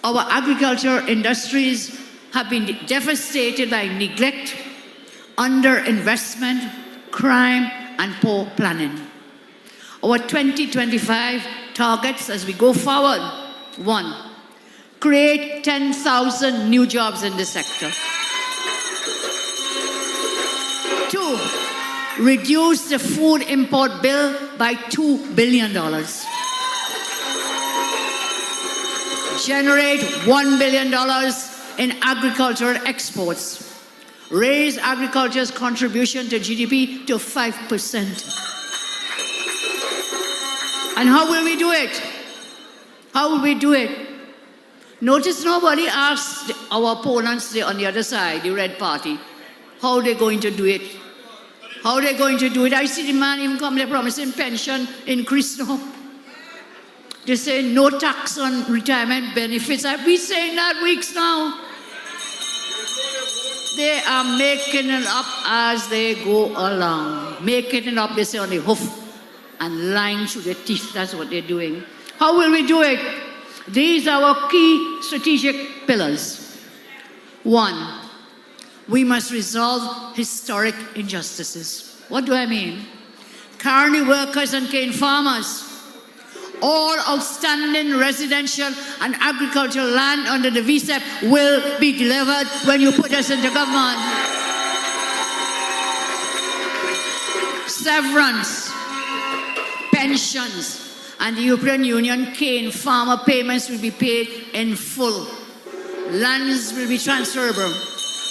Speaker 3: Our agriculture industries have been devastated by neglect, underinvestment, crime, and poor planning. Our 2025 targets as we go forward: 1, create 10,000 new jobs in this sector. 2, reduce the food import bill by $2 billion. Generate $1 billion in agricultural exports. Raise agriculture's contribution to GDP to 5%. And how will we do it? How will we do it? Notice nobody asked our opponents on the other side, the Red Party, how they're going to do it. How they're going to do it. I see the man even come there promising pension increase now. They say no tax on retirement benefits. I've been saying that weeks now. They are making it up as they go along. Making it up, they say, on the hoof and lying through their teeth. That's what they're doing. How will we do it? These are our key strategic pillars. 1, we must resolve historic injustices. What do I mean? Carney workers and cane farmers, all outstanding residential and agricultural land under the VSEP will be delivered when you put us into government. Severance, pensions, and the European Union cane farmer payments will be paid in full. Lands will be transferable,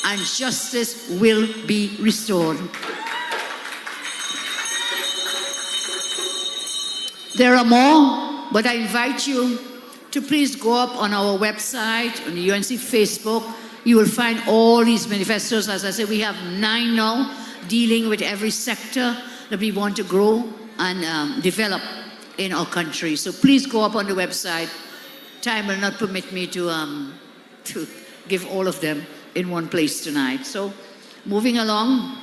Speaker 3: and justice will be restored. There are more, but I invite you to please go up on our website, on the UNC Facebook. You will find all these manifestos. As I said, we have 9 now, dealing with every sector that we want to grow and develop in our country. So please go up on the website. Time will not permit me to give all of them in one place tonight. So moving along.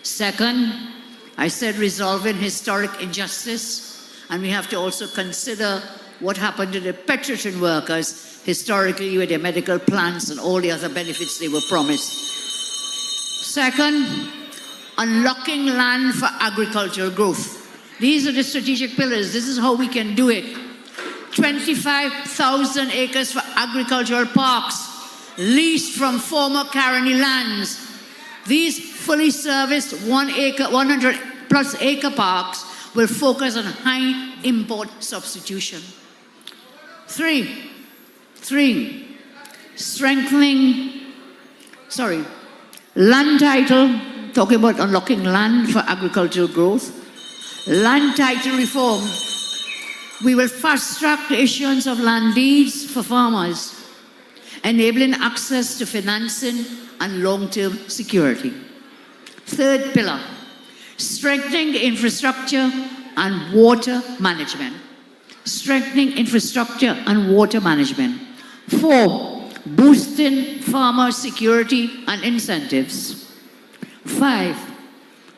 Speaker 3: 2nd, I said resolving historic injustice. And we have to also consider what happened to the petrolhead workers historically with their medical plans and all the other benefits they were promised. 2nd, unlocking land for agricultural growth. These are the strategic pillars. This is how we can do it. 25,000 acres for agricultural parks, leased from former Caroni lands. These fully serviced 100 plus acre parks will focus on high import substitution. Three, land title, talking about unlocking land for agricultural growth. Land title reform. We will fast track the issuance of land deeds for farmers, enabling access to financing and long-term security. Third pillar, strengthening the infrastructure and water management. Strengthening infrastructure and water management. 4, boosting farmer security and incentives. 5,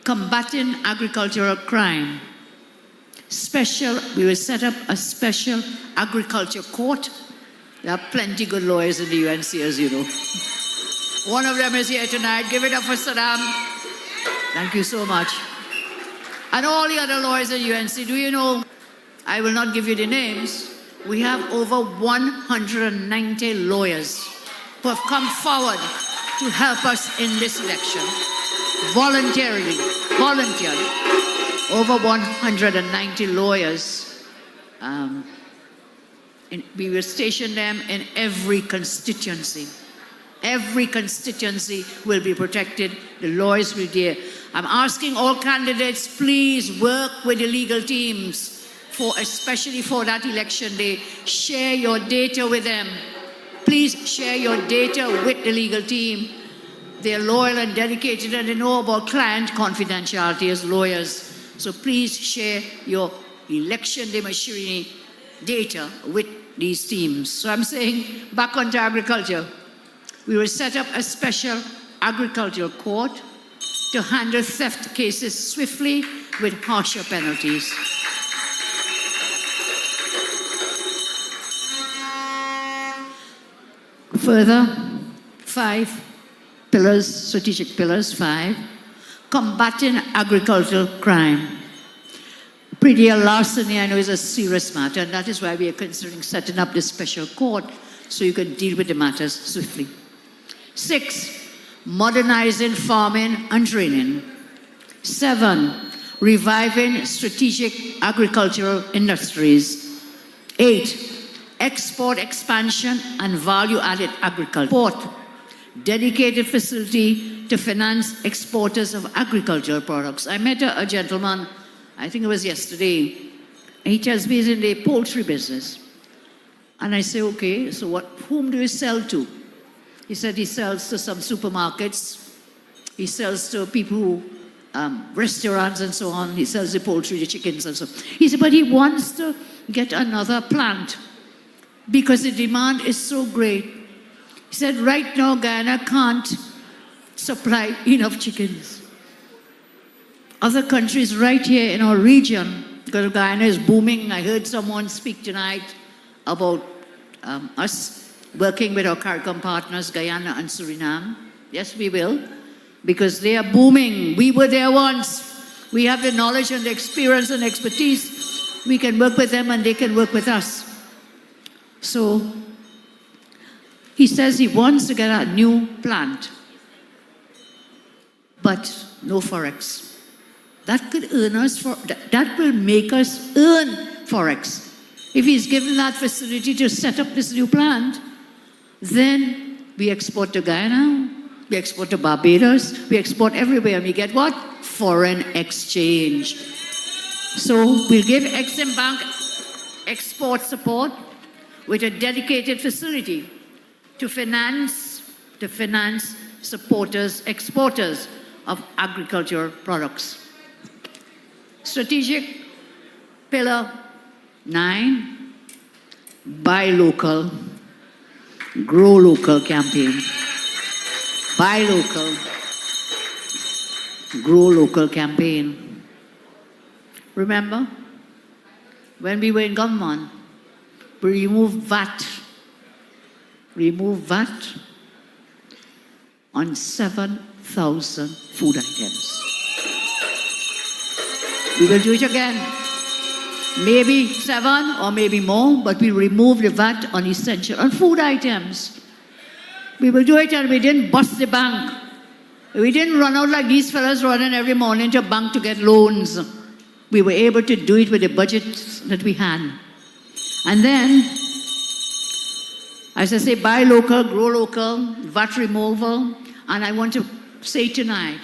Speaker 3: combating agricultural crime. We will set up a special agriculture court. There are plenty good lawyers in the UNC, as you know. One of them is here tonight. Give it up for Saddam. Thank you so much. And all the other lawyers at UNC, do you know, I will not give you the names, we have over 190 lawyers who have come forward to help us in this election. Volunteered. Over 190 lawyers. We will station them in every constituency. Every constituency will be protected. The lawyers will be there. I'm asking all candidates, please work with the legal teams, especially for that election day. Share your data with them. Please share your data with the legal team. They're loyal and dedicated, and they know about client confidentiality as lawyers. So please share your election day machinery data with these teams. So I'm saying, back onto agriculture. We will set up a special agricultural court to handle theft cases swiftly with harsher penalties. Further, 5 pillars, strategic pillars, 5. Combating agricultural crime. Pre-deal larceny, I know, is a serious matter, and that is why we are considering setting up this special court so you can deal with the matters swiftly. 6, modernizing farming and training. 7, reviving strategic agricultural industries. 8, export expansion and value-added agriculture. 4, dedicated facility to finance exporters of agricultural products. I met a gentleman, I think it was yesterday, and he tells me he's in the poultry business. And I say, okay, so whom do you sell to? He said he sells to some supermarkets. He sells to people who, restaurants and so on. He sells the poultry, the chickens and so on. He said, but he wants to get another plant because the demand is so great. He said, right now, Guyana can't supply enough chickens. Other countries right here in our region, because Guyana is booming. I heard someone speak tonight about us working with our CARICOM partners, Guyana and Suriname. Yes, we will, because they are booming. We were there once. We have the knowledge and the experience and expertise. We can work with them and they can work with us. So he says he wants to get a new plant, but no forex. That could earn us that will make us earn forex. If he's given that facility to set up this new plant, then we export to Guyana, we export to Barbados, we export everywhere, and we get what? Foreign exchange. So we'll give Exim Bank export support with a dedicated facility to finance exporters of agricultural products. Strategic pillar 9, buy local, grow local campaign. Buy local, grow local campaign. Remember, when we were in government, we removed VAT on 7,000 food items. We will do it again. Maybe 7 or maybe more, but we remove the VAT on essential, on food items. We will do it and we didn't bust the bank. We didn't run out like these fellas running every morning to a bank to get loans. We were able to do it with the budget that we had. And then, as I say, buy local, grow local, VAT removal, and I want to say tonight,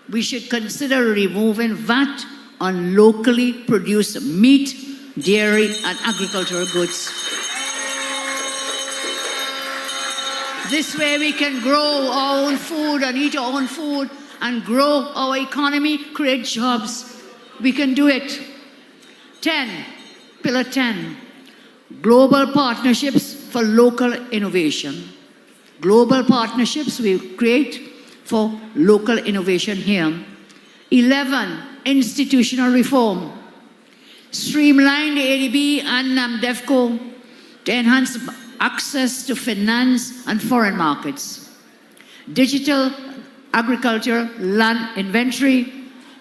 Speaker 3: we should consider removing VAT on locally produced meat, dairy, and agricultural goods. This way we can grow our own food and eat our own food and grow our economy, create jobs. We can do it. 10, pillar 10, global partnerships for local innovation. Global partnerships we create for local innovation here. 11, institutional reform. Streamline the ADB and NAMDEFCO to enhance access to finance and foreign markets. Digital agriculture land inventory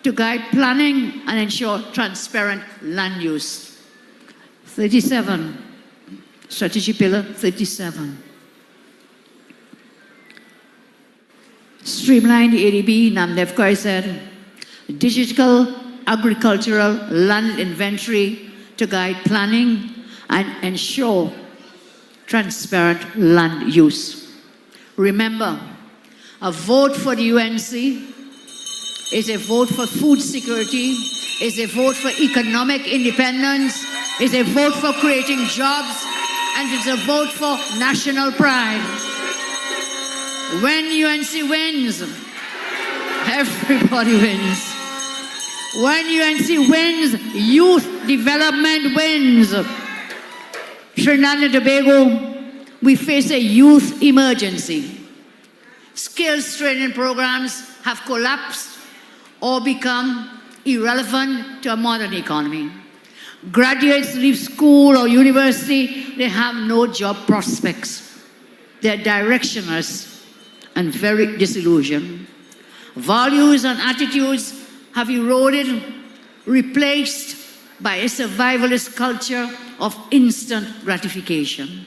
Speaker 3: to guide planning and ensure transparent land use. 37, strategy pillar 37. Streamline the ADB, NAMDEFCO, I said. Digital agricultural land inventory to guide planning and ensure transparent land use. Remember, a vote for the UNC is a vote for food security, is a vote for economic independence, is a vote for creating jobs, and it's a vote for national pride. When UNC wins, everybody wins. When UNC wins, youth development wins. Trinidad and Tobago, we face a youth emergency. Skills training programs have collapsed or become irrelevant to a modern economy. Graduates leave school or university, they have no job prospects. They're directionless and very disillusioned. Values and attitudes have eroded, replaced by a survivalist culture of instant gratification.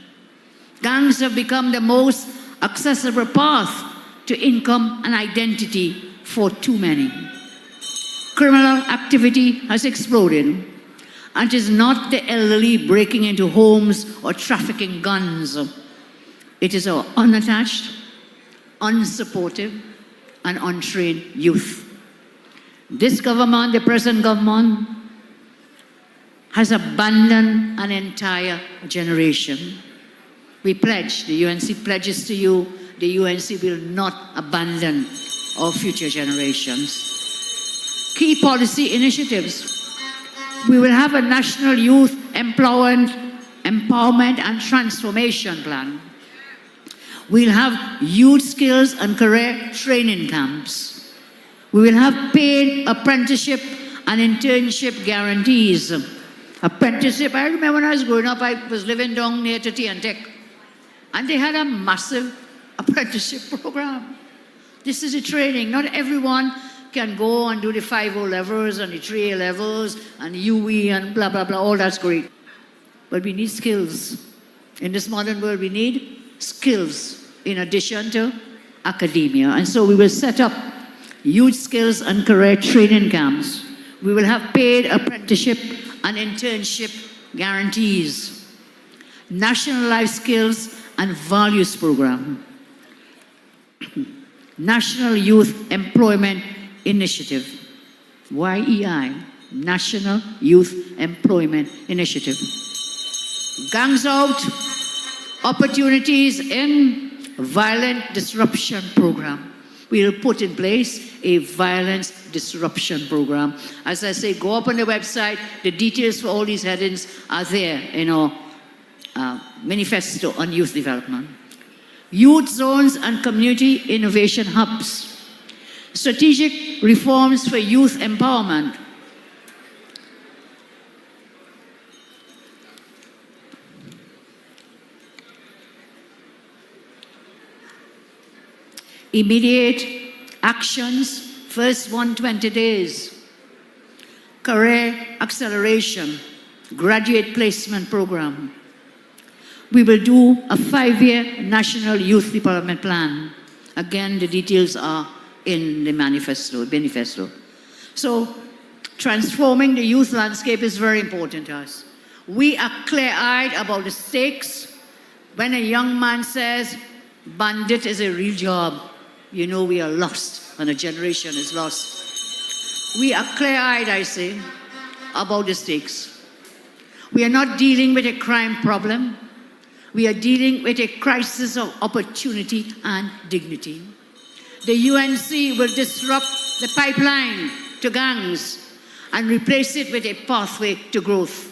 Speaker 3: Gangs have become the most accessible path to income and identity for too many. Criminal activity has exploded, and it is not the elderly breaking into homes or trafficking guns. It is our unattached, unsupportive, and untrained youth. This government, the present government, has abandoned an entire generation. We pledge, the UNC pledges to you, the UNC will not abandon our future generations. Key policy initiatives. We will have a national youth empowerment and transformation plan. We'll have youth skills and career training camps. We will have paid apprenticeship and internship guarantees. Apprenticeship, I remember when I was growing up, I was living down near to Tech, and they had a massive apprenticeship program. This is a training. Not everyone can go and do the 5 O-levels and the 3 A-levels and UE and blah, blah, blah. All that's great. But we need skills. In this modern world, we need skills in addition to academia. And so we will set up youth skills and career training camps. We will have paid apprenticeship and internship guarantees. National Life Skills and Values Program. National Youth Employment Initiative. YEI. National Youth Employment Initiative. Gangs out. Opportunities in Violent Disruption Program. We will put in place a violence disruption program. As I say, go up on the website. The details for all these headings are there in our manifesto on youth development. Youth zones and community innovation hubs. Strategic reforms for youth empowerment. Immediate actions, first 120 days. career acceleration, graduate placement program. We will do a 5-year national youth development plan. Again, the details are in the manifesto. So, transforming the youth landscape is very important to us. We are clear-eyed about the stakes. When a young man says, bandit is a real job, you know we are lost, and a generation is lost. We are clear-eyed, I say, about the stakes. We are not dealing with a crime problem. We are dealing with a crisis of opportunity and dignity. The UNC will disrupt the pipeline to gangs and replace it with a pathway to growth.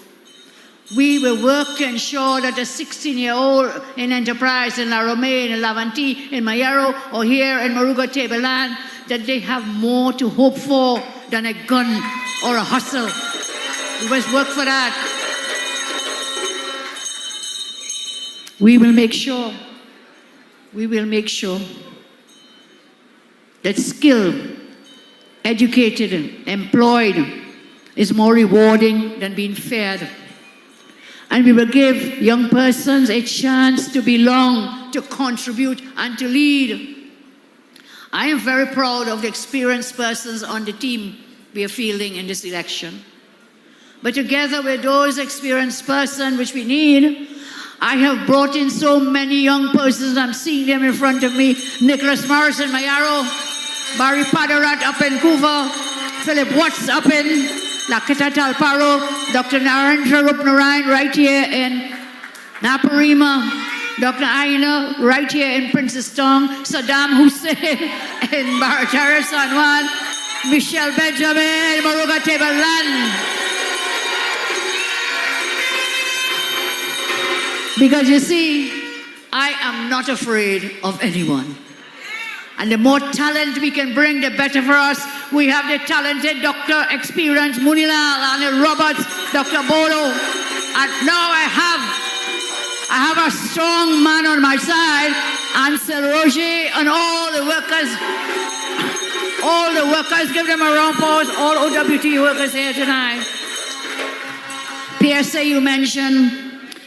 Speaker 3: We will work to ensure that a 16-year-old in Enterprise, in La Romaine, in Lavantie, in Mayaro, or here in Moruga, Tableland, that they have more to hope for than a gun or a hustle. We must work for that. We will make sure that skilled, educated, employed is more rewarding than being fed. And we will give young persons a chance to belong, to contribute, and to lead. I am very proud of the experienced persons on the team we are fielding in this election. But together with those experienced persons which we need, I have brought in so many young persons. I'm seeing them in front of me. Nicholas Morrison, Mayaro, Barry Padarat up in Couva, Philip Watts up in Lakita Talparo, Dr. Narendra Rupnarayan right here in Naparima, Dr. Aina right here in Princess Tong, Saddam Hussein in Baratara San Juan, Michelle Benjamin, Moruga Tableland. Because you see, I am not afraid of anyone. And the more talent we can bring, the better for us. We have the talented Dr. Experience Munilal, Anil Roberts, Dr. Bolo. And now I have a strong man on my side, Ansel Roger, and all the workers, give them a round of applause, all OWT workers here tonight. PSA you mentioned,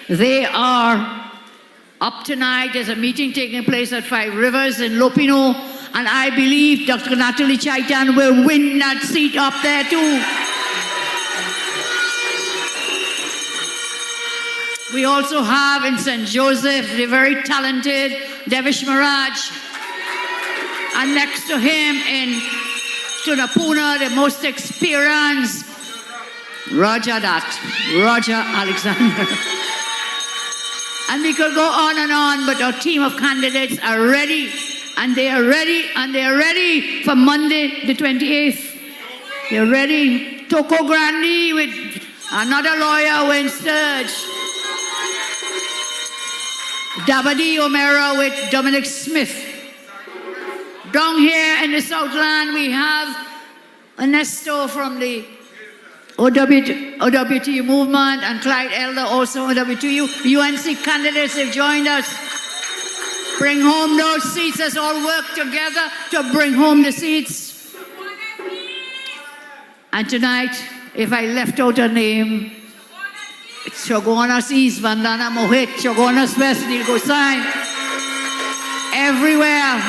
Speaker 3: they are up tonight. There's a meeting taking place at Five Rivers in Lopino, and I believe Dr. Natalie Chaitan will win that seat up there too. We also have in St. Joseph the very talented Devish Miraj, and next to him in Tunapuna, the most experienced Roger Alexander. And we could go on, but our team of candidates are ready, and they are ready for Monday the 28th. They're ready. Toko Grandi with another lawyer, Wayne Sturge. Dabadi O'Mara with Dominic Smith. Down here in the Southland, we have Ernesto from the OWTU movement, and Clyde Elder also OWTU. UNC candidates have joined us. Bring home those seats. Let's all work together to bring home the seats. And tonight, if I left out a name, it's Shogunas East, Vandana Mohit, Shogunas West, Nilgosai. Everywhere.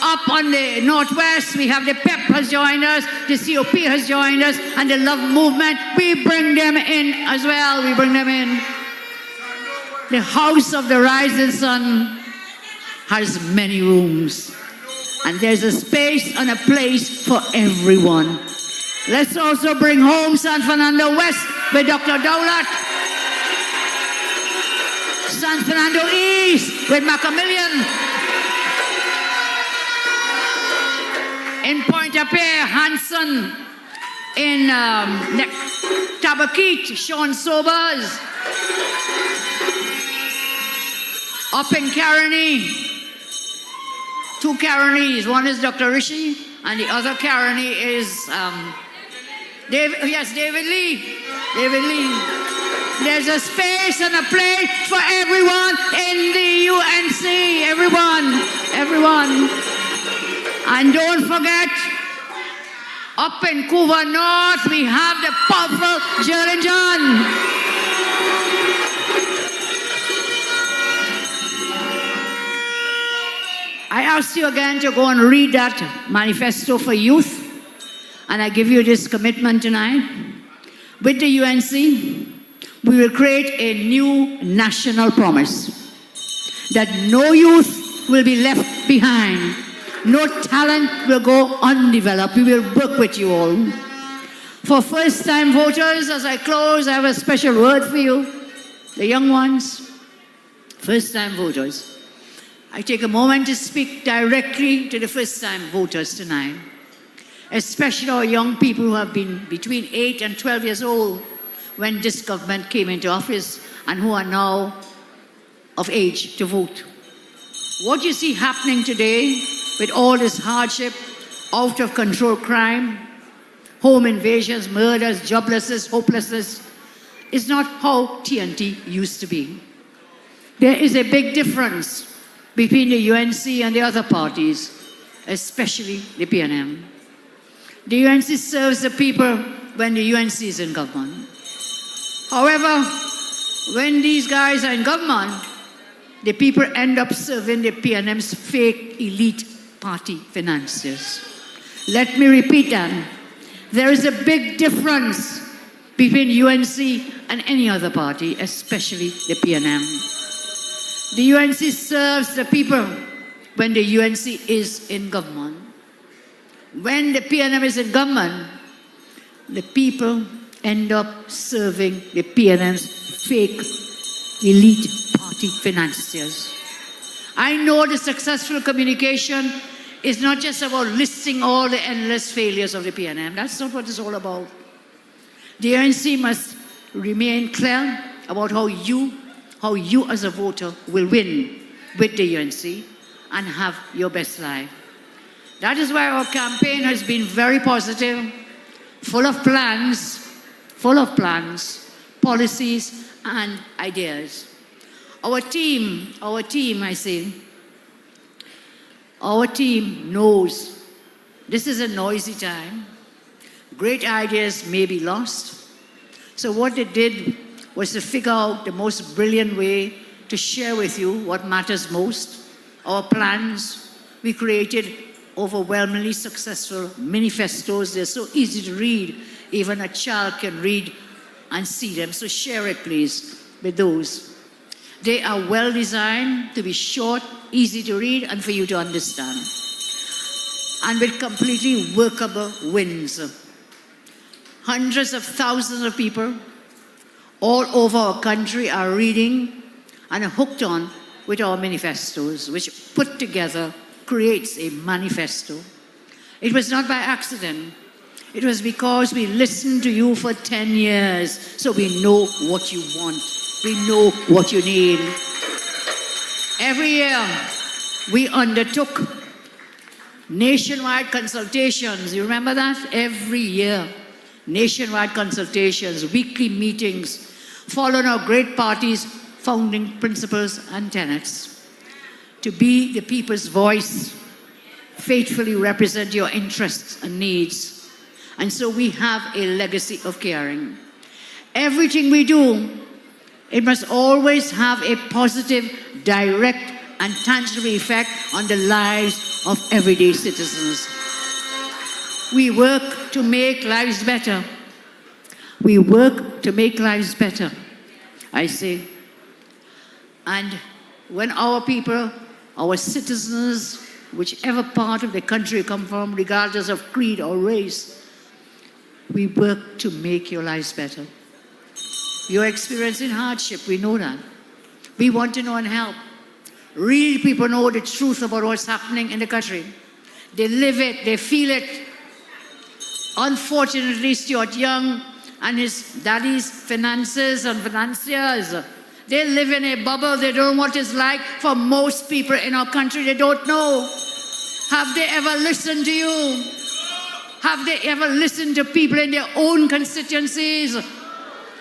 Speaker 3: Up on the northwest, we have the PEP has joined us, the COP has joined us, and the Love Movement. We bring them in as well. We bring them in. The House of the Rising Sun has many rooms, and there's a space and a place for everyone. Let's also bring home San Fernando West with Dr. Dowlat. San Fernando East with Macamillion. In Pointe-à-Pierre, Hanson. In Tabaquite, Sean Sobers. Up in Caroni, two Caronis. One is Dr. Rishi, and the other Caroni is David Lee. David Lee. There's a space and a place for everyone in the UNC. Everyone. And don't forget, Up in Vancouver North, we have the powerful Gerald John. I ask you again to go and read that manifesto for youth, and I give you this commitment tonight. With the UNC, we will create a new national promise that no youth will be left behind. No talent will go undeveloped. We will work with you all. For first-time voters, as I close, I have a special word for you, the young ones, first-time voters. I take a moment to speak directly to the first-time voters tonight, especially our young people who have been between 8 and 12 years old when this government came into office and who are now of age to vote. What you see happening today with all this hardship, out-of-control crime, home invasions, murders, joblessness, hopelessness, is not how TNT used to be. There is a big difference between the UNC and the other parties, especially the PNM. The UNC serves the people when the UNC is in government. However, when these guys are in government, the people end up serving the PNM's fake elite party financiers. Let me repeat that. There is a big difference between UNC and any other party, especially the PNM. The UNC serves the people when the UNC is in government. When the PNM is in government, the people end up serving the PNM's fake elite party financiers. I know the successful communication is not just about listing all the endless failures of the PNM. That's not what it's all about. The ANC must remain clear about how you as a voter will win with the UNC and have your best life. That is why our campaign has been very positive, full of plans, policies, and ideas. Our team knows this is a noisy time. Great ideas may be lost. So what they did was to figure out the most brilliant way to share with you what matters most. Our plans, we created overwhelmingly successful manifestos. They're so easy to read, even a child can read and see them. So share it, please, with those. They are well designed to be short, easy to read, and for you to understand. And with completely workable wins. Hundreds of thousands of people all over our country are reading and are hooked on with our manifestos, which put together creates a manifesto. It was not by accident. It was because we listened to you for 10 years, so we know what you want. We know what you need. Every year, we undertook nationwide consultations. You remember that? Every year, nationwide consultations, weekly meetings, following our great party's founding principles and tenets. To be the people's voice, faithfully represent your interests and needs. And so we have a legacy of caring. Everything we do, it must always have a positive, direct, and tangible effect on the lives of everyday citizens. We work to make lives better. We work to make lives better, I say. And when our people, our citizens, whichever part of the country you come from, regardless of creed or race, we work to make your lives better. You're experiencing hardship, we know that. We want to know and help. Real people know the truth about what's happening in the country. They live it, they feel it. Unfortunately, Stuart Young and his daddy's finances and financiers, they live in a bubble. They don't know what it's like for most people in our country. They don't know. Have they ever listened to you? Have they ever listened to people in their own constituencies?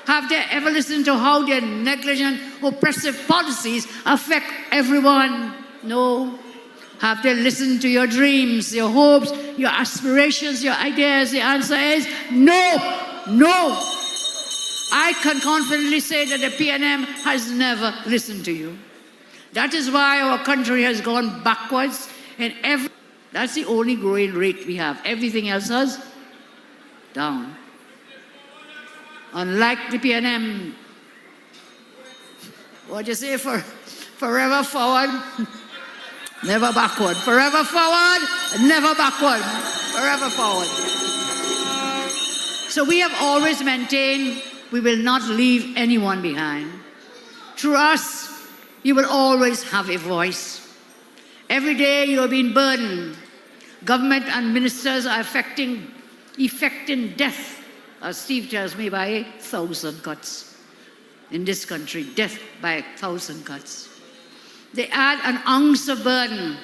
Speaker 3: Have they ever listened to how their negligent, oppressive policies affect everyone? No. Have they listened to your dreams, your hopes, your aspirations, your ideas? The answer is no, no. I can confidently say that the PNM has never listened to you. That is why our country has gone backwards in every... That's the only growing rate we have. Everything else is down. Unlike the PNM, what do you say, forever forward, never backward. Forever forward, never backward. Forever forward. So we have always maintained we will not leave anyone behind. Through us, you will always have a voice. Every day you are being burdened. Government and ministers are effecting death, as Steve tells me, by 1,000 cuts. In this country, death by 1,000 cuts. They add an ounce of burden,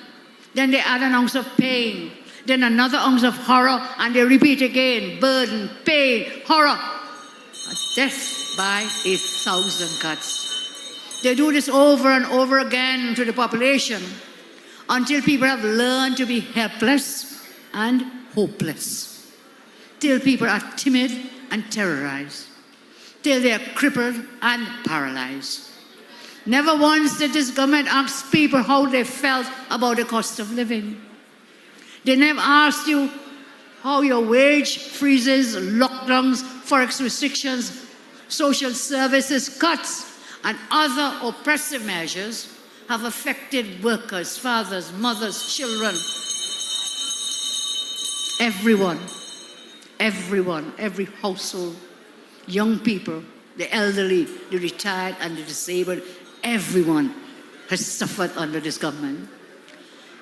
Speaker 3: then they add an ounce of pain, then another ounce of horror, and they repeat again, burden, pain, horror. Death by 1,000 cuts. They do this over and over again to the population until people have learned to be helpless and hopeless. Till people are timid and terrorized. Till they are crippled and paralyzed. Never once did this government ask people how they felt about the cost of living. They never asked you how your wage freezes, lockdowns, forex restrictions, social services cuts, and other oppressive measures have affected workers, fathers, mothers, children. Everyone, every household, young people, the elderly, the retired, and the disabled, everyone has suffered under this government.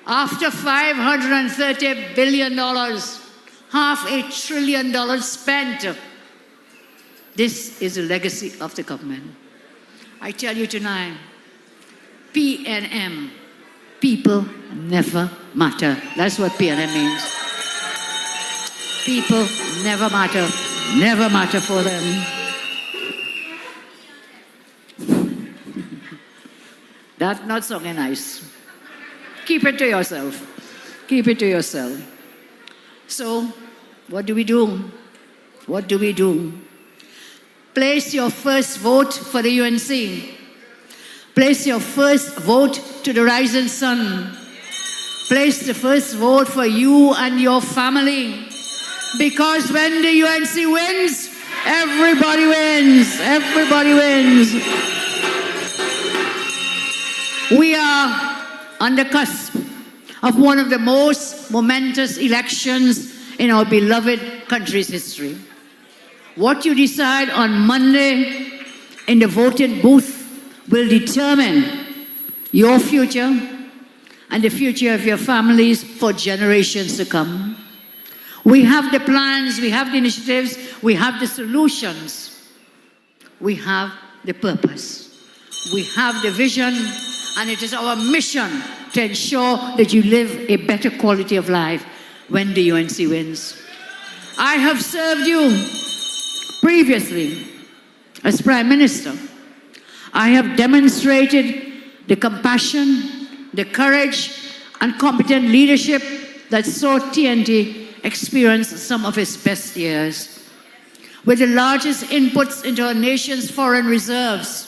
Speaker 3: After $530 billion, $500 billion spent, this is the legacy of the government. I tell you tonight, PNM, people never matter. That's what PNM means. People never matter for them. That's not so nice. Keep it to yourself. Keep it to yourself. So, what do we do? What do we do? Place your first vote for the UNC. Place your first vote to the rising sun. Place the first vote for you and your family. Because when the UNC wins, everybody wins. Everybody wins. We are on the cusp of one of the most momentous elections in our beloved country's history. What you decide on Monday in the voting booth will determine your future and the future of your families for generations to come. We have the plans, we have the initiatives, we have the solutions, we have the purpose, we have the vision, and it is our mission to ensure that you live a better quality of life when the UNC wins. I have served you previously as Prime Minister. I have demonstrated the compassion, the courage, and competent leadership that saw TNT experience some of its best years. With the largest inputs into our nation's foreign reserves,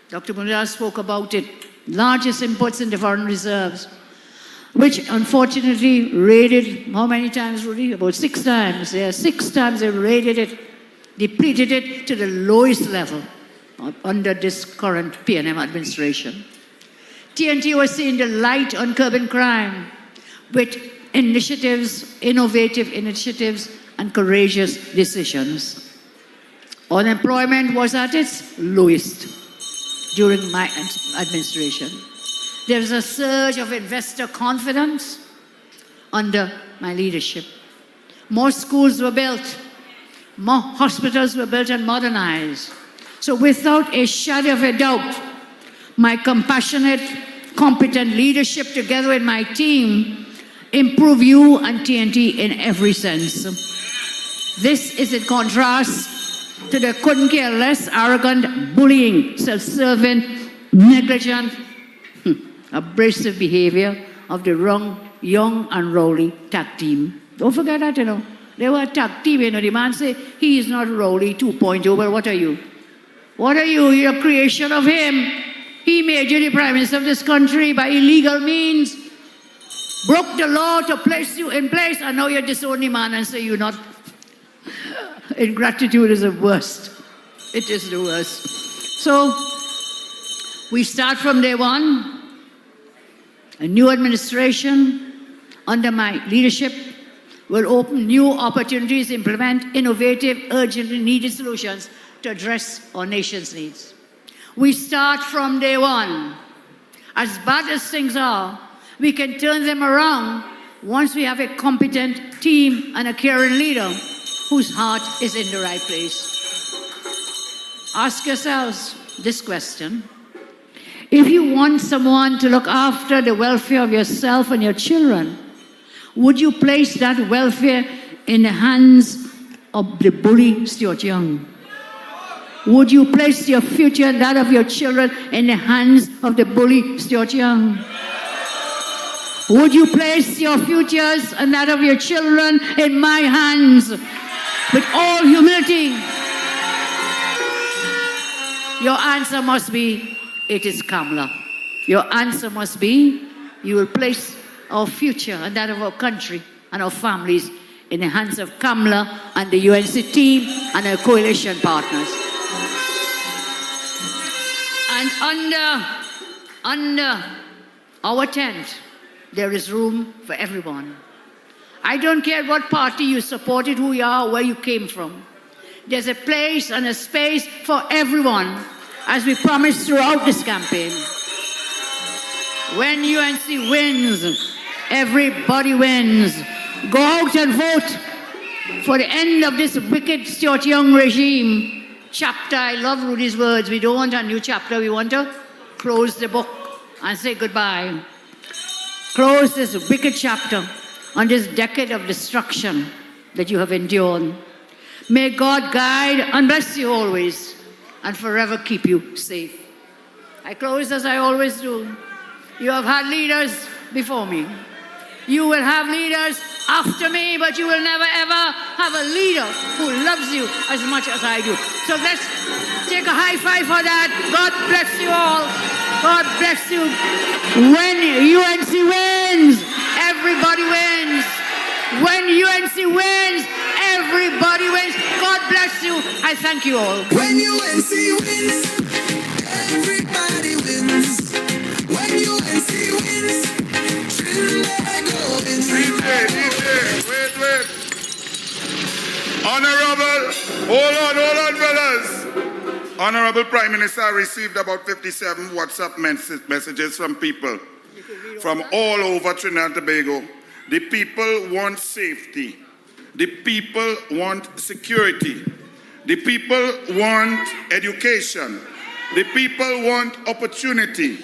Speaker 3: Dr. Moruga spoke about it, largest inputs into foreign reserves, which unfortunately raided, how many times, Rudy? About 6 times. Yeah, 6 times they raided it, depleted it to the lowest level under this current PNM administration. TNT was seeing the light on curbing crime with initiatives, innovative initiatives, and courageous decisions. Unemployment was at its lowest during my administration. There is a surge of investor confidence under my leadership. More schools were built, more hospitals were built and modernized. So without a shadow of a doubt, my compassionate, competent leadership together with my team improve you and TNT in every sense. This is in contrast to the couldn't care less, arrogant, bullying, self-serving, negligent, abrasive behavior of the Young and Rowley tag team. Don't forget that, you know. They were a tag team, you know. The man say, he is not Rowley 2.0, but what are you? What are you? You're a creation of him. He made you the Prime Minister of this country by illegal means, broke the law to place you in place, and now you're disown the man and say you're not. Ingratitude is the worst. It is the worst. So, we start from day one. A new administration under my leadership will open new opportunities to implement innovative, urgently needed solutions to address our nation's needs. We start from day one. As bad as things are, we can turn them around once we have a competent team and a caring leader whose heart is in the right place. Ask yourselves this question. If you want someone to look after the welfare of yourself and your children, would you place that welfare in the hands of the bully Stuart Young? Would you place your future and that of your children in the hands of the bully Stuart Young? Would you place your futures and that of your children in my hands with all humility? Your answer must be, it is Kamla. Your answer must be, you will place our future and that of our country and our families in the hands of Kamla and the UNC team and our coalition partners. And under our tent, there is room for everyone. I don't care what party you supported, who you are, where you came from. There's a place and a space for everyone, as we promised throughout this campaign. When UNC wins, everybody wins. Go out and vote for the end of this wicked Stuart Young regime. Chapter, I love Rudy's words. We don't want a new chapter. We want to close the book and say goodbye. Close this wicked chapter on this decade of destruction that you have endured. May God guide and bless you always and forever keep you safe. I close as I always do. You have had leaders before me. You will have leaders after me, but you will never ever have a leader who loves you as much as I do. So let's take a high five for that. God bless you all. God bless you. When UNC wins, everybody wins. When UNC wins, everybody wins. God bless you. I thank you all.
Speaker 4: When UNC wins, everybody wins. When UNC wins,
Speaker 13: Wait. Honorable, hold on, fellas. Honorable Prime Minister, I received about 57 WhatsApp messages from people from all over Trinidad and Tobago. The people want safety. The people want security. The people want education. The people want opportunity.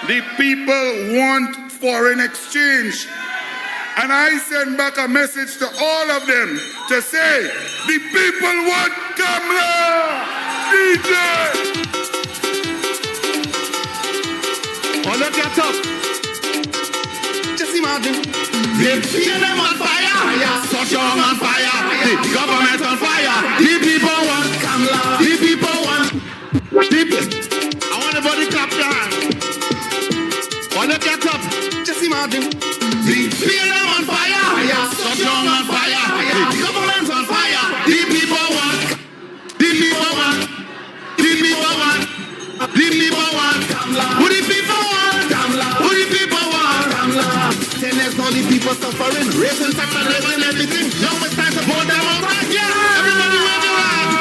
Speaker 13: The people want foreign exchange. And I send back a message to all of them to say, the people want Kamla! DJ!
Speaker 4: Oh, look at top. Just imagine. They feel them on fire. Such on fire. The government on fire. The people want Kamla. The people want people. I want everybody clap their hands. Oh, look at top. Just imagine. The feel them on fire. Such on fire. The government on fire. The people want. The people want. The people want. The people want Kamla. Who the people want Kamla? Who the people want Kamla? 10 years now the people suffering, raising tax and raising everything. Now it's time to vote them out. Yeah, everybody wave your hand.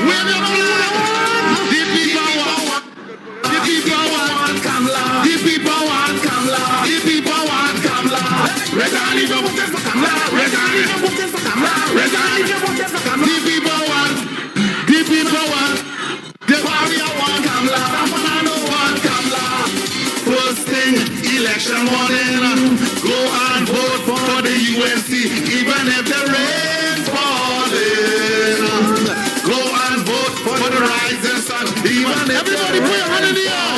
Speaker 4: Wave your flag. The people want. The people want Kamla. The people want Kamla. The people want Kamla. Regan if you vote for Kamla. Regan if you vote for Kamla. Regan if you vote for Kamla. The people want. The people want. The warrior want Kamla. Someone know want Kamla. First thing, election morning, go and vote for the UNC, even if the rain's falling. Go and vote for the rising sun, even if everybody put your hand in the air.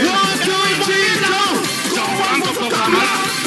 Speaker 4: 1, 2, 3, go! Go and vote for Kamla.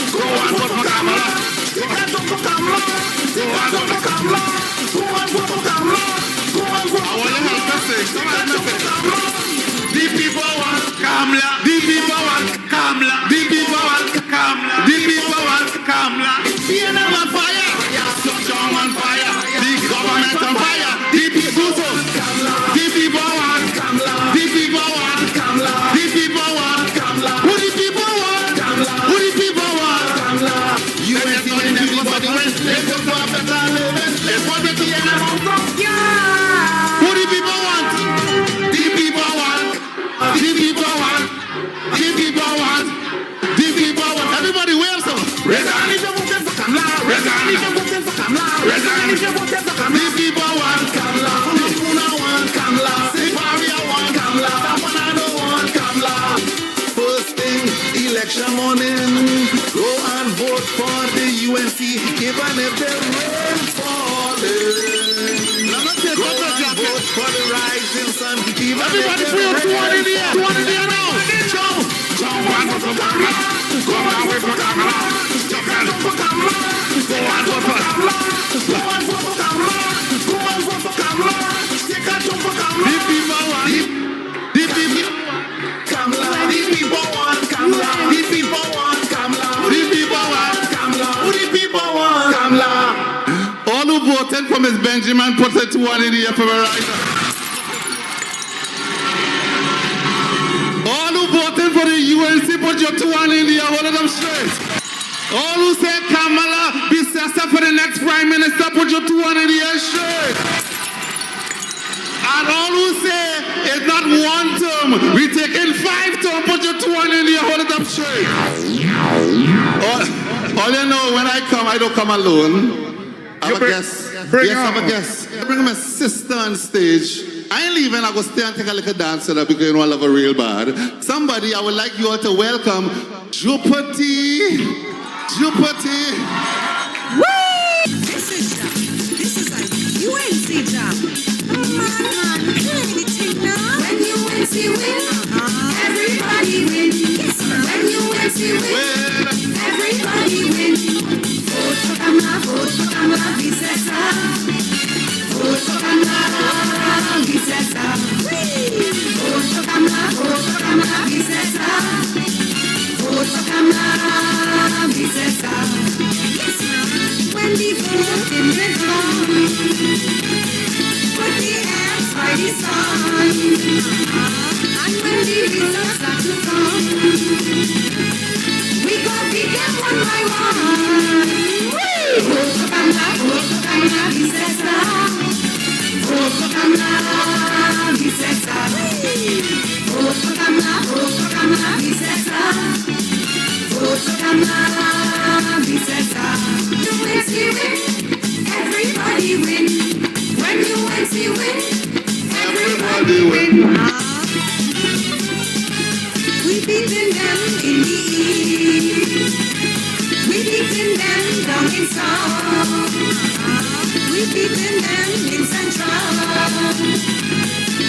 Speaker 4: UNC win, everybody win. Let's go for a better living. Let's go to the end of who the people want? The people want. The people want. The people want. The people want. Everybody wave some. Resign if you're voting for Kamla. Resign if you're voting for Kamla. Resign if you're voting for Kamla. The people want Kamla. Puna want Kamla. Siparia want Kamla. Tapanado want Kamla. First thing, election morning, go and vote for the UNC. Even if the rain falling. Go and vote for the rising sun. Even everybody feel 200 here. 200 here now. Jump and vote for Kamla. Go and vote for Kamla. Jump and vote for Kamla. Go and vote for Kamla. Go and vote for Kamla. Go and vote for Kamla. Take a jump for Kamla. The people want. The people Kamla. The people want Kamla. The people want Kamla. The people want Kamla. Who the people want Kamla? All who voted for Miss Benjamin put it to one in the for a right. All who voted for the UNC put your 2 in the hold of them straight. All who say Kamala be sister for the next prime minister put your 2 in the air straight. And all who say it's not 1 term, we taking 5 terms, put your 2 in the air hold of them straight. All you know, when I come, I don't come alone. I'm a guest. Yes, I'm a guest. I bring my sister on stage. I ain't leaving. I go stay and take a little dance with her because you know I love her real bad. Somebody, I would like you all to welcome Jupati. Jupati.
Speaker 3: Woo! This is a UNC job. Man, anything now. When UNC win, everybody win. Yes, when UNC win, everybody win. Vote for Kamla, Visesa. Vote for Kamla, Visesa. Vote for Kamla, Visesa. Vote for Kamla, Visesa. Yes, when the voting is on, put the hands by the sun. And when the results start to come, we go pick them one by one. Vote for Kamla, Visesa. Vote for Kamla, Visesa. Vote for Kamla, Visesa. Vote for Kamla, Visesa. UNC win, everybody win. When UNC win, everybody win. We beating them in the east. We beating them down in south. We beating them in central.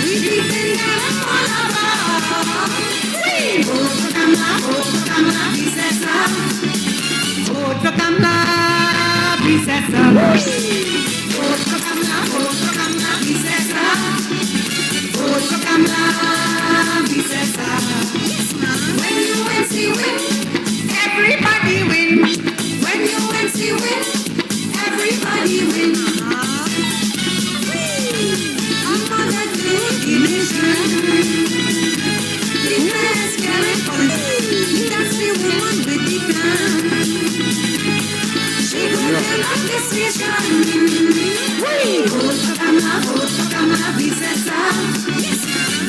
Speaker 3: We beating them all about. We vote for Kamla, Visesa. Vote for Kamla, Visesa. Vote for Kamla, Visesa. Vote for Kamla, Visesa. When UNC win, everybody win. When UNC win, everybody win. I'm on a new mission. The best careful. That's the woman with the plan. She gon' tell us this vision. Vote for Kamla, Visesa.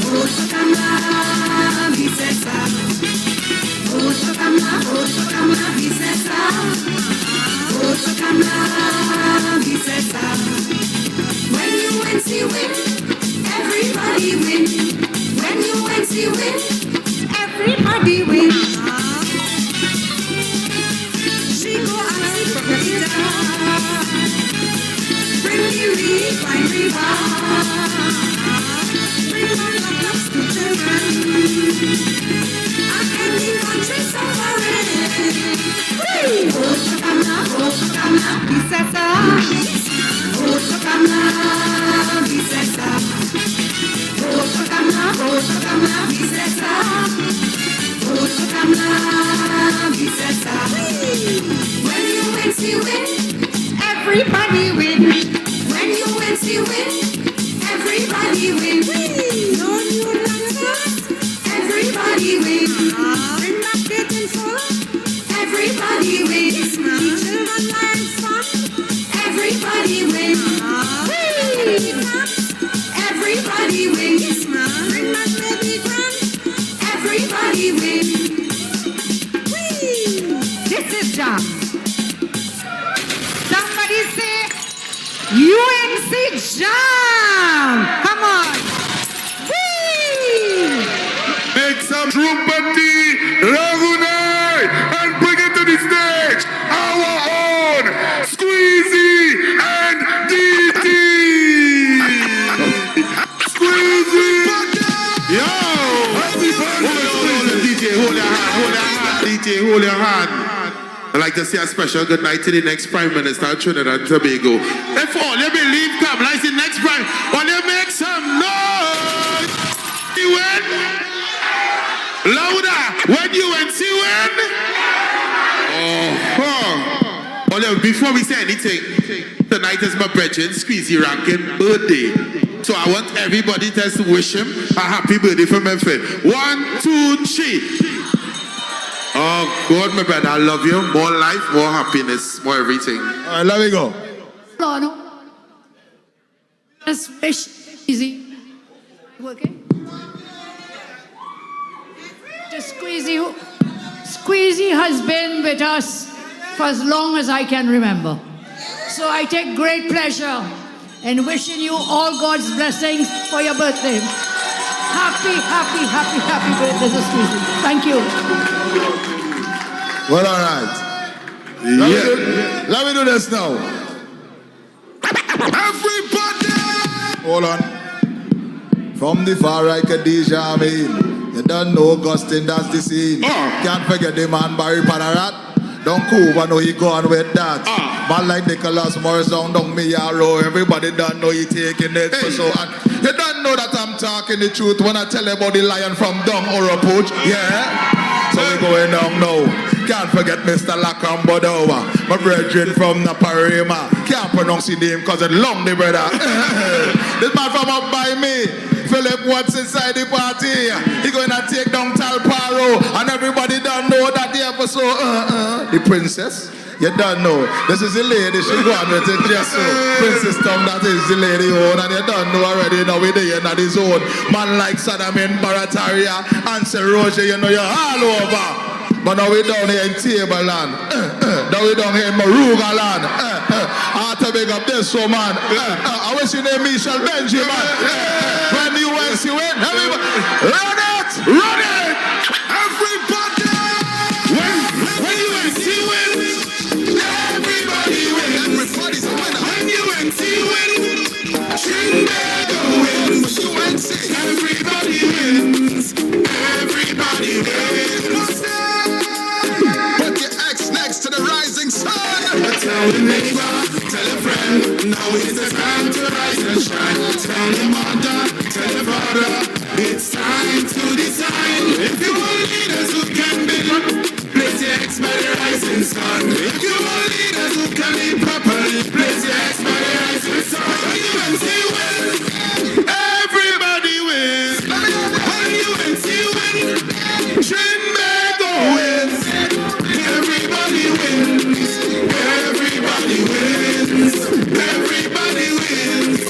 Speaker 3: Vote for Kamla, Visesa. Vote for Kamla, Visesa. Vote for Kamla, Visesa. When UNC win, everybody win. When UNC win, everybody win. She go ask for the bring the refined river. Bring my love to children. And ending country suffering. Vote for Kamla, Visesa. Vote for Kamla, Visesa. Vote for Kamla, Visesa. Vote for Kamla, Visesa. When UNC win, everybody win. When UNC win, everybody win. No new language, everybody win. We're not getting full, everybody win. UNC Jam! Come on! Whee!
Speaker 13: Make some trumpety, Lagunai, and bring it to the stage. Our own Squeezy and DT. Squeezy. Yo.
Speaker 15: DJ, hold your hand. DJ, hold your hand. I'd like to say a special good night to the next Prime Minister of Trinidad and Tobago. If all you believe come, like the next Prime, will you make some noise? You win? Louder. When UNC win? Well, before we say anything, tonight is my brethren, Squeezy Rankin birthday. So I want everybody to wish him a happy birthday from my friend. 1, 2, 3. Oh God, my brother, I love you. More life, more happiness, more everything.
Speaker 13: All right, let me go.
Speaker 3: No. Just wish easy. Working? Just Squeezy has been with us for as long as I can remember. So I take great pleasure in wishing you all God's blessings for your birthday. Happy birthday to Squeezy. Thank you.
Speaker 13: Well, all right. Let me do this now. Everybody! Hold on. From the far right, Khadija, I mean. You don't know Augustine, that's the scene. Can't forget the man Barry Panarat. Don't cool, know he gone with that. Man like Nicholas Morrison, don't me arrow. Everybody don't know he taking it for so. And you don't know that I'm talking the truth when I tell you about the lion from Dung or a Poach. Yeah? So we going down now. Can't forget Mr. Lakram Bodowa, my brethren from Naparima. Can't pronounce his name because it's long, the brother. This man from up by me, Philip Watts inside the party. He going to take down Talparo, and everybody don't know that the episode, the princess. You don't know. This is the lady, she go on with it just so. Princess Tom, that is the lady own, and you don't know already, now we're there in his own. Man like Saddam in Barataria, and Sir Roger, you know you're all over. But now we're down here in Tableland. Now we're down here in Moruga land. I have to big up this woman. I wish you name Michelle Benjamin. When the UNC win, everybody, run it! Run it! Everybody! When UNC win, everybody wins. Everybody's a winner. When UNC win, Trinidad wins. UNC, everybody wins. Everybody wins. To the rising sun. Tell the neighbor, tell a friend, now is the time to rise and shine. Tell the mother, tell the father, it's time to decide. If you want leaders who can build, place your ex by the rising sun. If you want leaders who can lead properly, place your ex by the rising sun. UNC wins, everybody wins. When UNC wins, Trinbago wins. Everybody wins. Everybody wins. Everybody wins.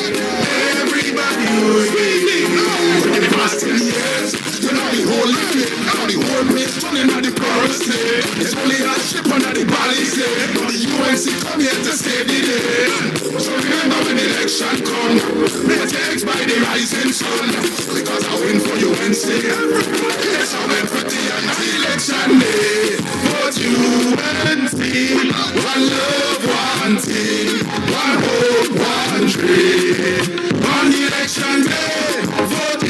Speaker 13: Everybody wins. For the past 10 years, you know the whole thing. Now the whole place running at the chorus. It's only a ship under the palisade. Now the UNC come here to save the day. So remember when the election come, let's take by the rising sun. Because I win for UNC. Yes, I win for the election day. But UNC, one love, one team, one hope, one dream. On the election day, vote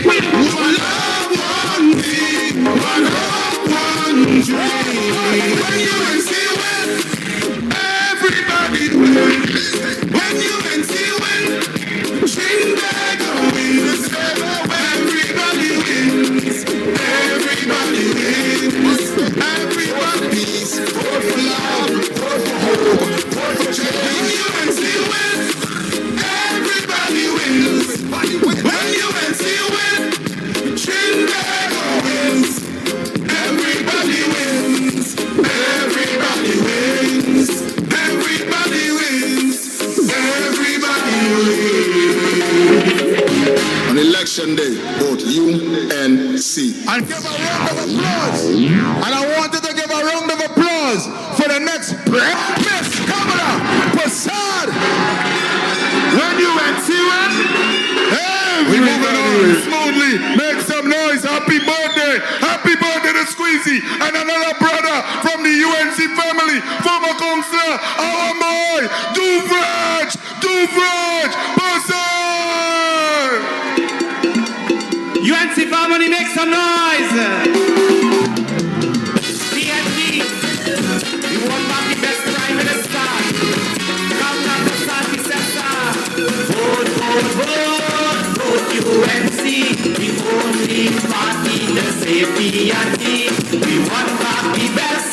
Speaker 13: one love, one team, one hope, one dream. When UNC win, everybody wins. When UNC win, Trinbago wins. Everybody wins. Everybody wins. Everybody peace. Vote for love. Vote for hope. Vote for change. When UNC wins, everybody wins. When UNC wins, Trinbago wins. Everybody wins. Everybody wins. Everybody wins. Everybody wins. On election day, vote UNC. And give a round of applause. And I wanted to give a round of applause for the next Miss Kamala Prasad. Everybody smoothly. Make some noise. Happy birthday. Happy birthday to Squeezy and another brother from the UNC family, former counselor, our boy, Duvraj Person.
Speaker 14: UNC family, make some noise. PNP, we want back the best prime minister. Come down to Santi Sessa. Vote, vote, vote, vote UNC. The only party to save PNP. We want back the best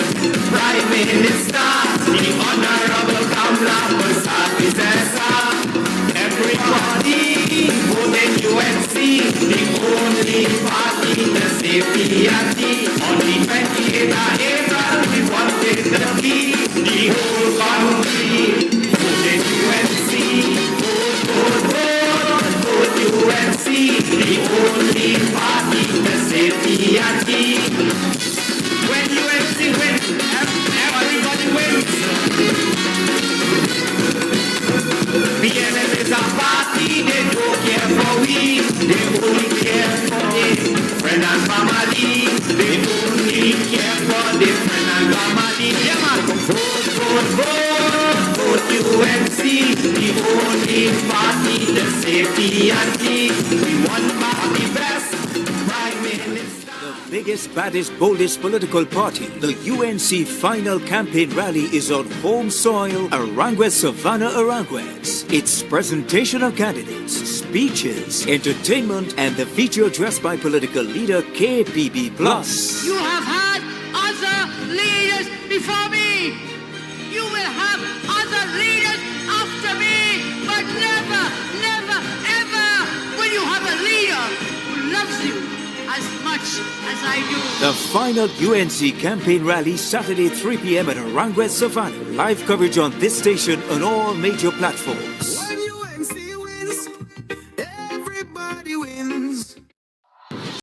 Speaker 14: prime minister. The honorable Kamla Santi Sessa. Everybody vote in UNC. The only party to save PNP. On the 28th of April, we wanted to be the whole country. Vote in UNC. Vote, vote, vote, vote UNC. The only party to save PNP. When UNC wins, everybody wins. BNS is a party, they don't care for we, they only care for the friend and family. They only care for the friend and family. Yeah, man. Vote, vote, vote, vote UNC. The only party to save PNP. We want back the best prime minister.
Speaker 2: The biggest, baddest, boldest political party, the UNC final campaign rally is on home soil, Arangwes, Savannah, Arangwes. It's presentation of candidates, speeches, entertainment, and the feature addressed by political leader KPB+.
Speaker 3: You have had other leaders before me. You will have other leaders after me. But never, never, ever will you have a leader who loves you as much as I do.
Speaker 2: The final UNC campaign rally Saturday 3 p.m. at Arangwes, Savannah. Live coverage on this station on all major platforms.
Speaker 4: When UNC wins, everybody wins.